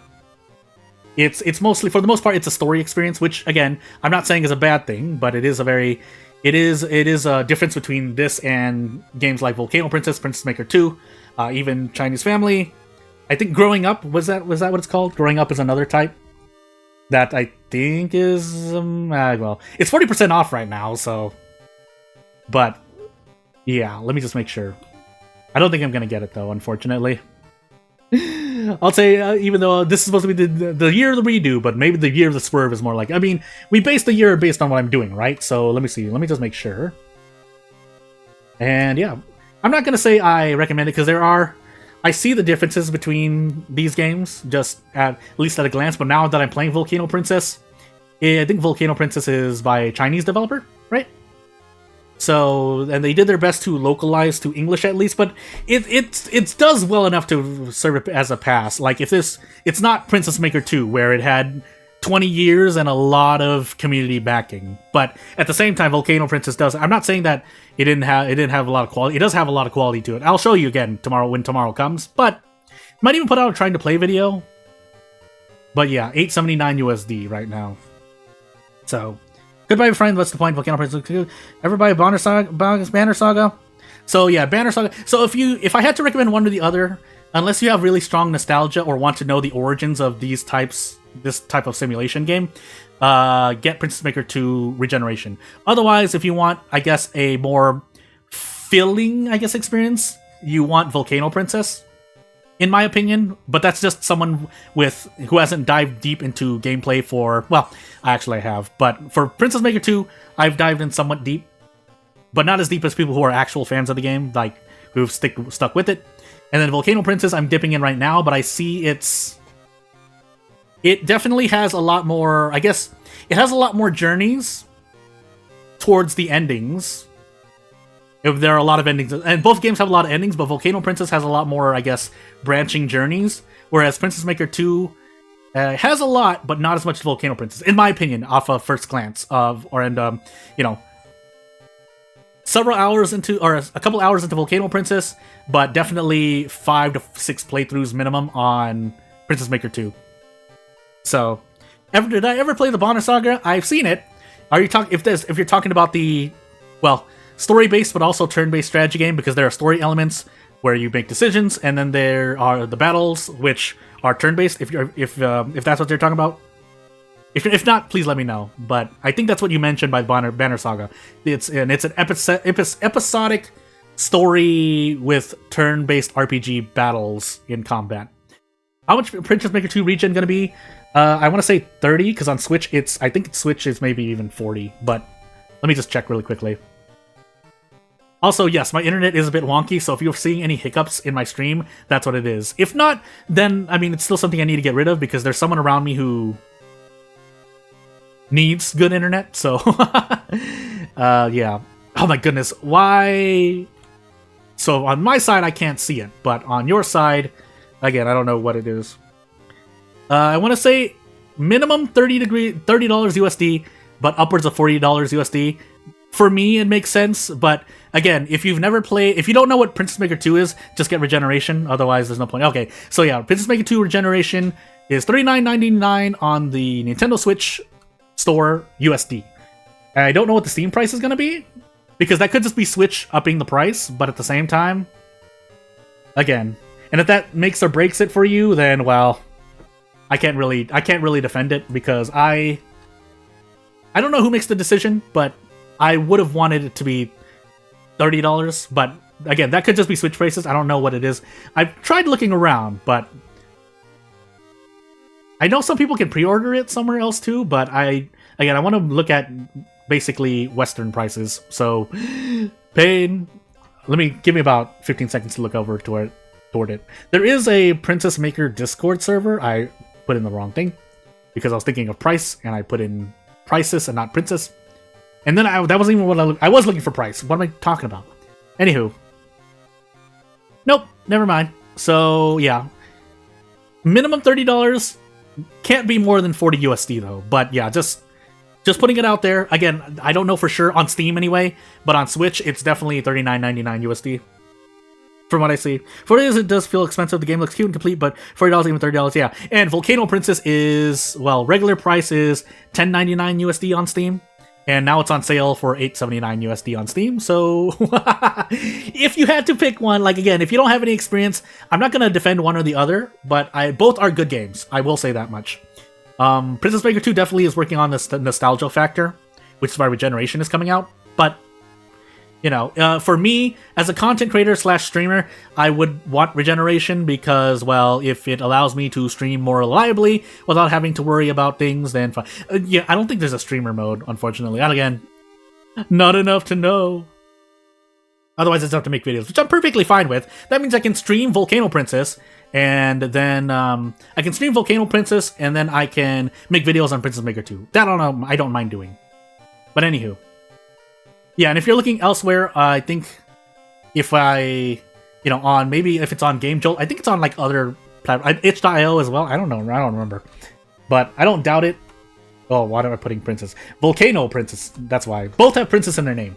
it's mostly, for the most part, it's a story experience, which again, I'm not saying is a bad thing, but it is a difference between this and games like Volcano Princess, Princess Maker 2, even Chinese Family. I think Growing Up, was that what it's called? Growing Up is another type that I think is well, it's 40% off right now, so, but yeah, let me just make sure. I don't think I'm gonna get it though, unfortunately. I'll say, even though this is supposed to be the year of the redo, but maybe the year of the swerve is more like, I mean, we base the year based on what I'm doing, right? So let me see. Let me just make sure. And yeah, I'm not gonna say I recommend it, because I see the differences between these games, just at least at a glance, but now that I'm playing Volcano Princess, I think Volcano Princess is by a Chinese developer, right? So, and they did their best to localize to English at least, but it does well enough to serve it as a pass. Like, if it's not Princess Maker 2, where it had 20 years and a lot of community backing. But at the same time, Volcano Princess does. I'm not saying that it didn't have a lot of quality. It does have a lot of quality to it. I'll show you again tomorrow when tomorrow comes. But might even put out a trying to play video. But yeah, $8.79 USD right now. So goodbye, friend. What's the point? Volcano Princess. Everybody, Banner Saga. So yeah, Banner Saga. So if I had to recommend one or the other, unless you have really strong nostalgia or want to know the origins of this type of simulation game, get Princess Maker 2 Regeneration. Otherwise, if you want, I guess, a more filling, experience, you want Volcano Princess, in my opinion. But that's just someone who hasn't dived deep into gameplay for, well, I have. But for Princess Maker 2, I've dived in somewhat deep, but not as deep as people who are actual fans of the game, like who've stuck with it. And then Volcano Princess, I'm dipping in right now, but I see it definitely has a lot more, it has a lot more journeys towards the endings. If there are a lot of endings, and both games have a lot of endings, but Volcano Princess has a lot more, branching journeys, whereas Princess Maker 2 has a lot, but not as much as Volcano Princess, in my opinion, off of first glance several hours into, or a couple hours into Volcano Princess, but definitely 5 to 6 playthroughs minimum on Princess Maker 2. So, did I ever play the Banner Saga? I've seen it. If you're talking about the, well, story-based but also turn-based strategy game, because there are story elements where you make decisions, and then there are the battles which are turn-based. If that's what you're talking about. If not, please let me know. But I think that's what you mentioned by Banner Saga. It's an episodic story with turn-based RPG battles in combat. How much Princess Maker 2 regen gonna be? I want to say 30, because on Switch I think Switch is maybe even 40. But let me just check really quickly. Also, yes, my internet is a bit wonky, so if you're seeing any hiccups in my stream, that's what it is. If not, then it's still something I need to get rid of, because there's someone around me who needs good internet, so yeah. Oh my goodness, why? So on my side I can't see it, but on your side, again, I don't know what it is. I want to say minimum $30 USD, but upwards of $40 USD. For me, it makes sense, but again, if you don't know what Princess Maker 2 is, just get Regeneration, otherwise there's no point. Okay, so yeah, Princess Maker 2 Regeneration is $39.99 on the Nintendo Switch store USD. And I don't know what the Steam price is going to be, because that could just be Switch upping the price, but at the same time, again, and if that makes or breaks it for you, then, well, I can't really defend it, because I don't know who makes the decision, but I would have wanted it to be $30, but again, that could just be Switch prices. I don't know what it is. I've tried looking around, but I know some people can pre-order it somewhere else too, but I want to look at basically Western prices. So, Pain, give me about 15 seconds to look over toward it. There is a Princess Maker Discord server. I put in the wrong thing because I was thinking of price, and I put in prices and not princess. And then that wasn't even what I was looking for price. What am I talking about? Anywho. Nope, never mind. So, yeah. Minimum $30. Can't be more than 40 USD though. But yeah, just putting it out there. Again, I don't know for sure on Steam anyway, but on Switch it's definitely $39.99 USD. From what I see. For it is, it does feel expensive. The game looks cute and complete, but $40, even $30, yeah. And Volcano Princess is, well, regular price is $10.99 USD on Steam. And now it's on sale for $8.79 USD on Steam. So if you had to pick one, again, if you don't have any experience, I'm not going to defend one or the other, but both are good games. I will say that much. Princess Maker 2 definitely is working on this nostalgia factor, which is why Regeneration is coming out. But, for me, as a content creator / streamer, I would want Regeneration because, well, if it allows me to stream more reliably without having to worry about things, then fine. Yeah, I don't think there's a streamer mode, unfortunately. And again, not enough to know. Otherwise, it's tough to make videos, which I'm perfectly fine with. That means I can stream Volcano Princess, and then I can stream Volcano Princess, and then I can make videos on Princess Maker 2. That I don't mind doing. But anywho. Yeah, and if you're looking elsewhere, I think if maybe if it's on Game Jolt, I think it's on other platforms, itch.io as well. I don't know, I don't remember, but I don't doubt it. Oh, why am I putting princess? Volcano princess. That's why. Both have princess in their name.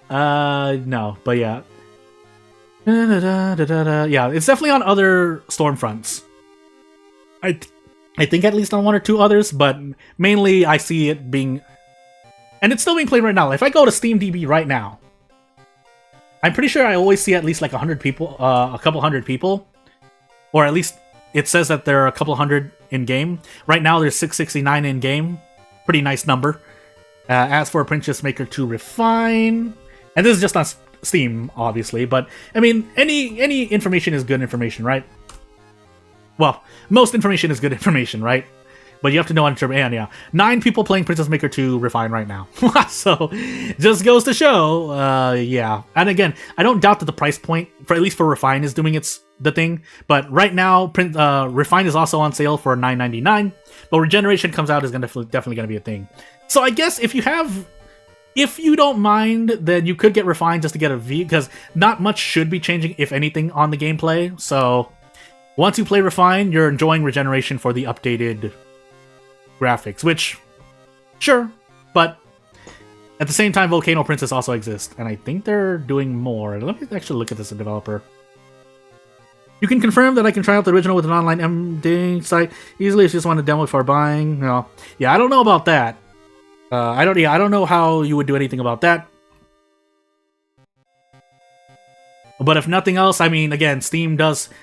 No, but yeah. Yeah, it's definitely on other Stormfronts. I think at least on one or two others, but mainly I see it being... And it's still being played right now. If I go to SteamDB right now, I'm pretty sure I always see at least like 100 people, a couple hundred people. Or at least it says that there are a couple hundred in-game. Right now there's 669 in-game. Pretty nice number. As for Princess Maker 2 Refine... And this is just on Steam, obviously, but, I mean, any information is good information, right? Well, most information is good information, right? But you have to know on term, and yeah, 9 people playing Princess Maker 2 Refine right now. So, just goes to show, yeah. And again, I don't doubt that the price point, for at least for Refine, is doing the thing. But right now, Refine is also on sale for $9.99. But Regeneration comes out is definitely going to be a thing. So I guess if you don't mind, then you could get Refine just to get a V, because not much should be changing, if anything, on the gameplay. So once you play Refine, you're enjoying Regeneration for the updated graphics, which, sure, but at the same time, Volcano Princess also exists, and I think they're doing more. Let me actually look at this as a developer. You can confirm that I can try out the original with an online MD site easily if you just want to demo before buying. No. Yeah, I don't know about that. I don't know how you would do anything about that. But if nothing else, I mean, again,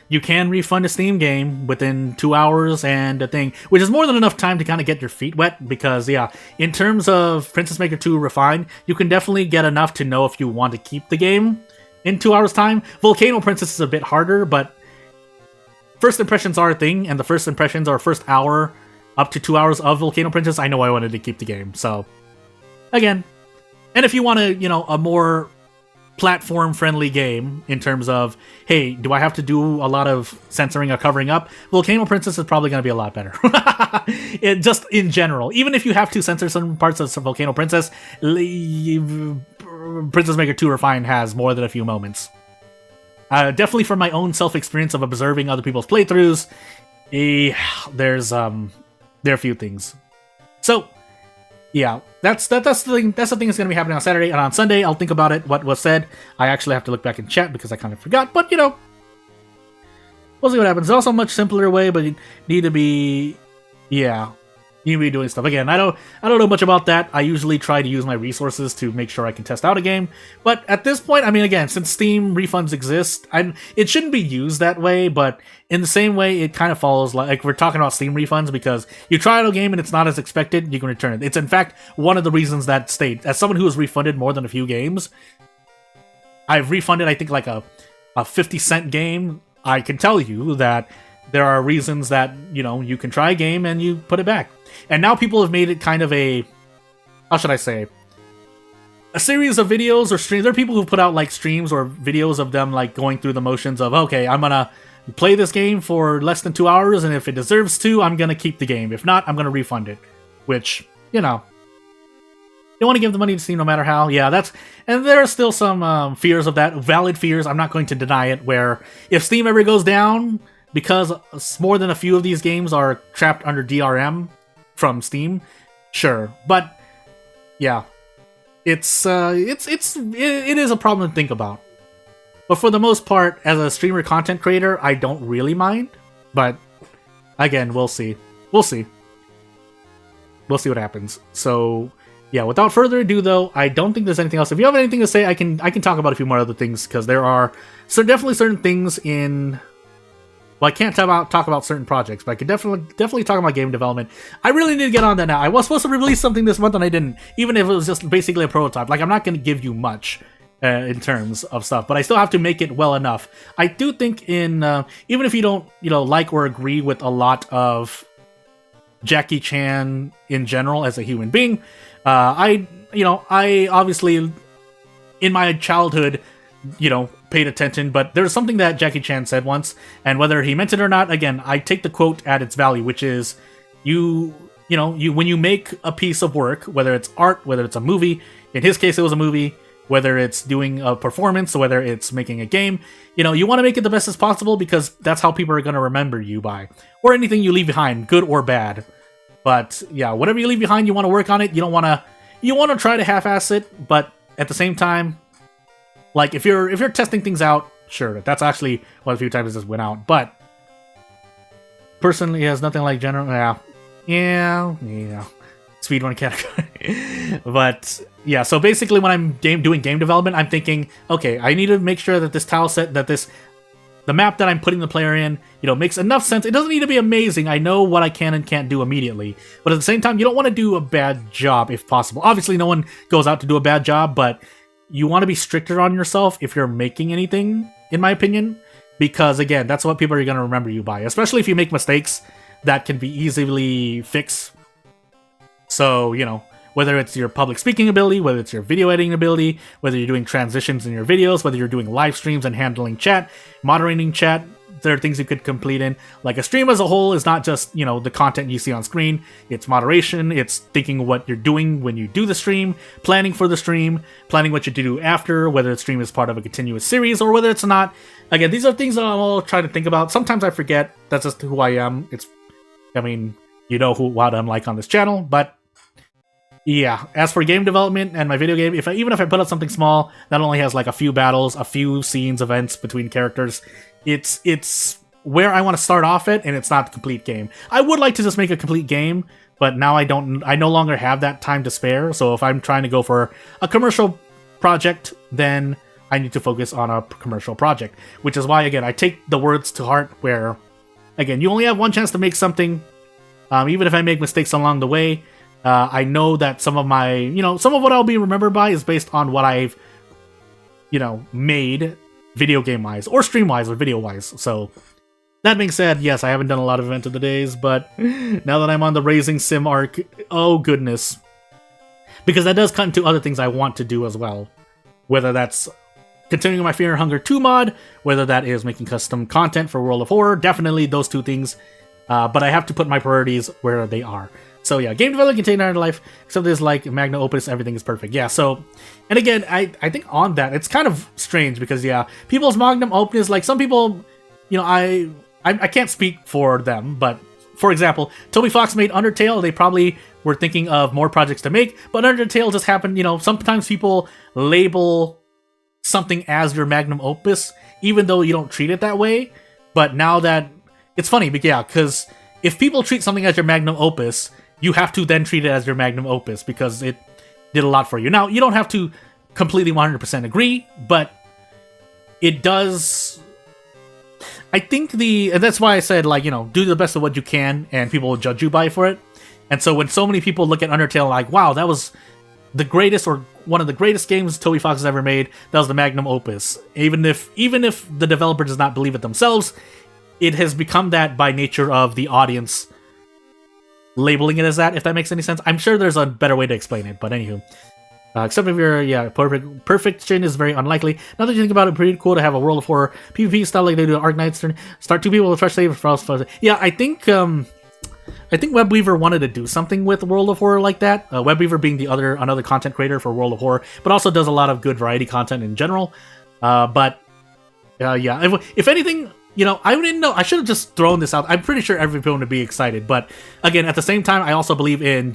you can refund a Steam game within 2 hours and a thing, which is more than enough time to kind of get your feet wet, because, yeah, in terms of Princess Maker 2 Refine, you can definitely get enough to know if you want to keep the game in 2 hours' time. Volcano Princess is a bit harder, but first impressions are a thing, and the first impressions are first hour up to 2 hours of Volcano Princess, I know I wanted to keep the game, so, again. And if you want a more platform-friendly game in terms of, hey, do I have to do a lot of censoring or covering up? Volcano Princess is probably going to be a lot better. Just in general. Even if you have to censor some parts of Volcano Princess, Princess Maker 2 Refine has more than a few moments. Definitely from my own self-experience of observing other people's playthroughs, there are a few things. So, yeah, that's the thing. That's the thing that's going to be happening on Saturday, and on Sunday I'll think about it. What was said. I actually have to look back in chat because I kind of forgot. But we'll see what happens. There's also a much simpler way, but you need to be, you be doing stuff. Again, I don't know much about that. I usually try to use my resources to make sure I can test out a game. But at this point, I mean, again, since Steam refunds exist, it shouldn't be used that way, but in the same way, it kind of follows, like we're talking about Steam refunds, because you try out a game and it's not as expected, you can return it. It's in fact one of the reasons that stayed. As someone who has refunded more than a few games, I've refunded, I think, like a 50-cent game. I can tell you that there are reasons that, you can try a game and you put it back. And now people have made it kind of a, how should I say, a series of videos or streams. There are people who put out like streams or videos of them like going through the motions of, okay, I'm gonna play this game for less than 2 hours, and if it deserves to, I'm gonna keep the game. If not, I'm gonna refund it. Which, you want to give the money to Steam no matter how. Yeah, and there are still some fears of that, valid fears. I'm not going to deny it, where if Steam ever goes down, because more than a few of these games are trapped under DRM from Steam, sure. But yeah, it is a problem to think about. But for the most part, as a streamer content creator, I don't really mind. But again, we'll see. We'll see what happens. So yeah, without further ado, though, I don't think there's anything else. If you have anything to say, I can talk about a few more other things, because there are definitely certain things in. Well, I can't talk about certain projects, but I could definitely talk about game development. I really need to get on that now. I was supposed to release something this month and I didn't, even if it was just basically a prototype. Like, I'm not going to give you much in terms of stuff, but I still have to make it well enough. I do think even if you don't, like or agree with a lot of Jackie Chan in general as a human being, I obviously in my childhood, paid attention, but there's something that Jackie Chan said once, and whether he meant it or not, again, I take the quote at its value, which is, when you make a piece of work, whether it's art, whether it's a movie, in his case it was a movie, whether it's doing a performance, or whether it's making a game, you want to make it the best as possible, because that's how people are going to remember you by, or anything you leave behind, good or bad. But yeah, whatever you leave behind, you want to work on it. You want to try to half-ass it, but at the same time, like if you're testing things out, sure, that's actually one of the few times this went out. But personally, it has nothing like general. Yeah. Speedrun category. But yeah, so basically when I'm doing game development, I'm thinking, okay, I need to make sure that this tile set, the map that I'm putting the player in, makes enough sense. It doesn't need to be amazing. I know what I can and can't do immediately. But at the same time, you don't want to do a bad job if possible. Obviously, no one goes out to do a bad job, but you want to be stricter on yourself if you're making anything, in my opinion. Because again, that's what people are going to remember you by. Especially if you make mistakes that can be easily fixed. So, whether it's your public speaking ability, whether it's your video editing ability, whether you're doing transitions in your videos, whether you're doing live streams and handling chat, moderating chat, there are things you could complete in. Like a stream as a whole is not just, the content you see on screen. It's moderation, it's thinking what you're doing when you do the stream, planning for the stream, planning what you do after, whether the stream is part of a continuous series or whether it's not. Again, these are things that I'm all trying to think about. Sometimes I forget. That's just who I am. What I'm like on this channel, but yeah, as for game development and my video game, even if I put out something small that only has like a few battles, a few scenes, events between characters, it's where I want to start off at, and it's not the complete game. I would like to just make a complete game, but now I no longer have that time to spare. So if I'm trying to go for a commercial project, then I need to focus on a commercial project, which is why, again, I take the words to heart where, again, you only have one chance to make something. Even if I make mistakes along the way, I know that some of what I'll be remembered by is based on what I've, made video game-wise, or stream-wise, or video-wise. So, that being said, yes, I haven't done a lot of Event of the Days, but now that I'm on the Raising Sim arc, oh goodness. Because that does cut into other things I want to do as well. Whether that's continuing my Fear and Hunger 2 mod, whether that is making custom content for World of Horror, definitely those two things. But I have to put my priorities where they are. So yeah, game development can take an life, except there's like magnum opus, everything is perfect. Yeah, so, and again, I think on that, it's kind of strange because yeah, people's magnum opus, like some people, I can't speak for them, but for example, Toby Fox made Undertale, they probably were thinking of more projects to make, but Undertale just happened, sometimes people label something as your magnum opus, even though you don't treat it that way, but now that, it's funny, but yeah, because if people treat something as your magnum opus, you have to then treat it as your magnum opus because it did a lot for you. Now, you don't have to completely 100% agree, but it does. I think and that's why I said, like, do the best of what you can and people will judge you by for it. And so when so many people look at Undertale like, wow, that was the greatest or one of the greatest games Toby Fox has ever made, that was the magnum opus. Even if the developer does not believe it themselves, it has become that by nature of the audience labeling it as that, if that makes any sense. I'm sure there's a better way to explain it, but anywho. Except if you're, perfection is very unlikely. Now that you think about it, pretty cool to have a World of Horror PvP style like they do at Arknights. Start two people with fresh save for. Yeah, I think Webweaver wanted to do something with World of Horror like that. Webweaver being another content creator for World of Horror, but also does a lot of good variety content in general. Yeah, if anything, I didn't know. I should have just thrown this out. I'm pretty sure everyone would be excited. But again, at the same time, I also believe in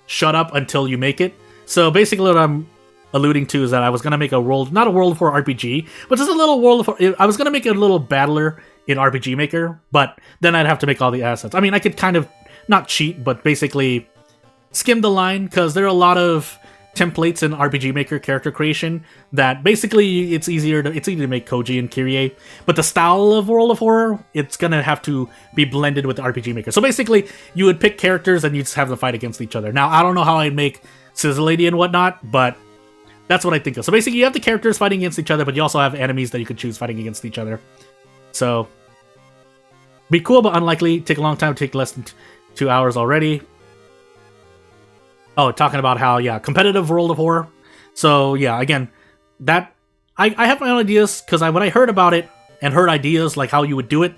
shut up until you make it. So basically what I'm alluding to is that I was going to make not a World of Horror RPG, but just a little World of Horror. I was going to make it a little battler in RPG Maker, but then I'd have to make all the assets. I mean, I could kind of not cheat, but basically skim the line because there are a lot of templates in RPG Maker character creation that basically it's easy to make Koji and Kyrie, but the style of World of Horror, it's gonna have to be blended with the RPG Maker. So basically, you would pick characters and you just have them fight against each other. Now, I don't know how I'd make Sizzle Lady and whatnot, but that's what I think of. So basically, you have the characters fighting against each other, but you also have enemies that you could choose fighting against each other. So, be cool, but unlikely. Take a long time, take less than 2 hours already. Oh, talking about how, yeah, competitive World of Horror. So, yeah, again, that I have my own ideas, because when I heard about it, and heard ideas like how you would do it,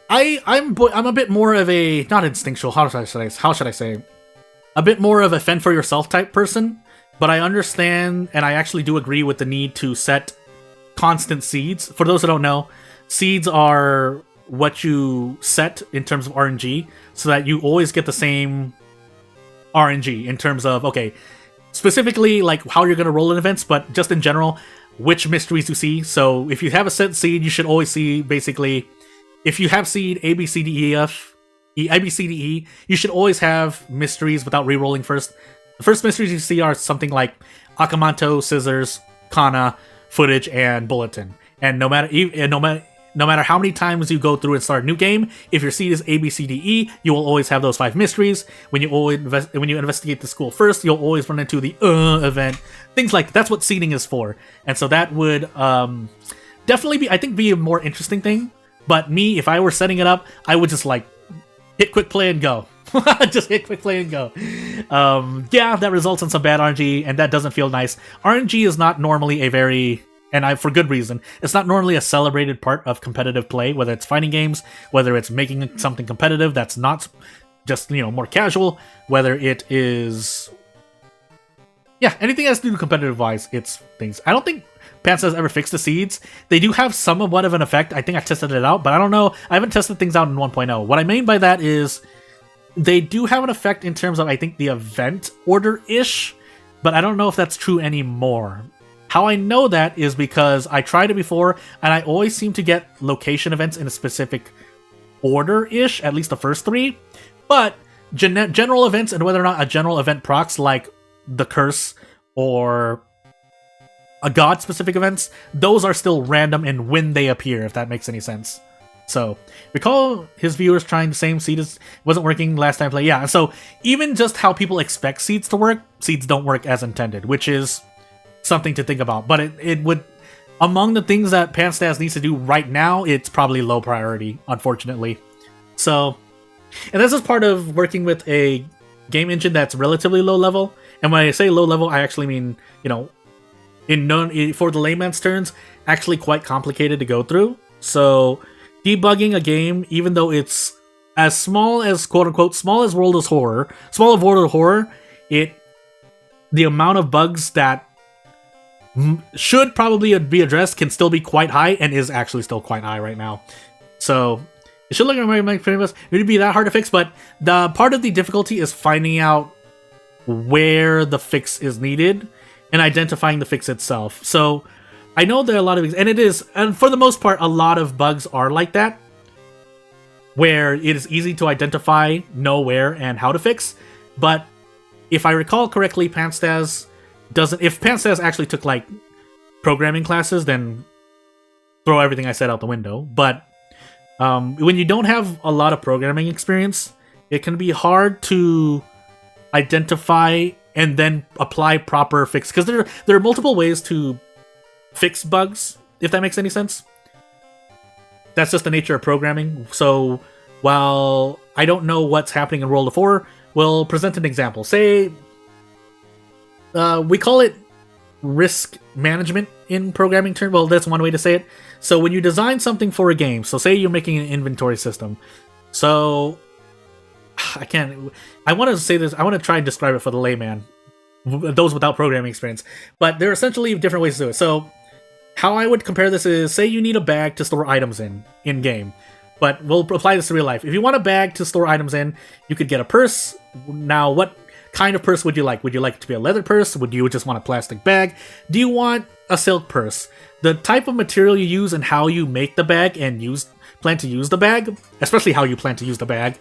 I'm a bit more of a, not instinctual, how should I say, a bit more of a fend for yourself type person, but I understand, and I actually do agree with the need to set constant seeds. For those who don't know, seeds are what you set in terms of RNG so that you always get the same RNG in terms of, okay, specifically like how you're going to roll in events, but just in general, which mysteries you see. So if you have a set seed, you should always see basically, if you have seed A, B, C, D, E, F, A, B, C, D, E, you should always have mysteries without re-rolling first. The first mysteries you see are something like Akamanto, Scissors, Kana, Footage, and Bulletin. And no matter how many times you go through and start a new game, if your seed is A, B, C, D, E, you will always have those 5 mysteries. When you investigate the school first, you'll always run into the event. Things like that's what seeding is for. And so that would definitely be a more interesting thing. But me, if I were setting it up, I would just like hit quick play and go. Just hit quick play and go. Yeah, that results in some bad RNG, and that doesn't feel nice. RNG is not normally a very, for good reason, it's not normally a celebrated part of competitive play, whether it's fighting games, whether it's making something competitive that's not just, more casual, whether it is, anything that has to do competitive-wise, it's things. I don't think Pants has ever fixed the seeds. They do have somewhat of an effect. I think I tested it out, but I don't know. I haven't tested things out in 1.0. What I mean by that is they do have an effect in terms of, I think, the event order-ish, but I don't know if that's true anymore. How I know that is because I tried it before, and I always seem to get location events in a specific order-ish, at least the first 3, but general events and whether or not a general event procs like the curse or a god-specific events, those are still random in when they appear, if that makes any sense. So, recall his viewers trying the same seed as wasn't working last time I played. Yeah, so even just how people expect seeds to work, seeds don't work as intended, which is something to think about. But it would, among the things that Panstas needs to do right now, it's probably low priority, unfortunately. So, and this is part of working with a game engine that's relatively low level. And when I say low level, I actually mean, for the layman's terms, actually quite complicated to go through. So debugging a game, even though it's as small as quote unquote small of World of Horror, the amount of bugs that should probably be addressed can still be quite high and is actually still quite high right now. So it should look like pretty much it would be that hard to fix, but the part of the difficulty is finding out where the fix is needed and identifying the fix itself. So I know there are a lot of things, and for the most part, a lot of bugs are like that, where it is easy to identify, know where, and how to fix. But if I recall correctly, Panstas doesn't. If Panstas actually took like programming classes, then throw everything I said out the window. But when you don't have a lot of programming experience, it can be hard to identify and then apply proper fix, because there are multiple ways to fix bugs, if that makes any sense. That's just the nature of programming. So while I don't know what's happening in World of Horror, we'll present an example. Say we call it risk management in programming terms. Well, that's one way to say it. So when you design something for a game, so say you're making an inventory system. So I want to say this, I want to try and describe it for the layman, those without programming experience. But there are essentially different ways to do it. So how I would compare this is, say you need a bag to store items in game, but we'll apply this to real life. If you want a bag to store items in, you could get a purse. Now, what kind of purse would you like? Would you like it to be a leather purse? Would you just want a plastic bag? Do you want a silk purse? The type of material you use and how you make the bag and plan to use the bag, especially how you plan to use the bag,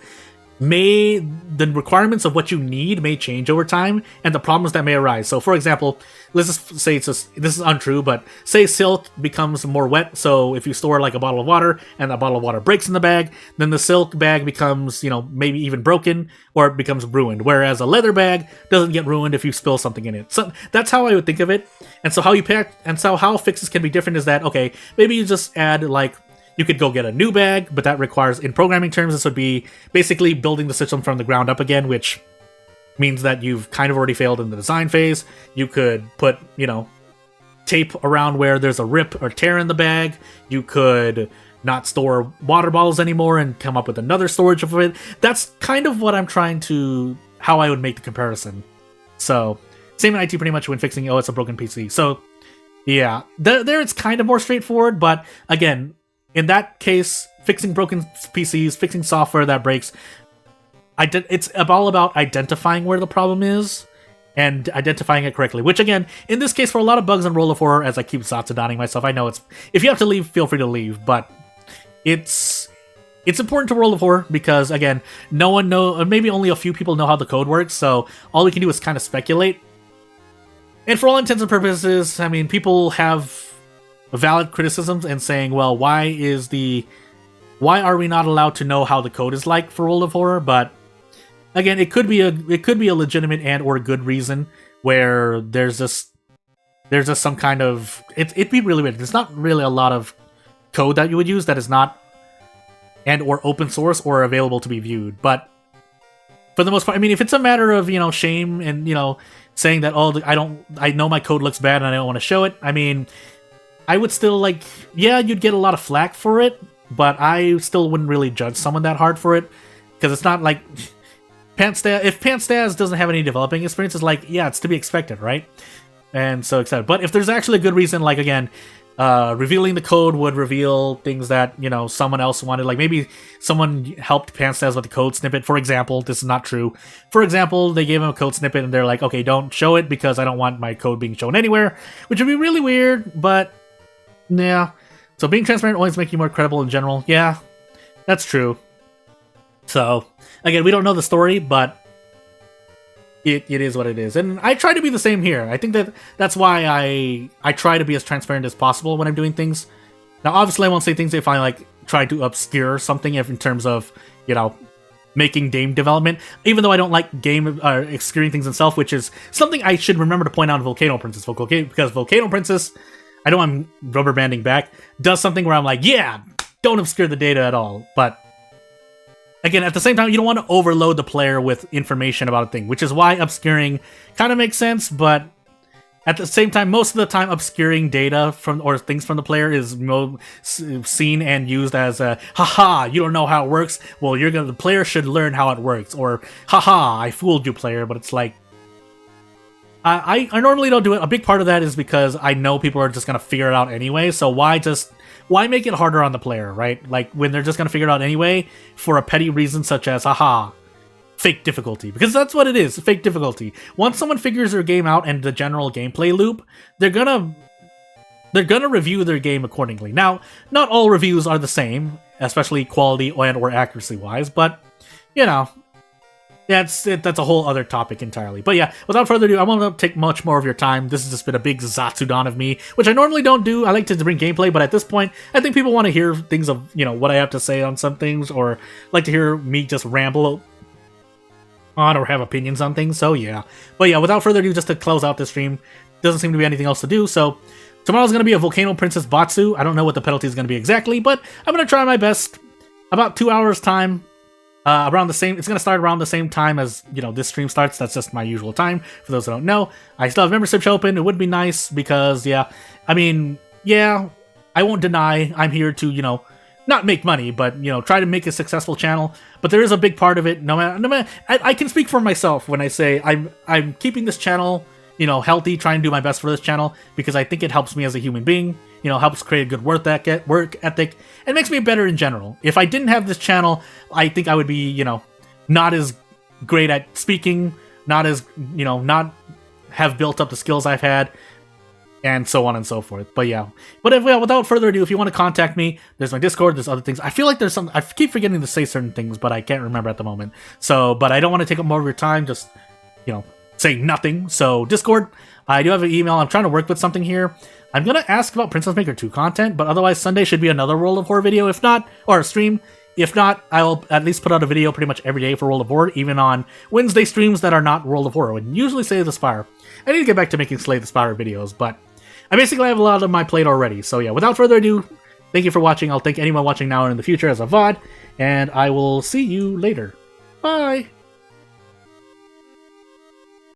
the requirements of what you need may change over time, and the problems that may arise. So, for example, let's just say this is untrue, but say silk becomes more wet. So, if you store like a bottle of water and that bottle of water breaks in the bag, then the silk bag becomes, maybe even broken, or it becomes ruined. Whereas a leather bag doesn't get ruined if you spill something in it. So that's how I would think of it. And so how fixes can be different is that, okay, maybe you just add like, you could go get a new bag, but that requires, in programming terms, this would be basically building the system from the ground up again, which means that you've kind of already failed in the design phase. You could put, tape around where there's a rip or tear in the bag. You could not store water bottles anymore and come up with another storage of it. That's kind of what I'm how I would make the comparison. So, same in IT pretty much when fixing, it's a broken PC. So, yeah, there it's kind of more straightforward, but again, in that case, fixing broken PCs, fixing software that breaks. It's all about identifying where the problem is and identifying it correctly. Which, again, in this case, for a lot of bugs in World of Horror, as I keep Zatsudaning myself, I know if you have to leave, feel free to leave, but it's important to World of Horror because, again, no one knows, or maybe only a few people know how the code works, so all we can do is kind of speculate. And for all intents and purposes, I mean, people have valid criticisms and saying, well, why are we not allowed to know how the code is like for World of Horror? But again, it could be a legitimate and or good reason where there's just some kind of it'd be really weird. There's not really a lot of code that you would use that is not and or open source or available to be viewed. But for the most part, I mean, if it's a matter of, shame and, saying that, oh, I know my code looks bad and I don't want to show it, I mean, I would still, you'd get a lot of flack for it, but I still wouldn't really judge someone that hard for it, because it's not like if Pantstaz doesn't have any developing experience, it's it's to be expected, right? And so excited. But if there's actually a good reason, again, revealing the code would reveal things that, someone else wanted. Maybe someone helped Pantstaz with the code snippet. For example, this is not true. For example, they gave him a code snippet and they're like, okay, don't show it because I don't want my code being shown anywhere, which would be really weird, but yeah. So being transparent always makes you more credible in general. Yeah, that's true. So, again, we don't know the story, but it is what it is. And I try to be the same here. I think that's why I try to be as transparent as possible when I'm doing things. Now, obviously, I won't say things if I, try to obscure something in terms of, making game development, even though I don't like obscuring things itself, which is something I should remember to point out in Volcano Princess, because Volcano Princess, I know I'm rubber banding back, does something where I'm yeah, don't obscure the data at all. But again, at the same time, you don't want to overload the player with information about a thing, which is why obscuring kind of makes sense, but at the same time, most of the time, obscuring data or things from the player is seen and used as a, haha, you don't know how it works? Well, the player should learn how it works, or haha, I fooled you, player. But it's I normally don't do it. A big part of that is because I know people are just going to figure it out anyway, so why make it harder on the player, right? When they're just going to figure it out anyway for a petty reason such as, haha, fake difficulty. Because that's what it is, fake difficulty. Once someone figures their game out and the general gameplay loop, they're gonna review their game accordingly. Now, not all reviews are the same, especially quality and or accuracy-wise, but, that's a whole other topic entirely. But yeah, without further ado, I won't take much more of your time. This has just been a big Zatsudan of me, which I normally don't do. I like to bring gameplay, but at this point, I think people want to hear things of, what I have to say on some things, or like to hear me just ramble on or have opinions on things, so yeah. But yeah, without further ado, just to close out this stream, doesn't seem to be anything else to do, so tomorrow's going to be a Volcano Princess Batsu. I don't know what the penalty is going to be exactly, but I'm going to try my best. About 2 hours time. It's going to start around the same time as, this stream starts. That's just my usual time, for those who don't know. I still have memberships open. It would be nice, because, I won't deny I'm here to, not make money, but, try to make a successful channel. But there is a big part of it. No matter, I can speak for myself when I say I'm keeping this channel, healthy, trying to do my best for this channel, because I think it helps me as a human being, helps create a good work ethic, and makes me better in general. If I didn't have this channel, I think I would be, not as great at speaking, not as, not have built up the skills I've had, and so on and so forth. But yeah. But without further ado, if you want to contact me, there's my Discord, there's other things. I feel like there's some, I keep forgetting to say certain things, but I can't remember at the moment. So, but I don't want to take up more of your time, just, say nothing. So, Discord, I do have an email. I'm trying to work with something here. I'm going to ask about Princess Maker 2 content, but otherwise Sunday should be another World of Horror video, if not, or a stream. If not, I'll at least put out a video pretty much every day for World of Horror, even on Wednesday streams that are not World of Horror, and usually Slay the Spire. I need to get back to making Slay the Spire videos, but I basically have a lot on my plate already. So yeah, without further ado, thank you for watching. I'll thank anyone watching now or in the future as a VOD, and I will see you later. Bye!